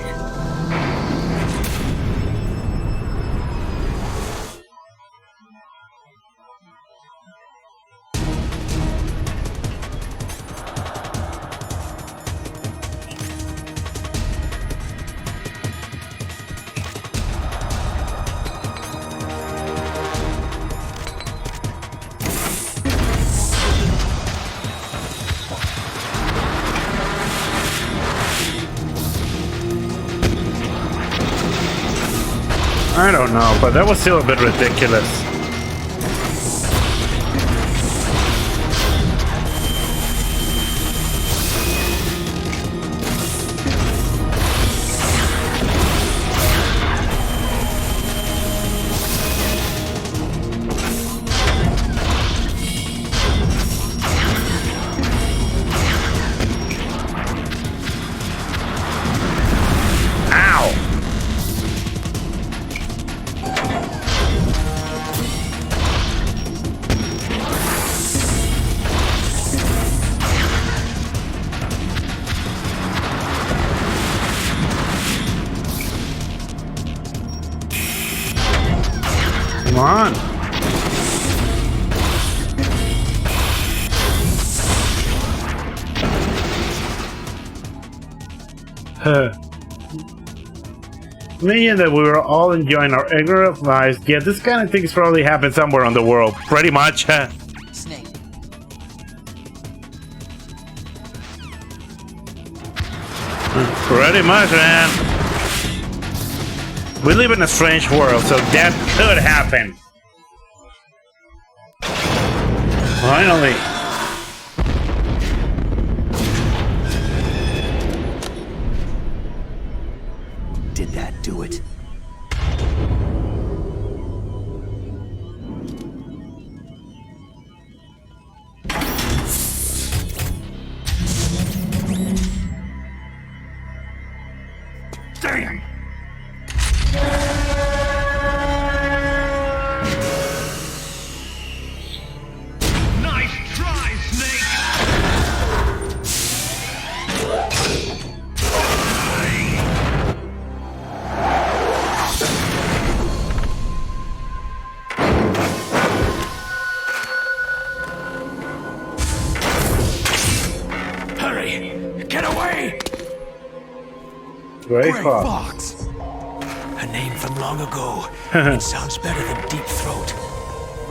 [SPEAKER 8] I don't know, but that was still a bit ridiculous. Come on. Meaning that we were all enjoying our ignorant lives, yet this kind of things probably happen somewhere on the world. Pretty much.
[SPEAKER 2] Snake.
[SPEAKER 8] Pretty much, man. We live in a strange world, so that could happen. Finally.
[SPEAKER 3] Did that do it?
[SPEAKER 14] Damn! Nice try, Snake!
[SPEAKER 11] Hurry! Get away!
[SPEAKER 8] Gray
[SPEAKER 11] Fox. A name from long ago. It sounds better than Deep Throat.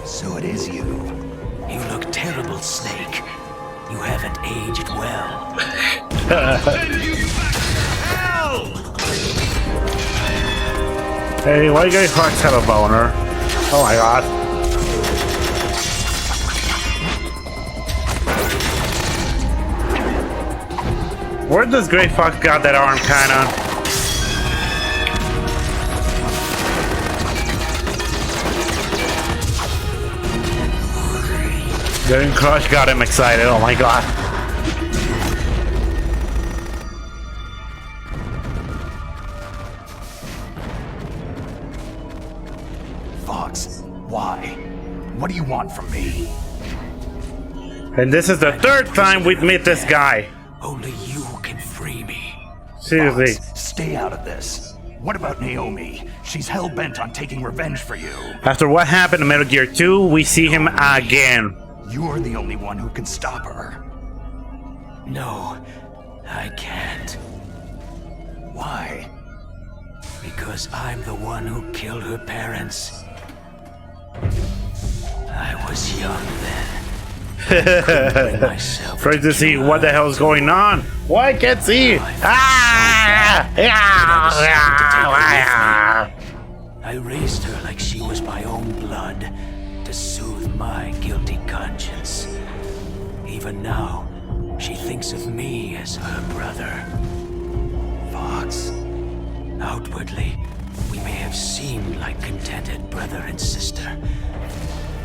[SPEAKER 3] So it is you.
[SPEAKER 11] You look terrible, Snake. You haven't aged well.
[SPEAKER 14] Send you back to hell!
[SPEAKER 8] Hey, why Gray Fox have a boner? Oh my god. Where does Gray Fox got that arm, kinda? Getting Crush got him excited, oh my god.
[SPEAKER 3] Fox, why? What do you want from me?
[SPEAKER 8] And this is the third time we've met this guy.
[SPEAKER 11] Only you can free me.
[SPEAKER 8] Seriously.
[SPEAKER 3] Fox, stay out of this. What about Naomi? She's hell-bent on taking revenge for you.
[SPEAKER 8] After what happened in Metal Gear 2, we see him again.
[SPEAKER 3] You're the only one who can stop her.
[SPEAKER 11] No, I can't.
[SPEAKER 3] Why?
[SPEAKER 11] Because I'm the one who killed her parents. I was young then.
[SPEAKER 8] Trying to see what the hell's going on. Why can't see?
[SPEAKER 11] I raised her like she was my own blood to soothe my guilty conscience. Even now, she thinks of me as her brother.
[SPEAKER 3] Fox.
[SPEAKER 11] Outwardly, we may have seemed like contented brother and sister.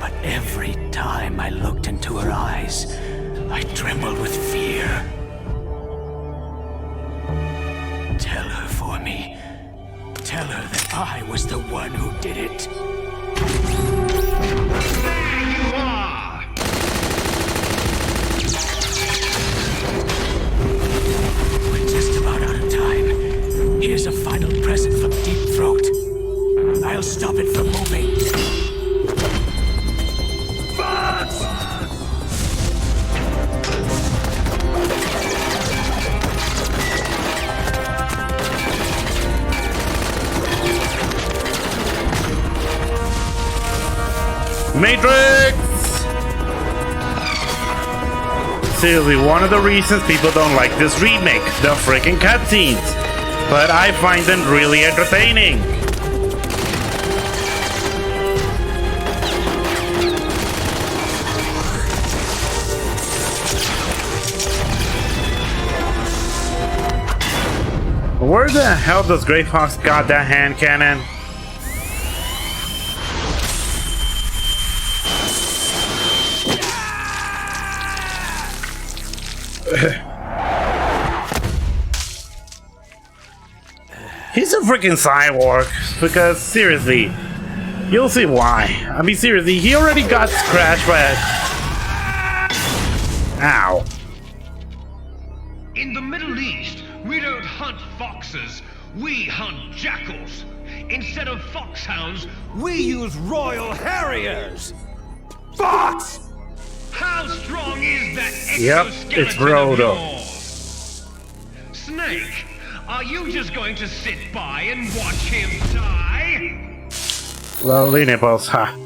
[SPEAKER 11] But every time I looked into her eyes, I trembled with fear. Tell her for me. Tell her that I was the one who did it.
[SPEAKER 14] There you are!
[SPEAKER 11] We're just about out of time. Here's a final present from Deep Throat. I'll stop it from moving.
[SPEAKER 8] Matrix! Seriously, one of the reasons people don't like this remake, the freaking cutscenes. But I find them really entertaining. Where the hell does Grey Fox got that hand cannon? He's a freaking cyborg. Because seriously, you'll see why. I mean, seriously, he already got scratched by. Ow.
[SPEAKER 14] In the Middle East, we don't hunt foxes, we hunt jackals. Instead of foxhounds,
[SPEAKER 12] We use Royal Harriers! Fox!
[SPEAKER 14] how strong is that
[SPEAKER 8] Yep,
[SPEAKER 14] exoskeleton
[SPEAKER 8] it's Brodo.
[SPEAKER 14] of yours? Snake, are you just going to sit by and watch him die?
[SPEAKER 8] Lovely nipples, ha.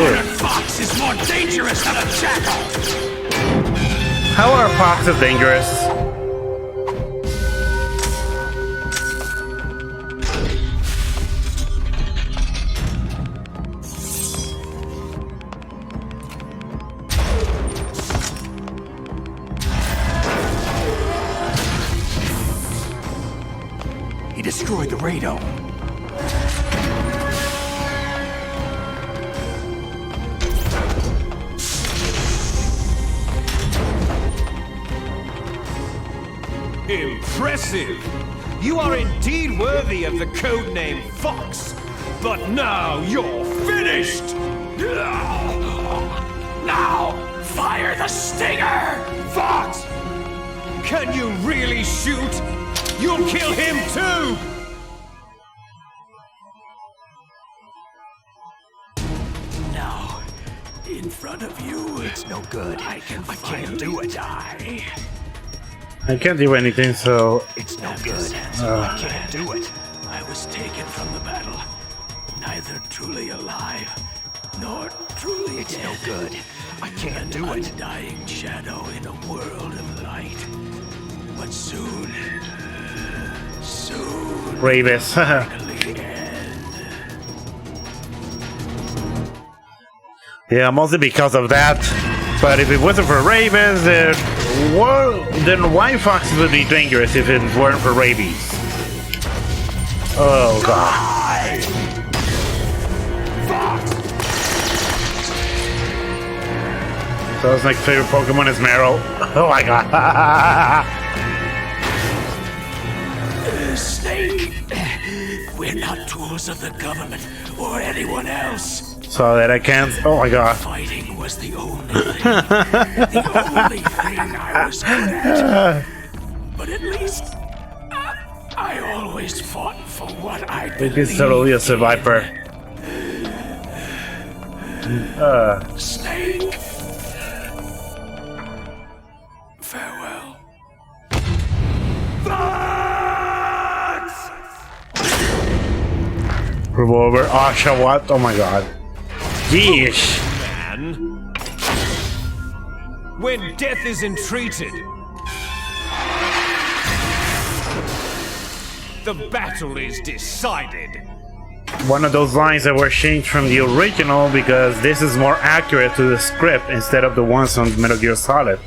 [SPEAKER 11] A fox is more dangerous than a jackal!
[SPEAKER 8] How are foxes dangerous?
[SPEAKER 3] He destroyed the radome.
[SPEAKER 12] Impressive! You are indeed worthy of the codename Fox. But now you're finished!
[SPEAKER 11] Now, fire the stinger!
[SPEAKER 12] Fox! Can you really shoot? You'll kill him too!
[SPEAKER 11] Now, in front of you,
[SPEAKER 3] It's no good.
[SPEAKER 11] I can't do it. Die.
[SPEAKER 8] I can't do anything, so
[SPEAKER 3] It's no good.
[SPEAKER 11] I can't do it. I was taken from the battle, neither truly alive nor truly
[SPEAKER 3] It's
[SPEAKER 11] dead.
[SPEAKER 3] no good. I can't do
[SPEAKER 11] An
[SPEAKER 3] it.
[SPEAKER 11] undying shadow in a world of light. But soon,
[SPEAKER 8] Ravis.
[SPEAKER 11] finally end.
[SPEAKER 8] Yeah, mostly because of that. But if it wasn't for rabies, then why foxes would be dangerous if it weren't for rabies? Oh god. So it's my favorite Pokemon is Meryl. Oh my god.
[SPEAKER 11] Snake, we're not tools of the government or anyone else.
[SPEAKER 8] So that I can't. Oh my god.
[SPEAKER 11] Fighting was the only thing. The only thing I was good at. But at least I always fought for what I
[SPEAKER 8] It is totally a survivor.
[SPEAKER 11] Snake. Farewell.
[SPEAKER 8] Revolver. Asha, what? Oh my god. Yeesh.
[SPEAKER 12] Man. When death is entreated, the battle is decided.
[SPEAKER 8] One of those lines that were changed from the original because this is more accurate to the script instead of the ones on Metal Gear Solid.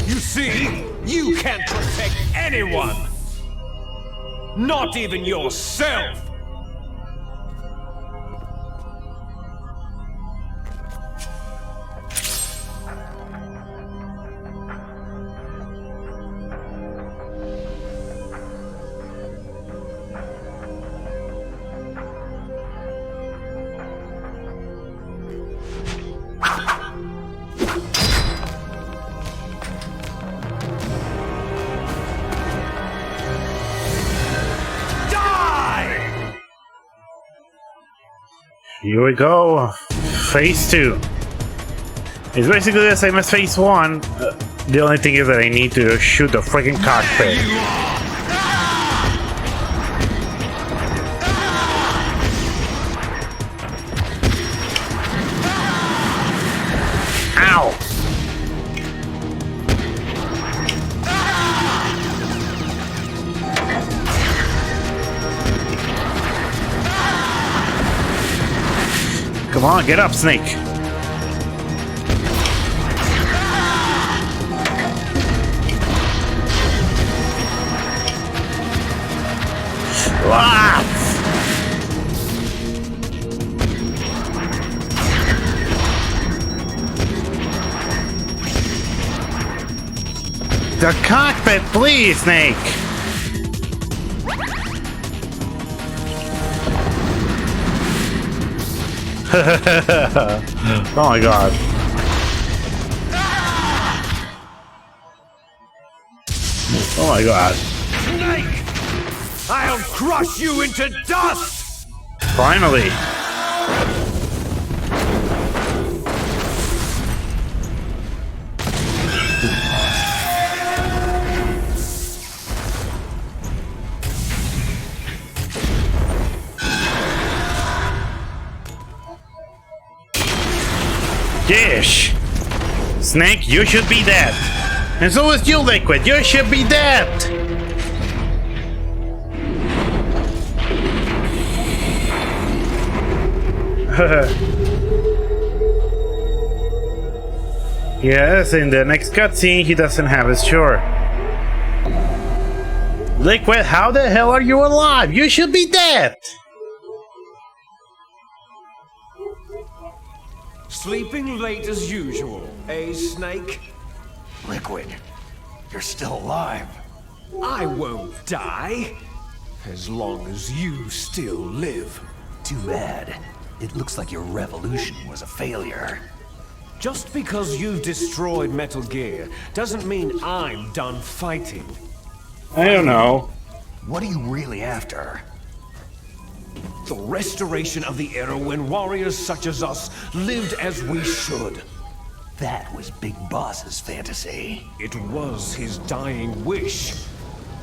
[SPEAKER 12] You see, you can't protect anyone. Not even yourself.
[SPEAKER 8] Here we go. Phase 2. It's basically the same as Phase 1. The only thing is that I need to shoot the freaking cockpit. Ow! Come on, get up, Snake. Ah! The cockpit, please, Snake! Oh my god. Oh my god.
[SPEAKER 14] Snake! I'll crush you into dust!
[SPEAKER 8] Finally. Gish! Snake, you should be dead. And so is you, Liquid. You should be dead. Yes, in the next cutscene, he doesn't have his sure. Liquid, how the hell are you alive? You should be dead.
[SPEAKER 12] Sleeping late as usual, eh, Snake?
[SPEAKER 3] Liquid, you're still alive.
[SPEAKER 12] I won't die. As long as you still live.
[SPEAKER 3] Too bad. It looks like your revolution was a failure.
[SPEAKER 12] Just because you've destroyed Metal Gear doesn't mean I'm done fighting.
[SPEAKER 8] I don't know.
[SPEAKER 3] What are you really after?
[SPEAKER 12] The restoration of the era when warriors such as us lived as we should.
[SPEAKER 3] That was Big Boss's fantasy.
[SPEAKER 12] It was his dying wish.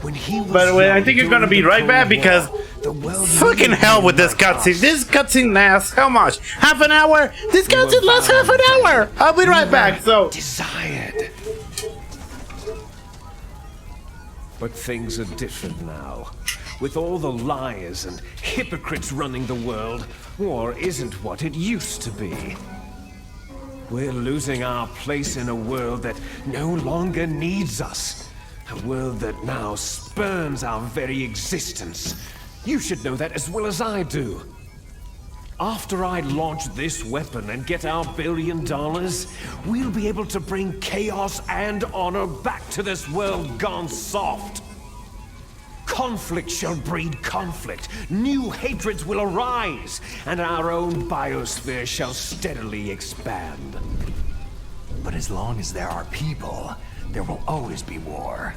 [SPEAKER 12] When he was
[SPEAKER 8] By the way, I think you're gonna be right back because fucking hell with this cutscene. This cutscene lasts how much? Half an hour? This cutscene lasts half an hour! I'll be right back, so...
[SPEAKER 12] Desired. But things are different now. With all the liars and hypocrites running the world, war isn't what it used to be. We're losing our place in a world that no longer needs us. A world that now spurns our very existence. You should know that as well as I do. After I launch this weapon and get our $1 billion, we'll be able to bring chaos and honor back to this world gone soft. Conflict shall breed conflict, new hatreds will arise, and our own biosphere shall steadily expand.
[SPEAKER 3] But as long as there are people, there will always be war.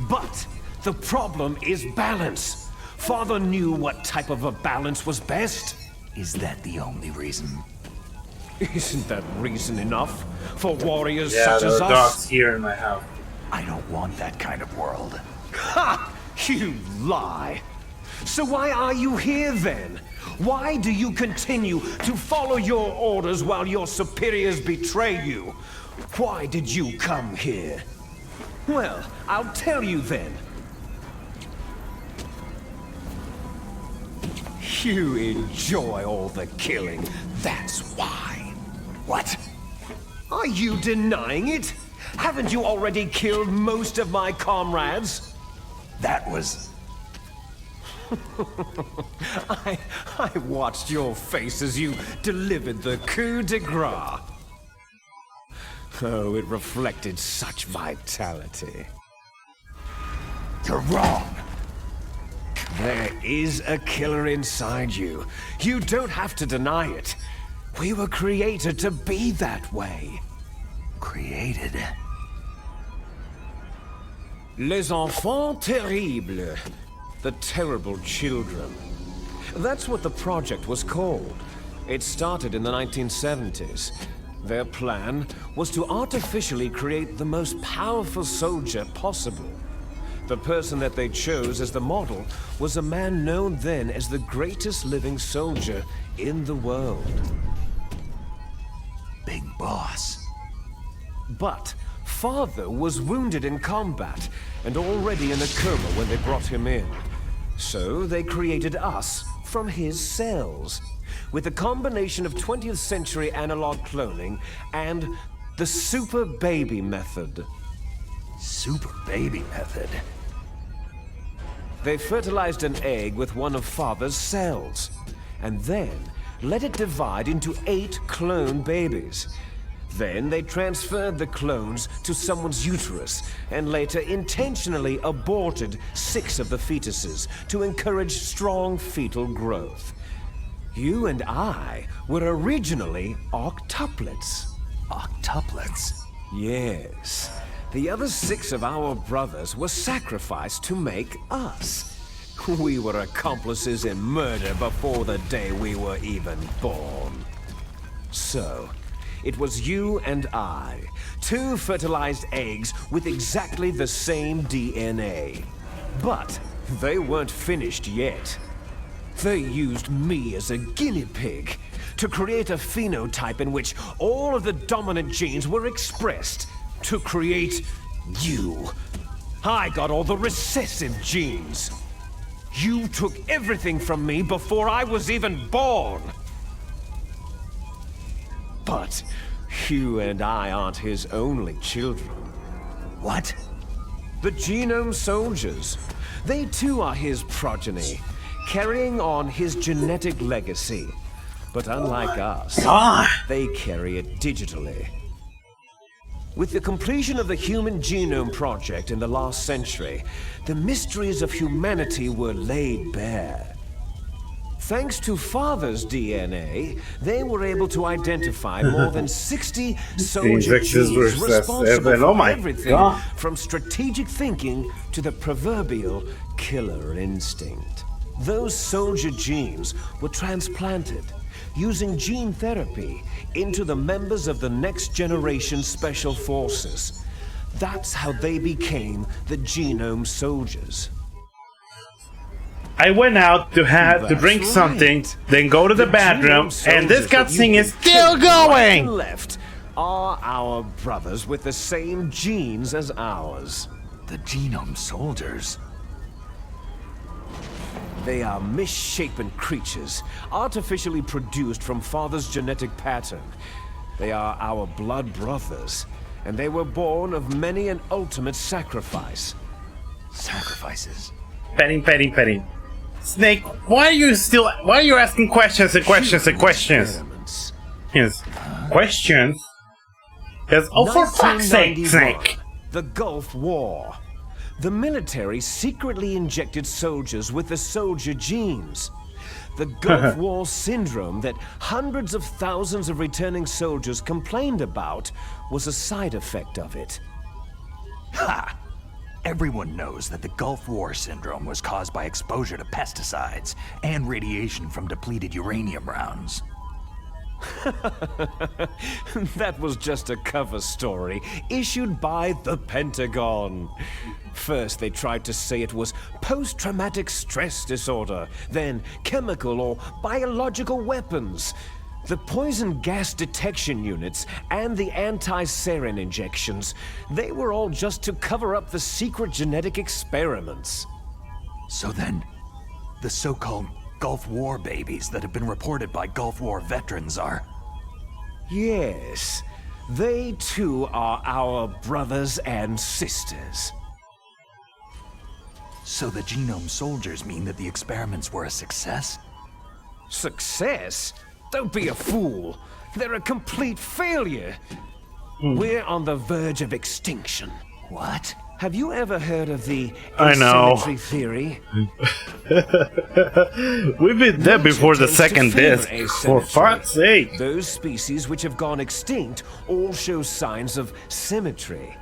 [SPEAKER 12] But the problem is balance. Father knew what type of a balance was best.
[SPEAKER 3] Is that the only reason?
[SPEAKER 12] Isn't that reason enough for warriors
[SPEAKER 8] Yeah,
[SPEAKER 12] such
[SPEAKER 8] there
[SPEAKER 12] as
[SPEAKER 8] are
[SPEAKER 12] us?
[SPEAKER 8] dogs here in my house.
[SPEAKER 3] I don't want that kind of world.
[SPEAKER 12] Ha! You lie. So why are you here then? Why do you continue to follow your orders while your superiors betray you? Why did you come here? Well, I'll tell you then. You enjoy all the killing, that's why.
[SPEAKER 3] What?
[SPEAKER 12] Are you denying it? Haven't you already killed most of my comrades?
[SPEAKER 3] That was...
[SPEAKER 12] I watched your face as you delivered the coup de grace. Oh, it reflected such vitality.
[SPEAKER 3] You're wrong.
[SPEAKER 12] There is a killer inside you. You don't have to deny it. We were created to be that way.
[SPEAKER 3] Created?
[SPEAKER 12] Les enfants terribles. The terrible children. That's what the project was called. It started in the 1970s. Their plan was to artificially create the most powerful soldier possible. The person that they chose as the model was a man known then as the greatest living soldier in the world.
[SPEAKER 3] Big Boss.
[SPEAKER 12] But Father was wounded in combat and already in a coma when they brought him in. So they created us from his cells, with a combination of 20th century analog cloning and the super baby method.
[SPEAKER 3] Super baby method?
[SPEAKER 12] They fertilized an egg with one of Father's cells, and then let it divide into 8 clone babies. Then they transferred the clones to someone's uterus, and later intentionally aborted 6 of the fetuses to encourage strong fetal growth. You and I were originally octuplets.
[SPEAKER 3] Octuplets?
[SPEAKER 12] Yes. The other 6 of our brothers were sacrificed to make us. We were accomplices in murder before the day we were even born. So, it was you and I, 2 fertilized eggs with exactly the same DNA. But they weren't finished yet. They used me as a guinea pig to create a phenotype in which all of the dominant genes were expressed to create you. I got all the recessive genes. You took everything from me before I was even born. But you and I aren't his only children.
[SPEAKER 3] What?
[SPEAKER 12] The Genome Soldiers. They too are his progeny, carrying on his genetic legacy. But unlike us, they carry it digitally. With the completion of the Human Genome Project in the last century, the mysteries of humanity were laid bare. Thanks to Father's DNA, they were able to identify more than 60 soldier genes responsible for everything from strategic thinking to the proverbial killer instinct. Those soldier genes were transplanted using gene therapy into the members of the Next Generation Special Forces. That's how they became the Genome Soldiers.
[SPEAKER 8] I went out to drink something, then go to the bathroom, and this cutscene is still going!
[SPEAKER 12] Left are our brothers with the same genes as ours.
[SPEAKER 3] The Genome Soldiers?
[SPEAKER 12] They are misshapen creatures, artificially produced from Father's genetic pattern. They are our blood brothers, and they were born of many an ultimate sacrifice.
[SPEAKER 3] Sacrifices?
[SPEAKER 8] Petting. Snake, why are you asking questions and questions and questions? Yes. Questions? Yes. Oh, for fuck's sake, Snake!
[SPEAKER 12] The Gulf War. The military secretly injected soldiers with the soldier genes. The Gulf War syndrome that hundreds of thousands of returning soldiers complained about was a side effect of it.
[SPEAKER 3] Ha! Everyone knows that the Gulf War syndrome was caused by exposure to pesticides and radiation from depleted uranium rounds.
[SPEAKER 12] That was just a cover story issued by the Pentagon. First, they tried to say it was post-traumatic stress disorder, then chemical or biological weapons. The poison gas detection units and the anti-sarin injections, they were all just to cover up the secret genetic experiments.
[SPEAKER 3] So then, the so-called Gulf War babies that have been reported by Gulf War veterans are...
[SPEAKER 12] Yes, they too are our brothers and sisters.
[SPEAKER 3] So the Genome Soldiers mean that the experiments were a success?
[SPEAKER 12] Success? Don't be a fool. They're a complete failure. We're on the verge of extinction.
[SPEAKER 3] What?
[SPEAKER 12] Have you ever heard of the
[SPEAKER 8] asymmetry
[SPEAKER 12] theory?
[SPEAKER 8] We've been there before the second disc. For fuck's sake.
[SPEAKER 12] Those species which have gone extinct all show signs of symmetry.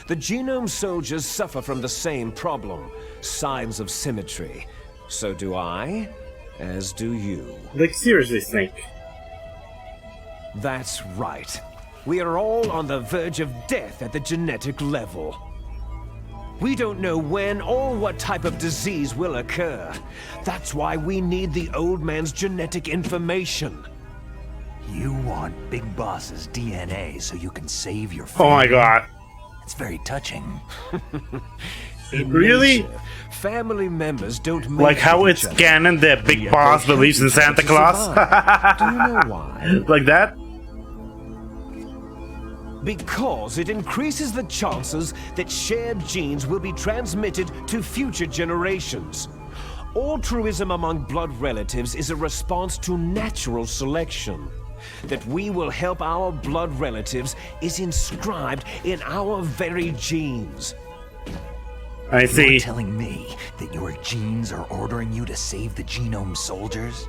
[SPEAKER 12] The Genome Soldiers suffer from the same problem, signs of symmetry. So do I, as do you.
[SPEAKER 8] Like, seriously, Snake.
[SPEAKER 12] That's right. We are all on the verge of death at the genetic level. We don't know when or what type of disease will occur. That's why we need the old man's genetic information.
[SPEAKER 3] You want Big Boss's DNA so you can save your family?
[SPEAKER 8] Oh my god.
[SPEAKER 3] It's very touching.
[SPEAKER 12] In
[SPEAKER 8] Really?
[SPEAKER 12] nature, family members don't make
[SPEAKER 8] Like how
[SPEAKER 12] each
[SPEAKER 8] it's
[SPEAKER 12] other.
[SPEAKER 8] canon that Big
[SPEAKER 12] Yet
[SPEAKER 8] Boss
[SPEAKER 12] they
[SPEAKER 8] believes in
[SPEAKER 12] help each
[SPEAKER 8] Santa
[SPEAKER 12] other to
[SPEAKER 8] Claus?
[SPEAKER 12] survive. Do you know why?
[SPEAKER 8] Like that?
[SPEAKER 12] Because it increases the chances that shared genes will be transmitted to future generations. Altruism among blood relatives is a response to natural selection. That we will help our blood relatives is inscribed in our very genes.
[SPEAKER 8] I see.
[SPEAKER 2] You're telling me that your genes are ordering you to save the genome soldiers?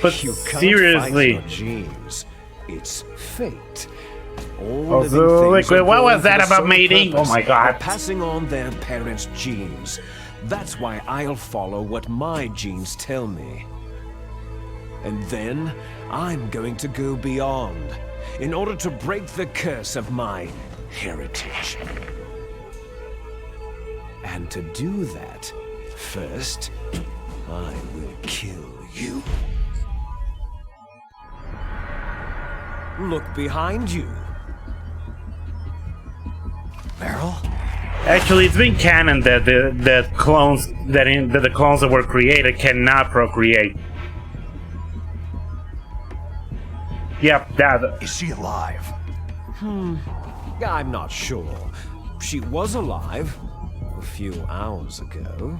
[SPEAKER 8] But
[SPEAKER 12] You can't
[SPEAKER 8] seriously.
[SPEAKER 12] fight your genes. It's fate. All
[SPEAKER 8] Oh,
[SPEAKER 12] living
[SPEAKER 8] so,
[SPEAKER 12] things
[SPEAKER 8] like,
[SPEAKER 12] are
[SPEAKER 8] what
[SPEAKER 12] born
[SPEAKER 8] was
[SPEAKER 12] for
[SPEAKER 8] that
[SPEAKER 12] the
[SPEAKER 8] about
[SPEAKER 12] sole
[SPEAKER 8] mating? Oh
[SPEAKER 12] purpose
[SPEAKER 8] my God.
[SPEAKER 12] of passing on their parents' genes. That's why I'll follow what my genes tell me. And then I'm going to go beyond in order to break the curse of my heritage. And to do that, first, I will kill you. Look behind you.
[SPEAKER 2] Meryl?
[SPEAKER 8] Actually, it's been canon that the clones that the clones that were created cannot procreate. Yep, that.
[SPEAKER 2] Is she alive?
[SPEAKER 12] I'm not sure. She was alive a few hours ago.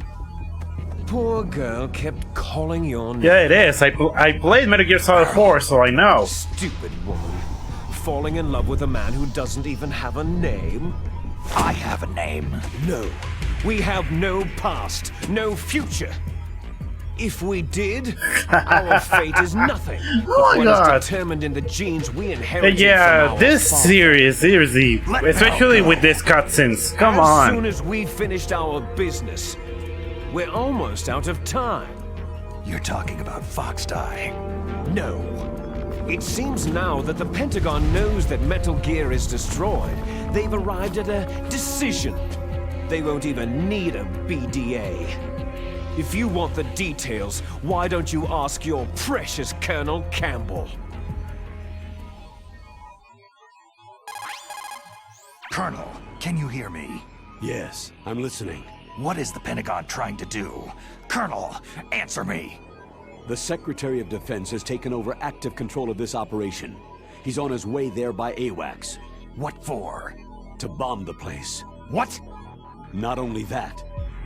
[SPEAKER 12] Poor girl kept calling your name.
[SPEAKER 8] Yeah, it is. I played Metal Gear Solid 4, so I know.
[SPEAKER 12] Stupid woman. Falling in love with a man who doesn't even have a name?
[SPEAKER 2] I have a name.
[SPEAKER 12] No. We have no past, no future. If we did, our fate is nothing.
[SPEAKER 8] Oh my God.
[SPEAKER 12] Is determined in the genes we inherited
[SPEAKER 8] Yeah,
[SPEAKER 12] from our
[SPEAKER 8] this
[SPEAKER 12] father.
[SPEAKER 8] series, seriously, especially with these cutscenes. Come
[SPEAKER 12] As soon
[SPEAKER 8] on.
[SPEAKER 12] as we finished our business, we're almost out of time.
[SPEAKER 2] You're talking about Fox Die.
[SPEAKER 12] No. It seems now that the Pentagon knows that Metal Gear is destroyed. They've arrived at a decision. They won't even need a BDA. If you want the details, why don't you ask your precious Colonel Campbell?
[SPEAKER 2] Colonel, can you hear me?
[SPEAKER 7] Yes, I'm listening.
[SPEAKER 2] What is the Pentagon trying to do? Colonel, answer me!
[SPEAKER 7] The Secretary of Defense has taken over active control of this operation. He's on his way there by AWACS.
[SPEAKER 2] What for?
[SPEAKER 7] To bomb the place.
[SPEAKER 2] What?
[SPEAKER 7] Not only that,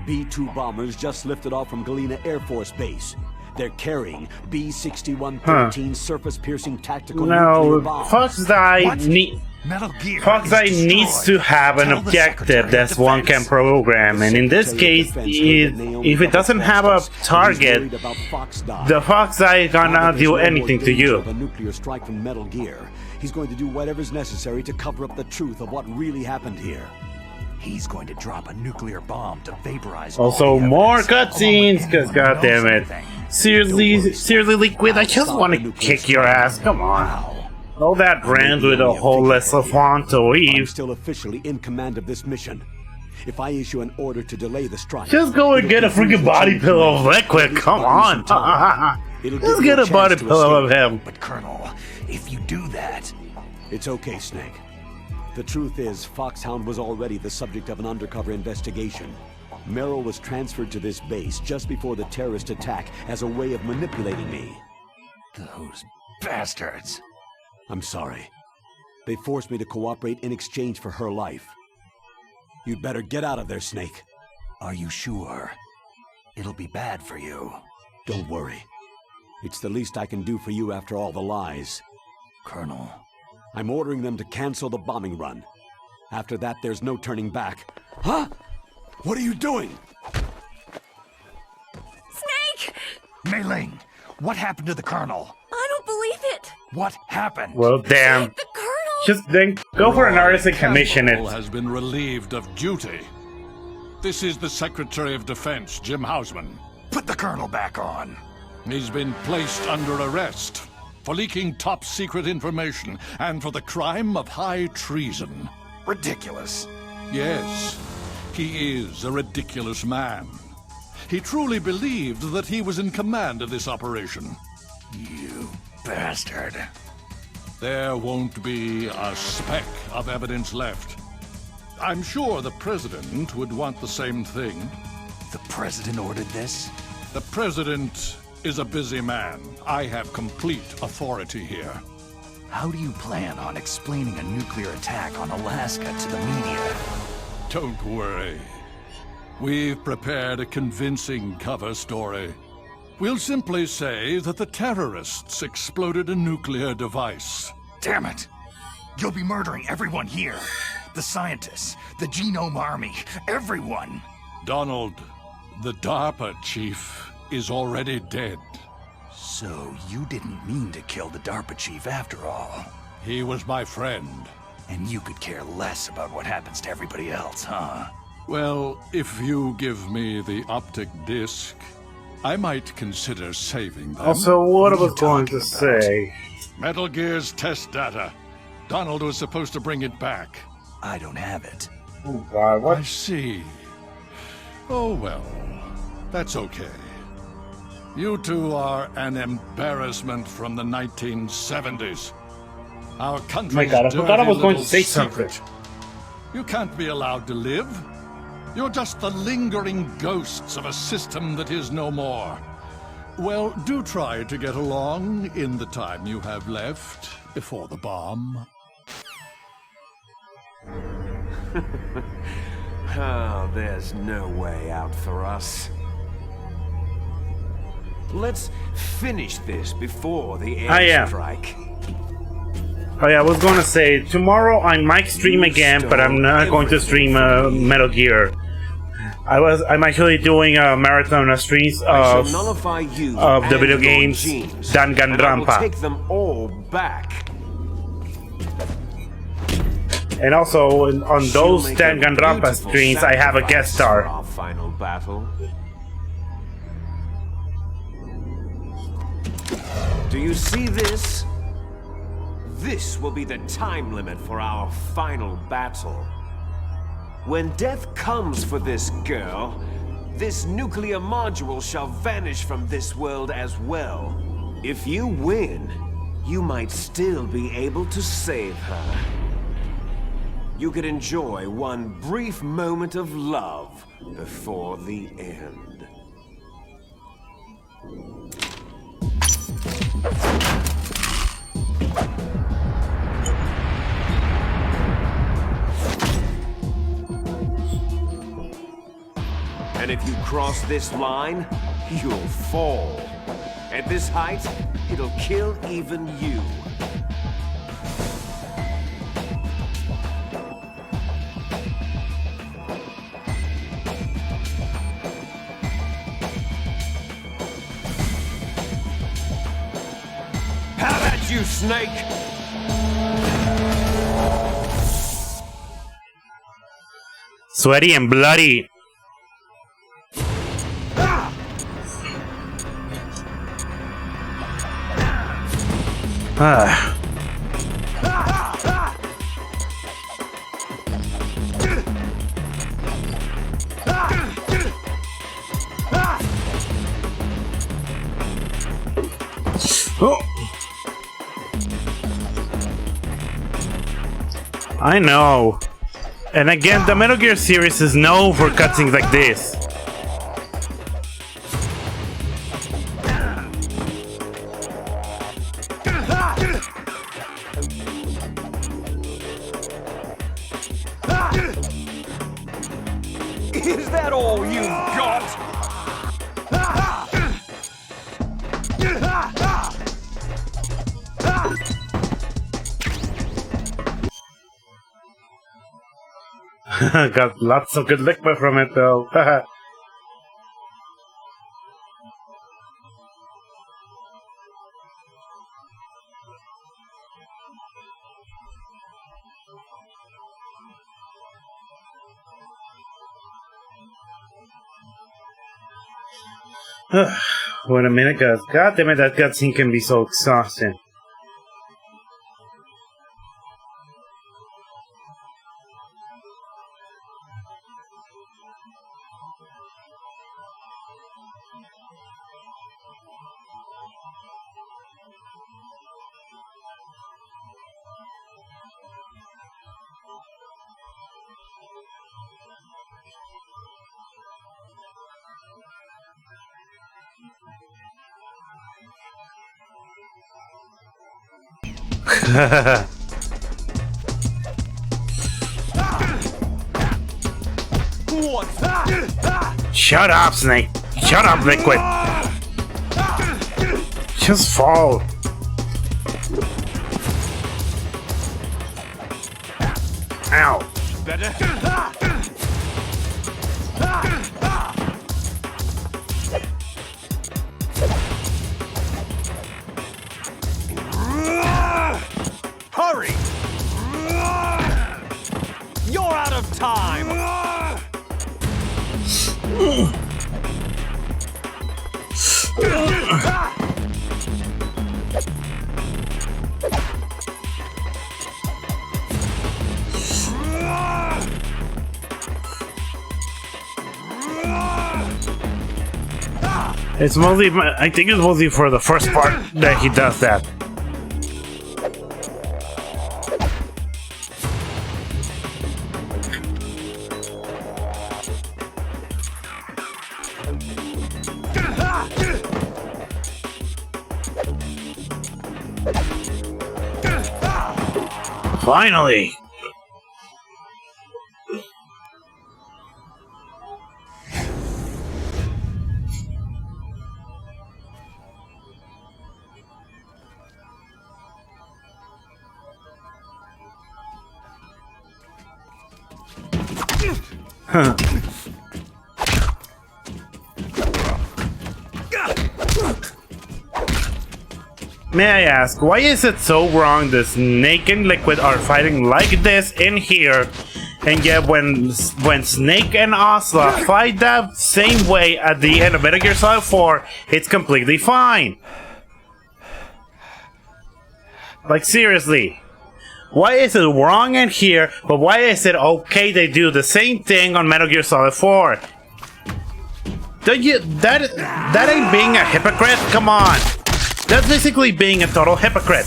[SPEAKER 7] B-2 bombers just lifted off from Galena Air Force Base. They're carrying B-6113 surface-piercing tactical nuclear
[SPEAKER 8] No,
[SPEAKER 7] bombs.
[SPEAKER 8] Fox Die
[SPEAKER 2] Metal Gear
[SPEAKER 8] Fox Eye needs to have an objective that one can program, and in this case, if it doesn't have a target, the Fox Eye is gonna do anything to you.
[SPEAKER 7] Of a nuclear strike from Metal Gear, he's going to do whatever's necessary to cover up the truth of what really happened here.
[SPEAKER 2] He's going to drop a nuclear bomb to vaporize
[SPEAKER 8] Also,
[SPEAKER 2] all the
[SPEAKER 8] more
[SPEAKER 2] evidence,
[SPEAKER 8] cutscenes,
[SPEAKER 2] along with
[SPEAKER 8] because
[SPEAKER 2] anyone who knows
[SPEAKER 8] goddammit.
[SPEAKER 2] anything.
[SPEAKER 8] Seriously, Liquid, I just want to kick your ass, come on. All that rant with a whole less of font to
[SPEAKER 7] I'm
[SPEAKER 8] leave.
[SPEAKER 7] still officially in command of this mission. If I issue an order to delay the strike,
[SPEAKER 8] Just go and get a freaking body pillow of Liquid, come on. Just get a body pillow of him.
[SPEAKER 2] But Colonel, if you do that...
[SPEAKER 7] It's okay, Snake. The truth is, Foxhound was already the subject of an undercover investigation. Meryl was transferred to this base just before the terrorist attack as a way of manipulating me.
[SPEAKER 2] Those bastards.
[SPEAKER 7] I'm sorry. They forced me to cooperate in exchange for her life. You'd better get out of there, Snake.
[SPEAKER 2] Are you sure? It'll be bad for you.
[SPEAKER 7] Don't worry. It's the least I can do for you after all the lies.
[SPEAKER 2] Colonel.
[SPEAKER 7] I'm ordering them to cancel the bombing run. After that, there's no turning back. Huh? What are you doing?
[SPEAKER 13] Snake!
[SPEAKER 2] Mei Ling, what happened to the Colonel?
[SPEAKER 13] I don't believe it!
[SPEAKER 2] What happened?
[SPEAKER 8] Well, damn.
[SPEAKER 13] The Colonel!
[SPEAKER 8] Just then go for an artist and commission
[SPEAKER 15] Campbell
[SPEAKER 8] it.
[SPEAKER 15] has been relieved of duty. This is the Secretary of Defense, Jim Hausman.
[SPEAKER 2] Put the Colonel back on.
[SPEAKER 15] He's been placed under arrest for leaking top-secret information and for the crime of high treason.
[SPEAKER 2] Ridiculous.
[SPEAKER 15] Yes, he is a ridiculous man. He truly believed that he was in command of this operation.
[SPEAKER 2] You bastard.
[SPEAKER 15] There won't be a speck of evidence left. I'm sure the President would want the same thing.
[SPEAKER 3] The President ordered this?
[SPEAKER 15] The President is a busy man. I have complete authority here.
[SPEAKER 3] How do you plan on explaining a nuclear attack on Alaska to the media?
[SPEAKER 15] Don't worry. We've prepared a convincing cover story. We'll simply say that the terrorists exploded a nuclear device.
[SPEAKER 3] Damn it! You'll be murdering everyone here. The scientists, the Genome Army, everyone.
[SPEAKER 15] Donald, the DARPA chief is already dead.
[SPEAKER 3] So you didn't mean to kill the DARPA chief after all.
[SPEAKER 15] He was my friend.
[SPEAKER 3] And you could care less about what happens to everybody else, huh?
[SPEAKER 15] Well, if you give me the optic disc, I might consider saving them.
[SPEAKER 8] Also, what I was going to say...
[SPEAKER 15] Metal Gear's test data. Donald was supposed to bring it back.
[SPEAKER 3] I don't have it.
[SPEAKER 8] Oh God, what?
[SPEAKER 15] I see. Oh well, that's okay. You two are an embarrassment from the 1970s. Our country's
[SPEAKER 8] My God, I forgot I was going to say
[SPEAKER 15] secret.
[SPEAKER 8] something.
[SPEAKER 15] You can't be allowed to live. You're just the lingering ghosts of a system that is no more. Well, do try to get along in the time you have left before the bomb.
[SPEAKER 12] Oh, there's no way out for us. Let's finish this before the airstrike.
[SPEAKER 8] Oh yeah, I was gonna say, tomorrow I might stream again, but I'm not going to stream Metal Gear. I'm actually doing a marathon of streams of the video games Danganronpa.
[SPEAKER 12] Take them all back.
[SPEAKER 8] And also on those Danganronpa streams, I have a guest star.
[SPEAKER 12] Our final battle. Do you see this? This will be the time limit for our final battle. When death comes for this girl, this nuclear module shall vanish from this world as well. If you win, you might still be able to save her. You could enjoy one brief moment of love before the end. And if you cross this line, you'll fall. At this height, it'll kill even you. Have at you, Snake!
[SPEAKER 8] Sweaty and bloody. Ah. Oh. I know. And again, the Metal Gear series is known for cutscenes like this.
[SPEAKER 12] Is that all you've got?
[SPEAKER 8] Got lots of good liquor from it though. Wait a minute, guys. God damn it, that cutscene can be so exhausting. Shut up, Snake. Shut up, Liquid. Just fall. Ow.
[SPEAKER 4] Hurry! You're out of time!
[SPEAKER 8] It's mostly, I think it's mostly for the first part that he does that. Finally! Huh. May I ask, why is it so wrong that Snake and Liquid are fighting like this in here, and yet when Snake and Osla fight that same way at the end of Metal Gear Solid 4, it's completely fine? Like, seriously. Why is it wrong in here, but why is it okay they do the same thing on Metal Gear Solid 4? Don't you... That ain't being a hypocrite? Come on! That's basically being a total hypocrite.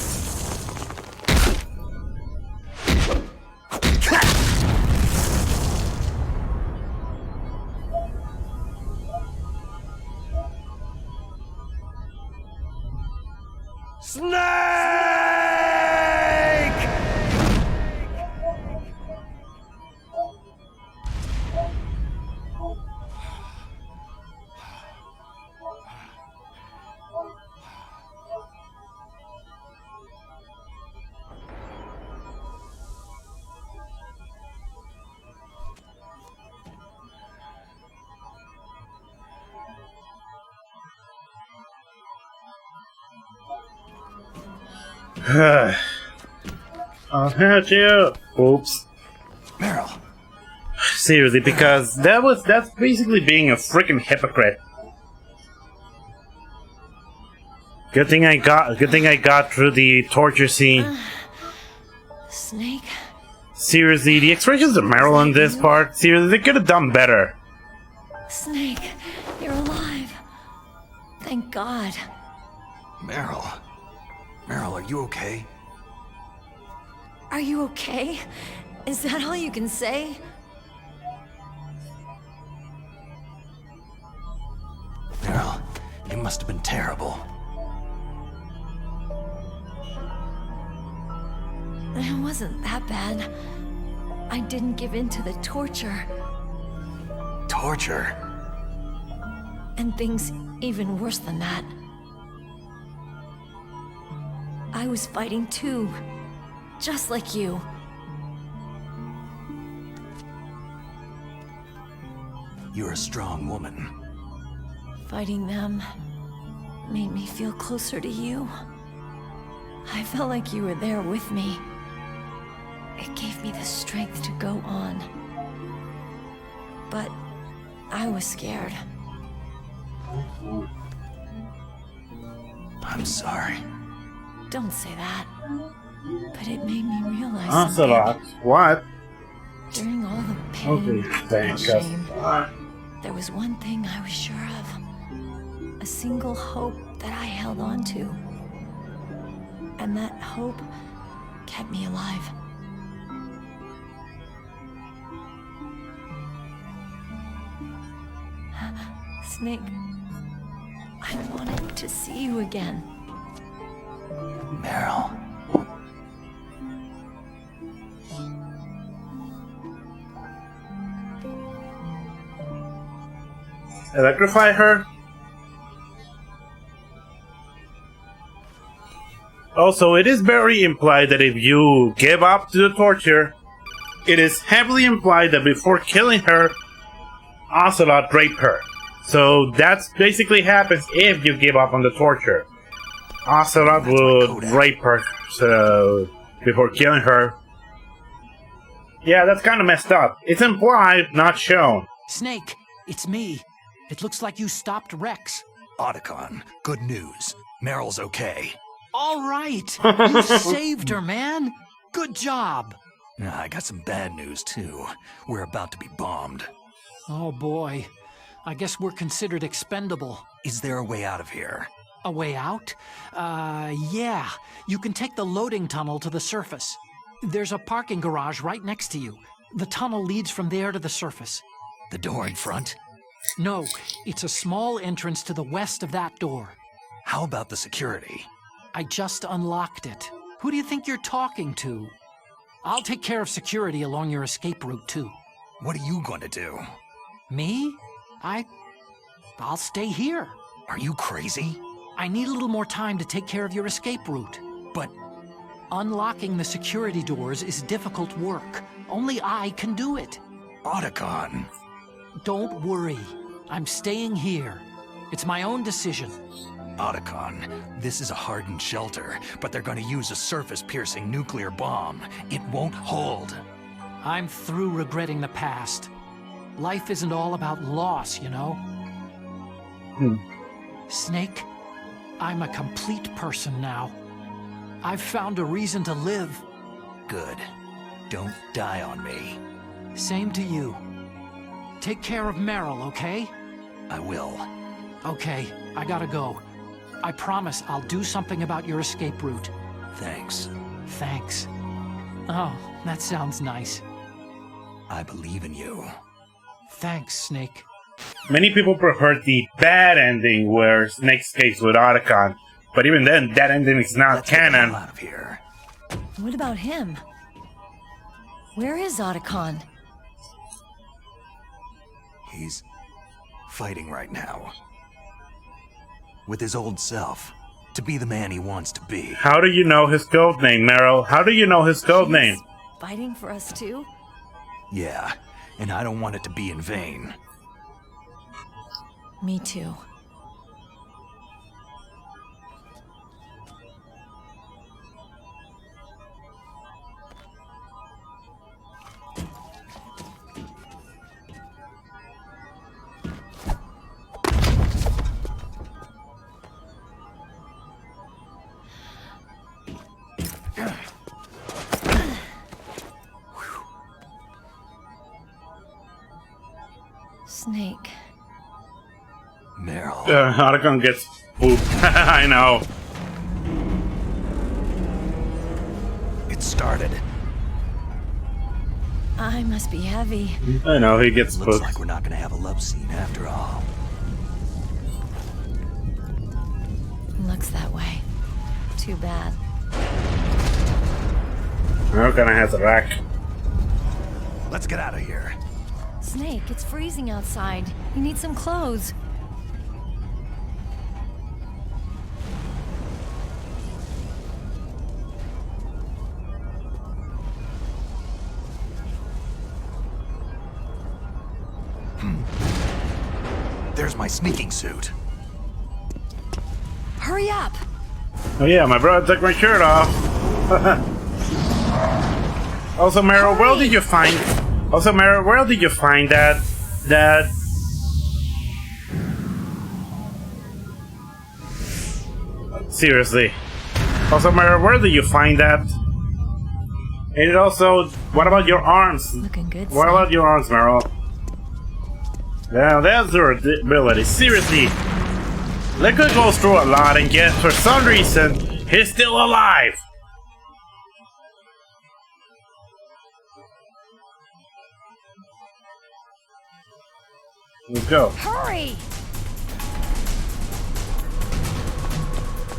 [SPEAKER 8] I'll hurt you. Oops.
[SPEAKER 3] Meryl.
[SPEAKER 8] Seriously, because that's basically being a freaking hypocrite. Good thing I got through the torture scene.
[SPEAKER 9] Snake?
[SPEAKER 8] Seriously, the expressions of Meryl in this part, seriously, they could have done better.
[SPEAKER 9] Snake, you're alive. Thank God.
[SPEAKER 3] Meryl. Meryl, are you okay?
[SPEAKER 9] Are you okay? Is that all you can say?
[SPEAKER 3] Meryl, it must have been terrible.
[SPEAKER 9] It wasn't that bad. I didn't give in to the torture.
[SPEAKER 3] Torture?
[SPEAKER 9] And things even worse than that. I was fighting too. Just like you.
[SPEAKER 3] You're a strong woman.
[SPEAKER 9] Fighting them made me feel closer to you. I felt like you were there with me. It gave me the strength to go on. But I was scared.
[SPEAKER 3] I'm sorry.
[SPEAKER 9] Don't say that. But it made me realize
[SPEAKER 8] Ocelot, what?
[SPEAKER 9] During all the pain and
[SPEAKER 8] Thank
[SPEAKER 9] shame, there was one thing I was sure of. A single hope that I held on to. And that hope kept me alive. Snake, I wanted to see you again.
[SPEAKER 3] Meryl.
[SPEAKER 8] electrify her? Also, it is very implied that if you give up to the torture, it is heavily implied that before killing her, Ocelot raped her. So that's basically happens if you give up on the torture. Ocelot would rape her before killing her. Yeah, that's kind of messed up. It's implied, not shown.
[SPEAKER 2] Snake, it's me. It looks like you stopped Rex.
[SPEAKER 3] Otacon, good news. Meryl's okay.
[SPEAKER 2] All right. You saved her, man. Good job.
[SPEAKER 3] I got some bad news, too. We're about to be bombed.
[SPEAKER 2] Oh, boy. I guess we're considered expendable.
[SPEAKER 3] Is there a way out of here?
[SPEAKER 2] A way out? Yeah. You can take the loading tunnel to the surface. There's a parking garage right next to you. The tunnel leads from there to the surface.
[SPEAKER 3] The door in front?
[SPEAKER 2] No, it's a small entrance to the west of that door.
[SPEAKER 3] How about the security?
[SPEAKER 2] I just unlocked it. Who do you think you're talking to? I'll take care of security along your escape route, too.
[SPEAKER 3] What are you going to do?
[SPEAKER 2] Me? I'll stay here.
[SPEAKER 3] Are you crazy?
[SPEAKER 2] I need a little more time to take care of your escape route. But unlocking the security doors is difficult work. Only I can do it.
[SPEAKER 3] Otacon!
[SPEAKER 2] Don't worry. I'm staying here. It's my own decision.
[SPEAKER 3] Otacon, this is a hardened shelter, but they're going to use a surface-piercing nuclear bomb. It won't hold.
[SPEAKER 2] I'm through regretting the past. Life isn't all about loss, you know? Snake, I'm a complete person now. I've found a reason to live.
[SPEAKER 3] Good. Don't die on me.
[SPEAKER 2] Same to you. Take care of Meryl, okay?
[SPEAKER 3] I will.
[SPEAKER 2] Okay, I gotta go. I promise I'll do something about your escape route.
[SPEAKER 3] Thanks.
[SPEAKER 2] Thanks. Oh, that sounds nice.
[SPEAKER 3] I believe in you.
[SPEAKER 2] Thanks, Snake.
[SPEAKER 8] Many people prefer the bad ending where Snake escapes with Otacon, but even then, that ending is not canon.
[SPEAKER 3] Out of here.
[SPEAKER 16] What about him? Where is Otacon?
[SPEAKER 3] He's fighting right now. With his old self. To be the man he wants to be.
[SPEAKER 8] How do you know his code name, Meryl? How do you know his code name?
[SPEAKER 16] Fighting for us too?
[SPEAKER 3] Yeah, and I don't want it to be in vain.
[SPEAKER 16] Me too. Snake.
[SPEAKER 3] Meryl.
[SPEAKER 8] Otacon gets pooped. I know.
[SPEAKER 3] It started.
[SPEAKER 16] I must be heavy.
[SPEAKER 8] I know, he gets pooped.
[SPEAKER 3] Looks like we're not gonna have a love scene after all.
[SPEAKER 16] Looks that way. Too bad.
[SPEAKER 8] Otacon has a rack.
[SPEAKER 3] Let's get out of here.
[SPEAKER 16] Snake, it's freezing outside. You need some clothes.
[SPEAKER 3] There's my sneaking suit.
[SPEAKER 16] Hurry up!
[SPEAKER 8] Oh yeah, my brother took my shirt off. Also, Meryl, where did you find... Also, Meryl, where did you find that... Seriously. Also, Meryl, where did you find that? And it also... What about your arms?
[SPEAKER 16] Looking good,
[SPEAKER 8] What about your arms, Meryl? Now, that's durability. Seriously. Liquid goes through a lot, and yet, for some reason, he's still alive. Let's go.
[SPEAKER 16] Hurry!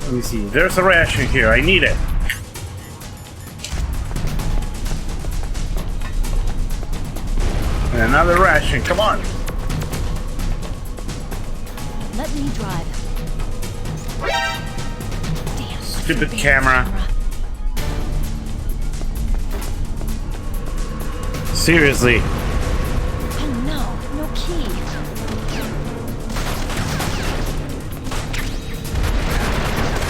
[SPEAKER 8] Let me see. There's a ration here. I need it. And another ration. Come on.
[SPEAKER 16] Let me drive. Damn.
[SPEAKER 8] Stupid camera. Seriously.
[SPEAKER 16] Oh no, no key.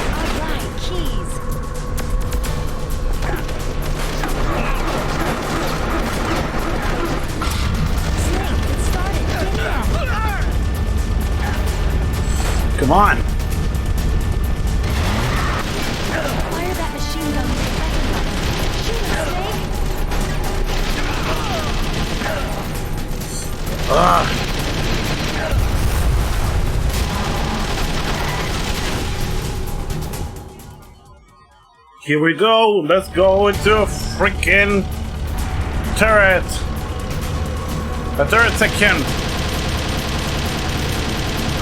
[SPEAKER 16] Alright, keys. Snake, it started. Get in.
[SPEAKER 8] Come on.
[SPEAKER 16] Fire that machine gun with the second button. Shoot it, Snake.
[SPEAKER 8] Ugh. Here we go. Let's go into a freaking turret. A turret section.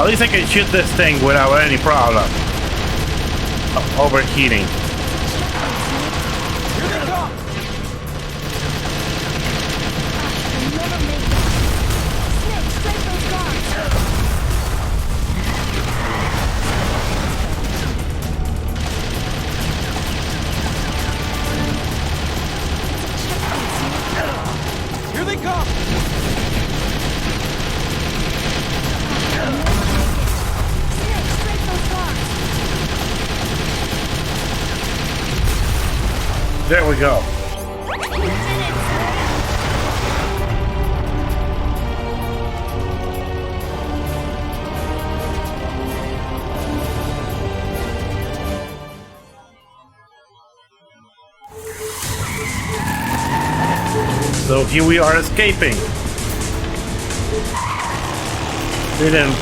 [SPEAKER 8] At least I can shoot this thing without any problem of overheating.
[SPEAKER 14] Here they come!
[SPEAKER 8] There we go. So here we are escaping. Didn't.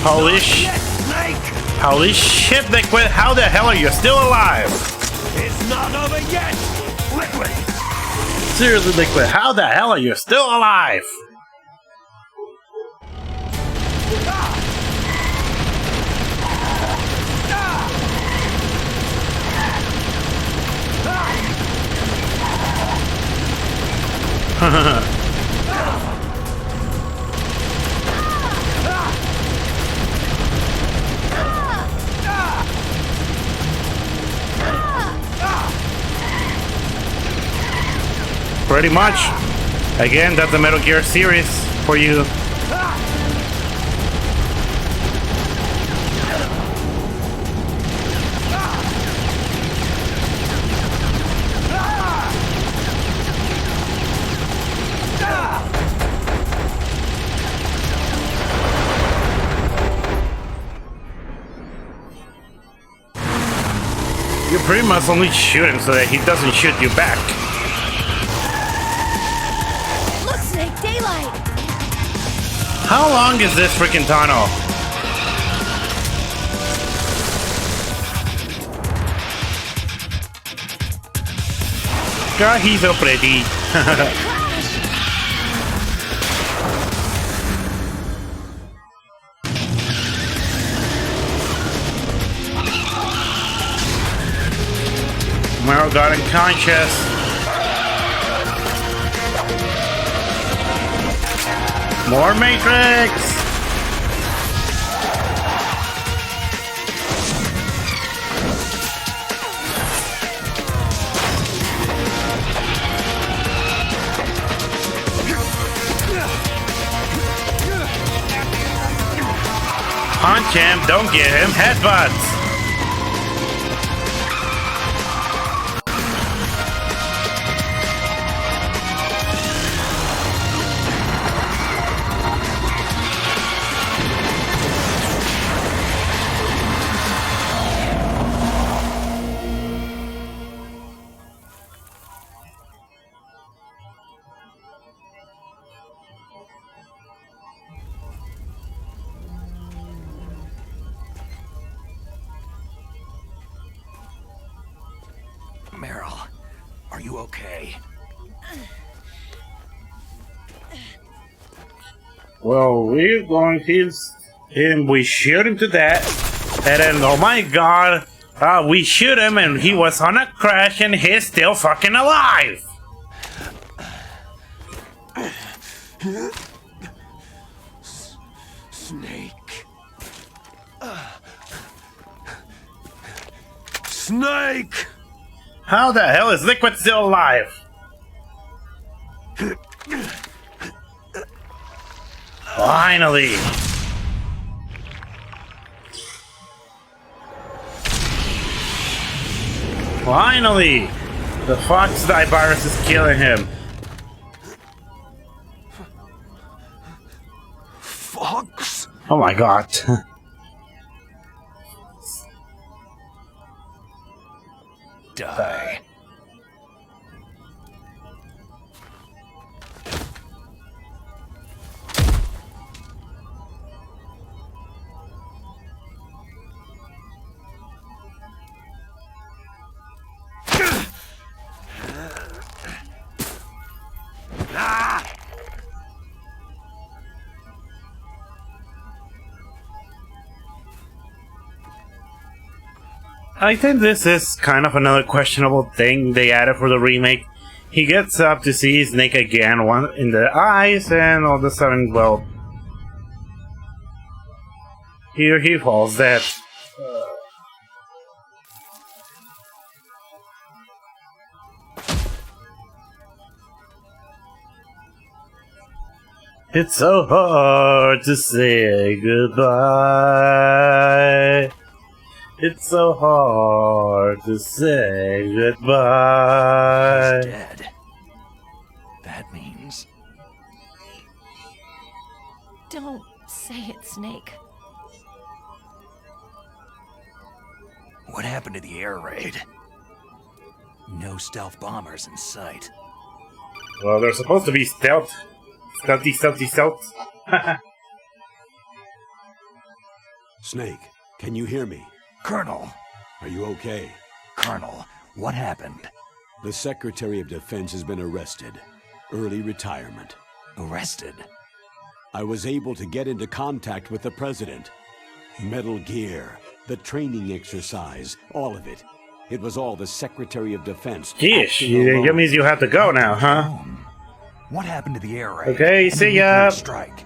[SPEAKER 8] Holy shit, Liquid! How the hell are you still alive?
[SPEAKER 14] It's not over yet! Liquid!
[SPEAKER 8] Seriously, Liquid, how the hell are you still alive? Pretty much. Again, that's the Metal Gear series for you. You pretty much only shoot him so that he doesn't shoot you back.
[SPEAKER 16] Look, Snake, daylight!
[SPEAKER 8] How long is this freaking tunnel? God, he's so pretty. Meryl got unconscious. More Matrix! Punch him, don't give him headbutts!
[SPEAKER 3] Meryl, are you okay?
[SPEAKER 8] Well, we're going to him. We shoot him to death, and then oh my god, we shoot him, and he was on a crash, and he's still fucking alive.
[SPEAKER 12] Snake. Snake!
[SPEAKER 8] How the hell is Liquid still alive? Finally! Finally! The Fox Die virus is killing him.
[SPEAKER 12] Fox?
[SPEAKER 8] Oh my god.
[SPEAKER 2] Die.
[SPEAKER 8] I think this is kind of another questionable thing they added for the remake. He gets up to see Snake again, one in the eyes, and all of a sudden, well, here he falls dead. It's so hard to say goodbye. It's so hard to say goodbye.
[SPEAKER 2] He's dead. That means...
[SPEAKER 16] Don't say it, Snake.
[SPEAKER 2] What happened to the air raid? No stealth bombers in sight.
[SPEAKER 8] Well, they're supposed to be stealth. Stealthy.
[SPEAKER 7] Snake, can you hear me?
[SPEAKER 2] Colonel!
[SPEAKER 7] Are you okay?
[SPEAKER 2] Colonel, what happened?
[SPEAKER 7] The Secretary of Defense has been arrested. Early retirement.
[SPEAKER 2] Arrested?
[SPEAKER 7] I was able to get into contact with the President. Metal Gear, the training exercise, all of it. It was all the Secretary of Defense.
[SPEAKER 8] Geesh, that means you have to go now, huh?
[SPEAKER 2] What happened to the air raid?
[SPEAKER 8] Okay, see ya!
[SPEAKER 2] Strike.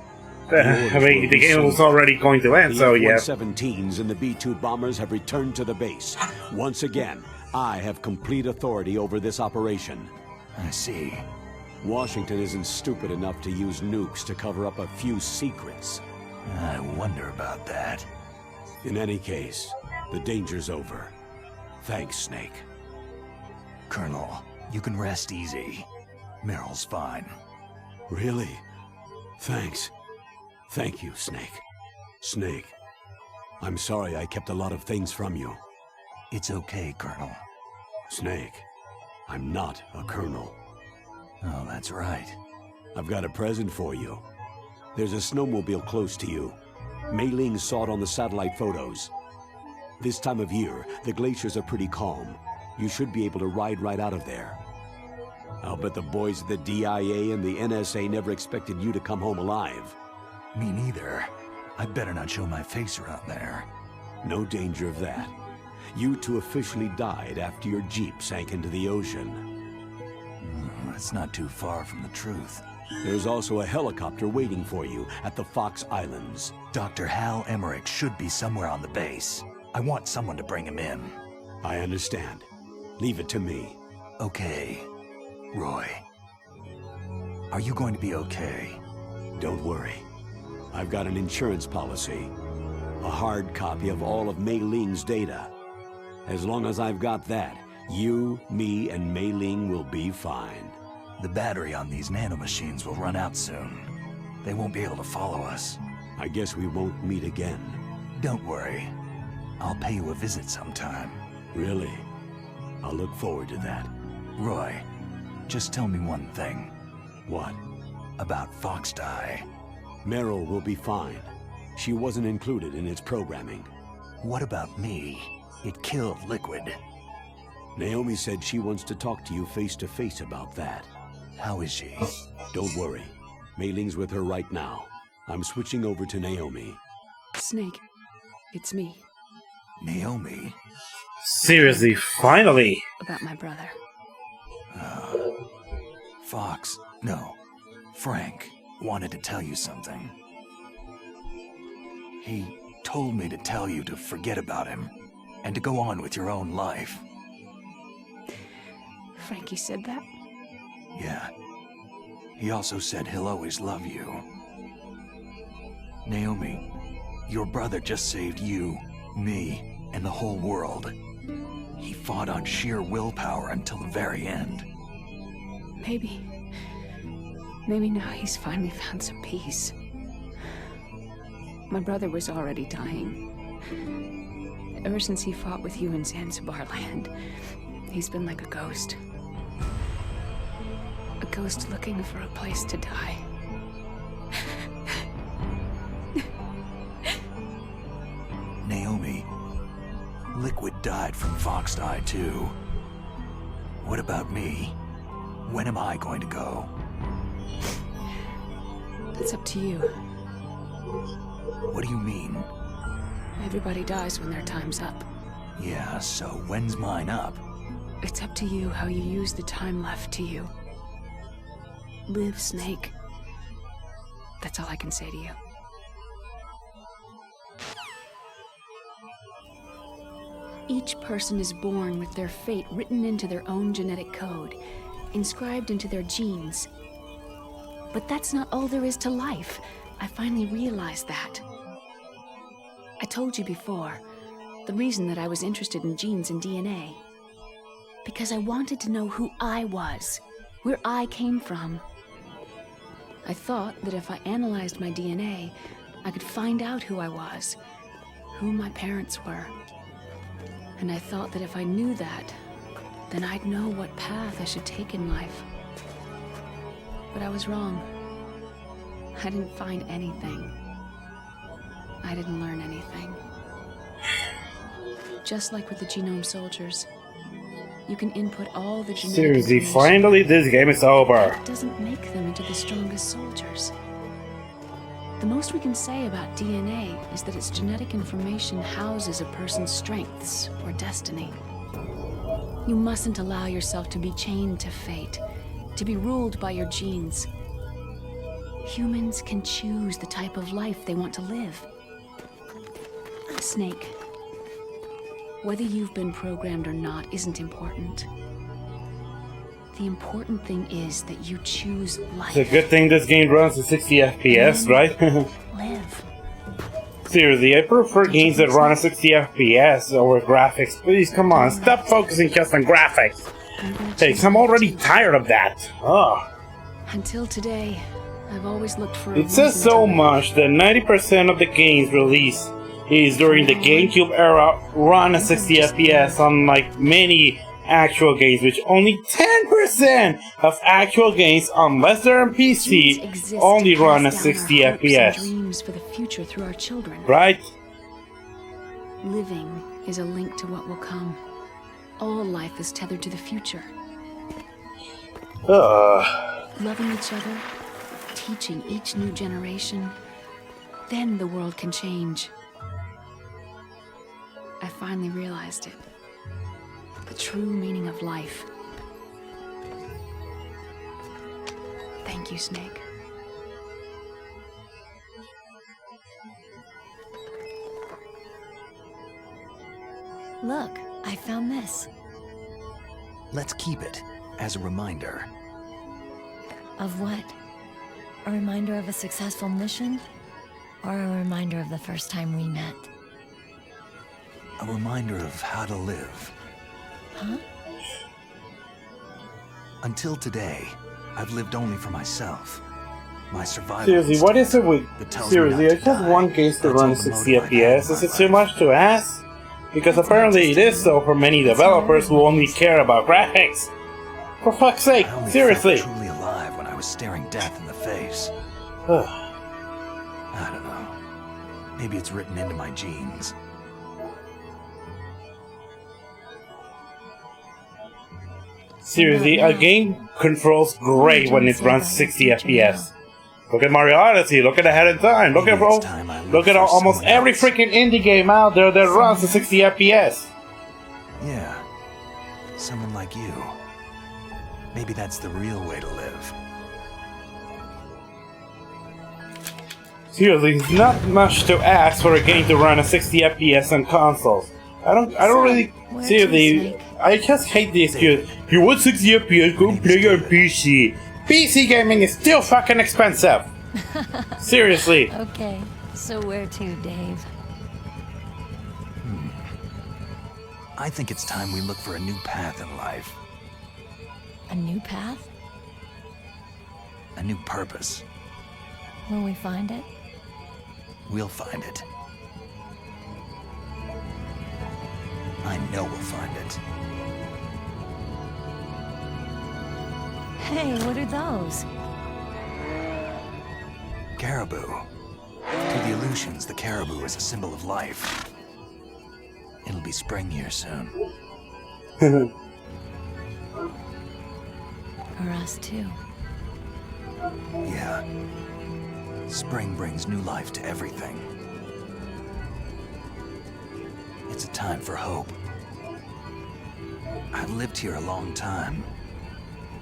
[SPEAKER 8] I mean, the game was already going to end, so yeah.
[SPEAKER 7] The F-117s and the B-2 bombers have returned to the base. Once again, I have complete authority over this operation.
[SPEAKER 2] I see.
[SPEAKER 7] Washington isn't stupid enough to use nukes to cover up a few secrets.
[SPEAKER 2] I wonder about that.
[SPEAKER 7] In any case, the danger's over. Thanks, Snake.
[SPEAKER 2] Colonel, you can rest easy. Meryl's fine.
[SPEAKER 7] Really? Thanks. Thank you, Snake. Snake, I'm sorry I kept a lot of things from you.
[SPEAKER 2] It's okay, Colonel.
[SPEAKER 7] Snake, I'm not a colonel.
[SPEAKER 2] Oh, that's right.
[SPEAKER 7] I've got a present for you. There's a snowmobile close to you. Mei Ling saw it on the satellite photos. This time of year, the glaciers are pretty calm. You should be able to ride right out of there. I'll bet the boys at the DIA and the NSA never expected you to come home alive.
[SPEAKER 2] Me neither. I'd better not show my face around there.
[SPEAKER 7] No danger of that. You two officially died after your Jeep sank into the ocean.
[SPEAKER 2] That's not too far from the truth.
[SPEAKER 7] There's also a helicopter waiting for you at the Fox Islands.
[SPEAKER 2] Dr. Hal Emmerich should be somewhere on the base. I want someone to bring him in.
[SPEAKER 7] I understand. Leave it to me.
[SPEAKER 2] Okay. Roy. Are you going to be okay?
[SPEAKER 7] Don't worry. I've got an insurance policy. A hard copy of all of Mei Ling's data. As long as I've got that, you, me, and Mei Ling will be fine.
[SPEAKER 2] The battery on these nanomachines will run out soon. They won't be able to follow us.
[SPEAKER 7] I guess we won't meet again.
[SPEAKER 2] Don't worry. I'll pay you a visit sometime.
[SPEAKER 7] Really? I'll look forward to that.
[SPEAKER 2] Roy, just tell me one thing.
[SPEAKER 7] What?
[SPEAKER 2] About Fox Die.
[SPEAKER 7] Meryl will be fine. She wasn't included in its programming.
[SPEAKER 2] What about me? It killed Liquid.
[SPEAKER 7] Naomi said she wants to talk to you face to face about that.
[SPEAKER 2] How is she?
[SPEAKER 7] Don't worry. Mei Ling's with her right now. I'm switching over to Naomi.
[SPEAKER 5] Snake, it's me.
[SPEAKER 2] Naomi?
[SPEAKER 8] Seriously, finally!
[SPEAKER 5] About my brother.
[SPEAKER 2] Fox, no, Frank wanted to tell you something. He told me to tell you to forget about him.
[SPEAKER 3] and to go on with your own life.
[SPEAKER 5] Frankie said that?
[SPEAKER 3] Yeah. He also said he'll always love you. Naomi, your brother just saved you, me, and the whole world. He fought on sheer willpower until the very end.
[SPEAKER 5] Maybe now he's finally found some peace. My brother was already dying. Ever since he fought with you in Zanzibar land, he's been like a ghost. A ghost looking for a place to die.
[SPEAKER 3] Naomi, Liquid died from Foxdie too. What about me? When am I going to go?
[SPEAKER 5] It's up to you.
[SPEAKER 3] What do you mean?
[SPEAKER 5] Everybody dies when their time's up.
[SPEAKER 3] Yeah, so when's mine up?
[SPEAKER 5] It's up to you how you use the time left to you. Live, Snake. That's all I can say to you. Each person is born with their fate written into their own genetic code, inscribed into their genes. But that's not all there is to life. I finally realized that. I told you before, the reason that I was interested in genes and DNA. Because I wanted to know who I was, where I came from. I thought that if I analyzed my DNA, I could find out who I was, who my parents were. And I thought that if I knew that, then I'd know what path I should take in life. But I was wrong. I didn't find anything. I didn't learn anything. Just like with the Genome Soldiers, you can input all the genetic
[SPEAKER 8] Seriously,
[SPEAKER 5] information.
[SPEAKER 8] finally this game is over.
[SPEAKER 5] It doesn't make them into the strongest soldiers. The most we can say about DNA is that its genetic information houses a person's strengths or destiny. You mustn't allow yourself to be chained to fate, to be ruled by your genes. Humans can choose the type of life they want to live. Snake, whether you've been programmed or not isn't important. The important thing is that you choose life.
[SPEAKER 8] It's a good thing this game runs at 60 FPS, right?
[SPEAKER 5] Live.
[SPEAKER 8] Seriously, I prefer games that run at 60 FPS over graphics. Please, come on, stop focusing just on graphics. Hey, I'm already tired of that. Ugh.
[SPEAKER 5] Until today, I've always looked for.
[SPEAKER 8] It says so much that 90% of the games released is during the GameCube era run at 60 FPS, unlike many actual games, which only 10% of actual games, unless they're on PC, only run at 60 FPS.
[SPEAKER 5] Dreams for the future through our children.
[SPEAKER 8] Right?
[SPEAKER 5] Living is a link to what will come. All life is tethered to the future. Loving each other, teaching each new generation, then the world can change. I finally realized it. The true meaning of life. Thank you, Snake.
[SPEAKER 16] Look, I found this.
[SPEAKER 3] Let's keep it as a reminder.
[SPEAKER 16] Of what? A reminder of a successful mission? Or a reminder of the first time we met?
[SPEAKER 3] A reminder of how to live.
[SPEAKER 16] Huh?
[SPEAKER 3] Until today, I've lived only for myself. My survival.
[SPEAKER 8] Seriously, what is it with... Seriously, I just want games to run 60 FPS. Is it too much to ask? Because apparently it is so for many developers who only care about graphics. For fuck's sake, seriously.
[SPEAKER 3] I felt truly alive when I was staring death in the face. I don't know. Maybe it's written into my genes.
[SPEAKER 8] Seriously, a game controls great when it runs 60 FPS. Look at Mario Odyssey, look at Ahead in Time, look at almost every freaking indie game out there that runs at 60 FPS.
[SPEAKER 3] Yeah, someone like you. Maybe that's the real way to live.
[SPEAKER 8] Seriously, it's not much to ask for a game to run at 60 FPS on consoles. I don't really see the. I just hate the excuse. You want 60 FPS? Go play on PC. PC gaming is still fucking expensive. Seriously.
[SPEAKER 16] Okay, so where to, Dave?
[SPEAKER 3] I think it's time we look for a new path in life.
[SPEAKER 16] A new path?
[SPEAKER 3] A new purpose.
[SPEAKER 16] Will we find it?
[SPEAKER 3] We'll find it. I know we'll find it.
[SPEAKER 16] Hey, what are those?
[SPEAKER 3] Caribou. To the Aleutians, the caribou is a symbol of life. It'll be spring here soon.
[SPEAKER 16] For us too.
[SPEAKER 3] Yeah. Spring brings new life to everything. It's a time for hope. I've lived here a long time,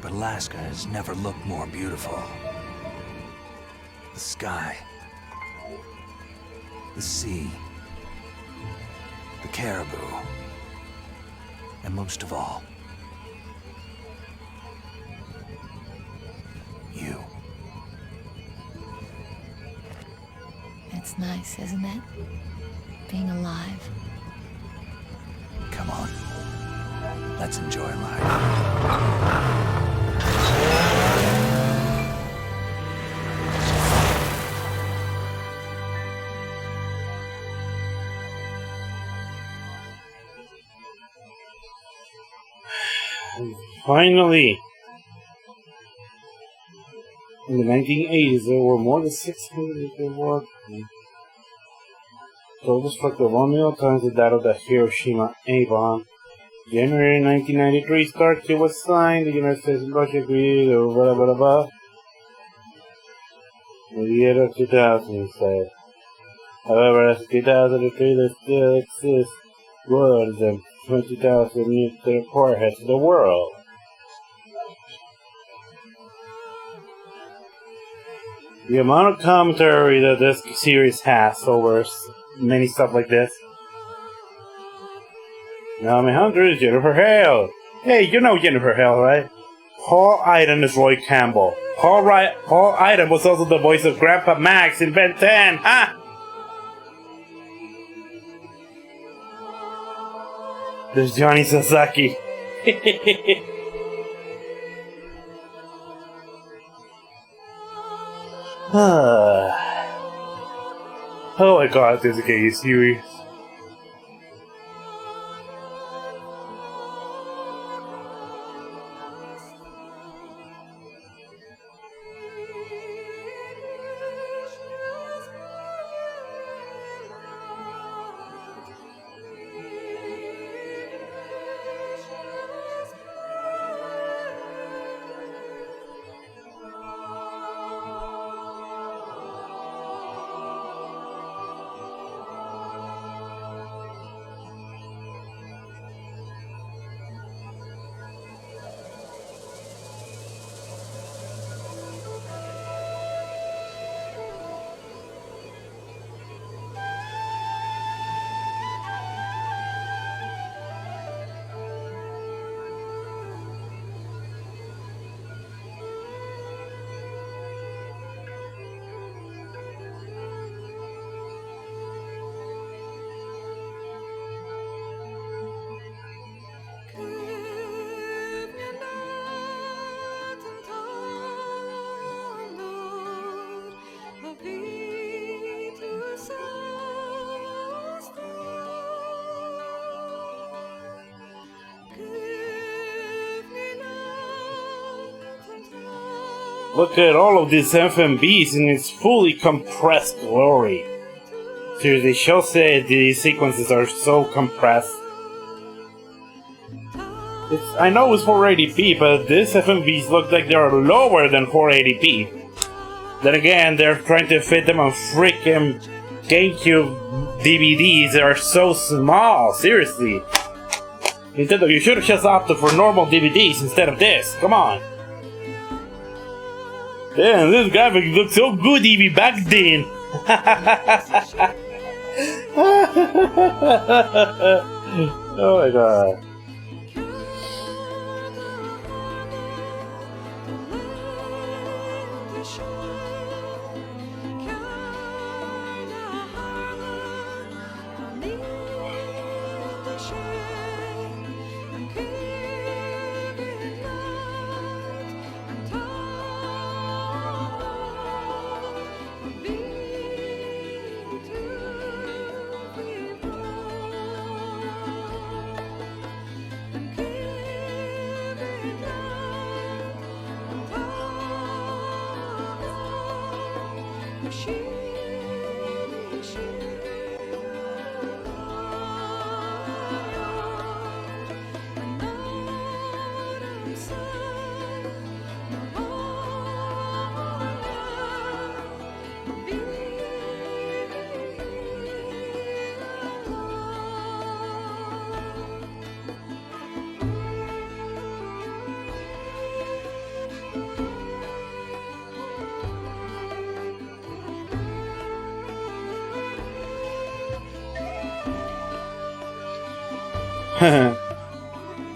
[SPEAKER 3] but Alaska has never looked more beautiful. The sky, the sea, the caribou, and most of all, you.
[SPEAKER 16] It's nice, isn't it? Being alive.
[SPEAKER 3] Come on, let's enjoy life.
[SPEAKER 8] Finally! In the 1980s, there were more than 600 people. Soldiers struck the 1 million times the date of the Hiroshima A-bomb. January 1993, START treaty was signed. The United States and Russia agreed. Blah blah blah. The year of 2000, he said. However, as 2003, there still exists more than 20,000 nuclear warheads in the world. The amount of commentary that this series has over many stuff like this. Naomi Hunter is Jennifer Hale. Hey, you know Jennifer Hale, right? Paul Iden is Roy Campbell. Paul Iden was also the voice of Grandpa Max in Ben 10. Ha! There's Johnny Sasaki. Oh my god, this is getting serious. Look at all of these FMVs in its fully compressed glory. Seriously, she'll say these sequences are so compressed. I know it's 480p, but these FMVs look like they're lower than 480p. Then again, they're trying to fit them on freaking GameCube DVDs that are so small, seriously. Nintendo, you should have just opted for normal DVDs instead of this, come on. Damn, this graphic looks so good even back then. Oh my god.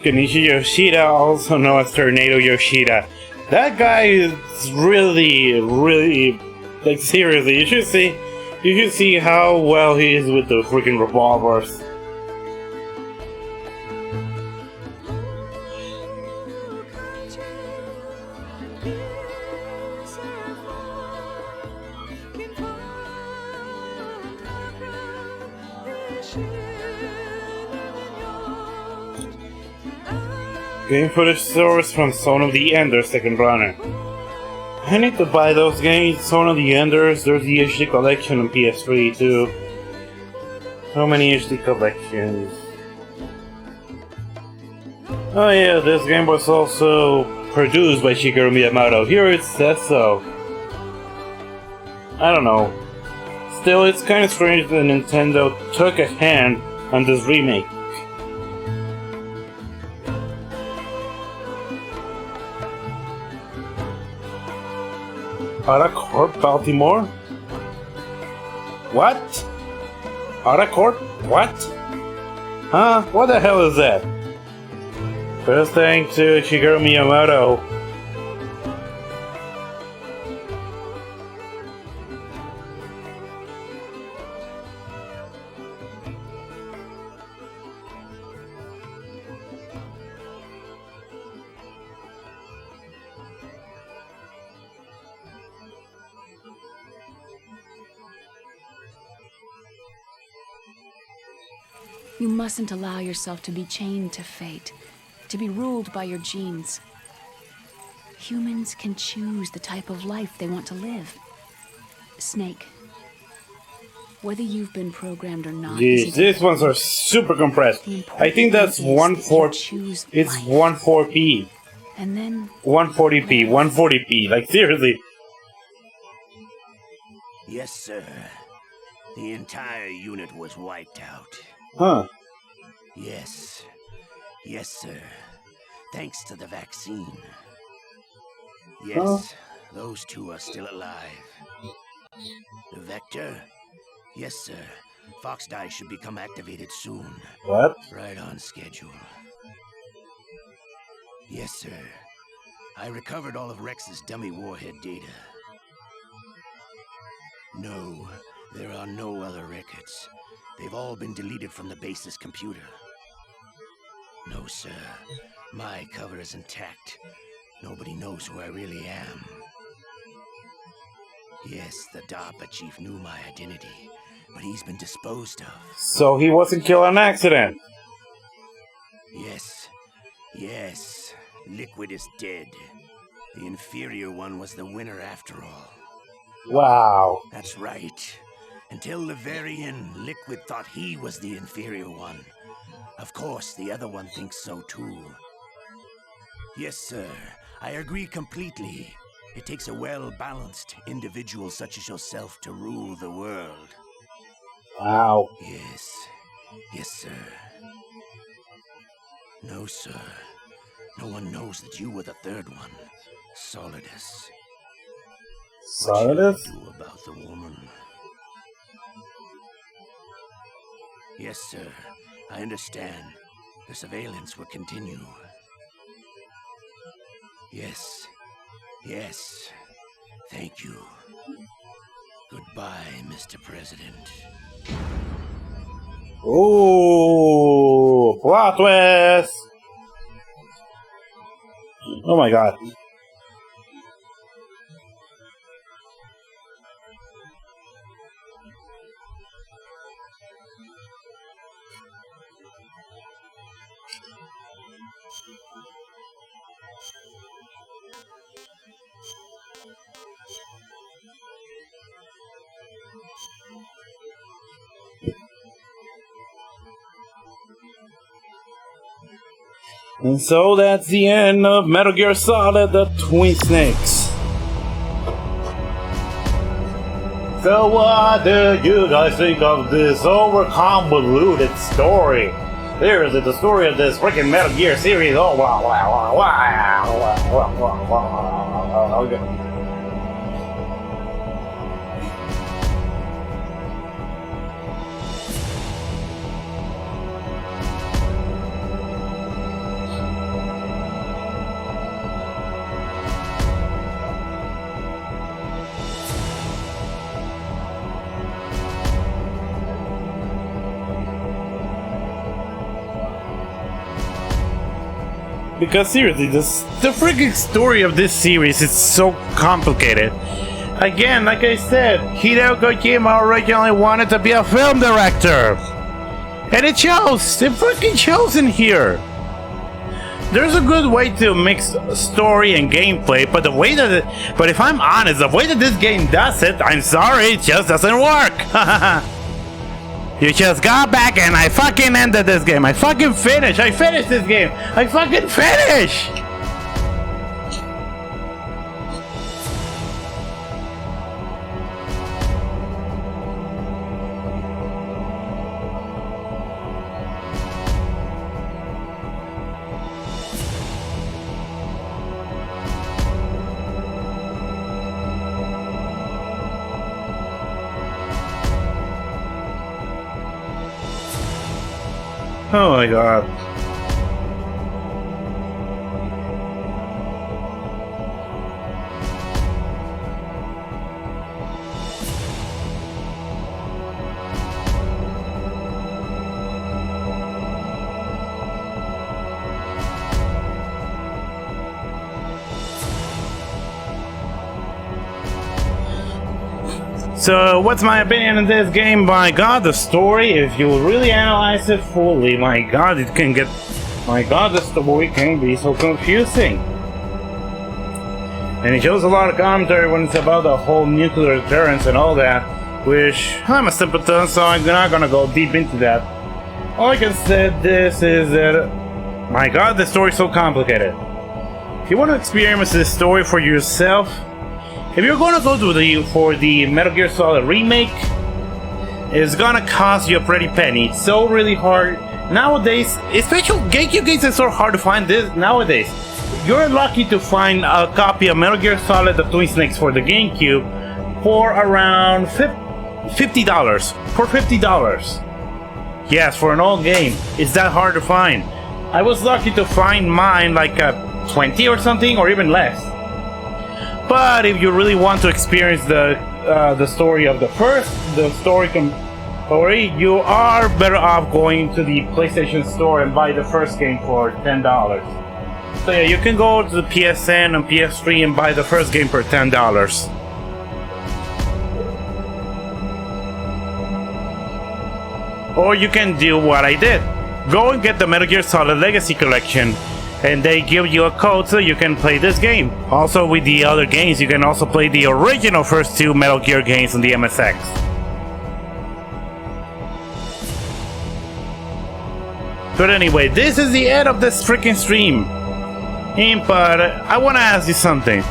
[SPEAKER 8] Kenichi Yoshida, also known as Tornado Yoshida. That guy is really, like seriously, you should see how well he is with the freaking revolvers. Game footage source from Zone of the Enders Second Runner. I need to buy those games. Zone of the Enders, there's the HD collection on PS3 too. So many HD collections. Oh yeah, this game was also produced by Shigeru Miyamoto. Here it says so. I don't know. Still, it's kinda strange that Nintendo took a hand on this remake. AutoCorp Baltimore? What? AutoCorp? What? Huh? What the hell is that? First thanks to Shigeru Miyamoto.
[SPEAKER 5] You mustn't allow yourself to be chained to fate, to be ruled by your genes. Humans can choose the type of life they want to live. Snake, whether you've been programmed or not...
[SPEAKER 8] Jeez, these ones are super compressed. I think that's 1/4... It's 1/4p.
[SPEAKER 5] And then...
[SPEAKER 8] 140p, 140p, like seriously.
[SPEAKER 11] Yes, sir. The entire unit was wiped out.
[SPEAKER 8] Huh.
[SPEAKER 11] Yes. Yes, sir. Thanks to the vaccine. Yes, those two are still alive. The Vector? Yes, sir. Fox Die should become activated soon.
[SPEAKER 8] What?
[SPEAKER 11] Right on schedule. Yes, sir. I recovered all of Rex's dummy warhead data. No, there are no other records. They've all been deleted from the base's computer. No, sir. My cover is intact. Nobody knows who I really am. Yes, the DARPA chief knew my identity, but he's been disposed of.
[SPEAKER 8] So he wasn't killed on accident?
[SPEAKER 11] Yes. Yes. Liquid is dead. The inferior one was the winner after all.
[SPEAKER 8] Wow.
[SPEAKER 11] That's right. Until the very end, Liquid thought he was the inferior one. Of course, the other one thinks so too. Yes, sir. I agree completely. It takes a well-balanced individual such as yourself to rule the world.
[SPEAKER 8] Wow.
[SPEAKER 11] Yes. Yes, sir. No, sir. No one knows that you were the third one. Solidus.
[SPEAKER 8] Solidus?
[SPEAKER 11] What should I do about the woman? Yes, sir. I understand. The surveillance will continue. Yes. Yes. Thank you. Goodbye, Mr. President.
[SPEAKER 8] Ooh, plot twist! Oh my god. And so that's the end of Metal Gear Solid: The Twin Snakes. So what do you guys think of this over-convoluted story? Seriously, the story of this freaking Metal Gear series. Oh wow, wow, wow, wow, wow. Okay. Because seriously, the freaking story of this series is so complicated. Again, like I said, Hideo Kojima originally wanted to be a film director. And it shows! It freaking shows in here! There's a good way to mix story and gameplay, but but if I'm honest, the way that this game does it, I'm sorry, it just doesn't work! You just got back and I fucking ended this game. I fucking finished. I finished this game. I fucking finished. Oh my god. So, what's my opinion on this game? My god, the story, if you really analyze it fully, my god, the story can be so confusing. And it shows a lot of commentary when it's about the whole nuclear deterrence and all that, which I'm a simpleton, so I'm not gonna go deep into that. All I can say this is that, my god, the story is so complicated. If you want to experience this story for yourself, if you're gonna go for the Metal Gear Solid remake, it's gonna cost you a pretty penny. It's so really hard nowadays. Especially GameCube games are so hard to find this nowadays. You're lucky to find a copy of Metal Gear Solid: The Twin Snakes for the GameCube for around $50. For $50. Yes, for an old game, it's that hard to find. I was lucky to find mine like a 20 or something, or even less. But if you really want to experience the story of the story, you are better off going to the PlayStation Store and buy the first game for $10. So yeah, you can go to the PSN and PS3 and buy the first game for $10. Or you can do what I did. Go and get the Metal Gear Solid Legacy Collection, and they give you a code so you can play this game. Also, with the other games, you can also play the original first two Metal Gear games on the MSX. But anyway, this is the end of this freaking stream. But I want to ask you something.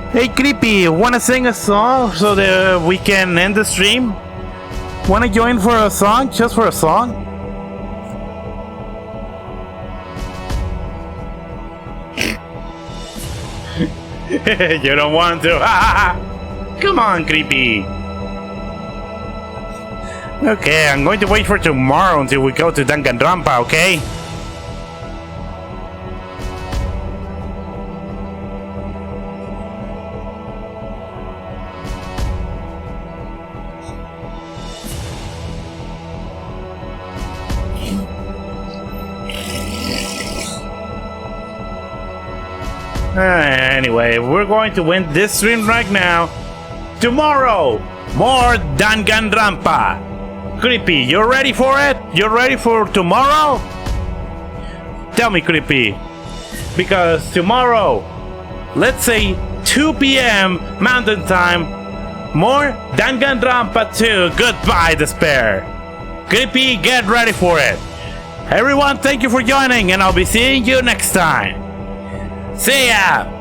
[SPEAKER 8] Hey Creepy, wanna sing a song so that we can end the stream? Wanna join for a song? Just for a song? You don't want to? Come on, Creepy. Okay, I'm going to wait for tomorrow until we go to Danganronpa, okay? Anyway, we're going to win this stream right now. Tomorrow, more Danganronpa. Creepy, you ready for it? You ready for tomorrow? Tell me, Creepy. Because tomorrow, let's say 2 p.m. Mountain Time, more Danganronpa 2. Goodbye, Despair. Creepy, get ready for it. Everyone, thank you for joining, and I'll be seeing you next time. See ya!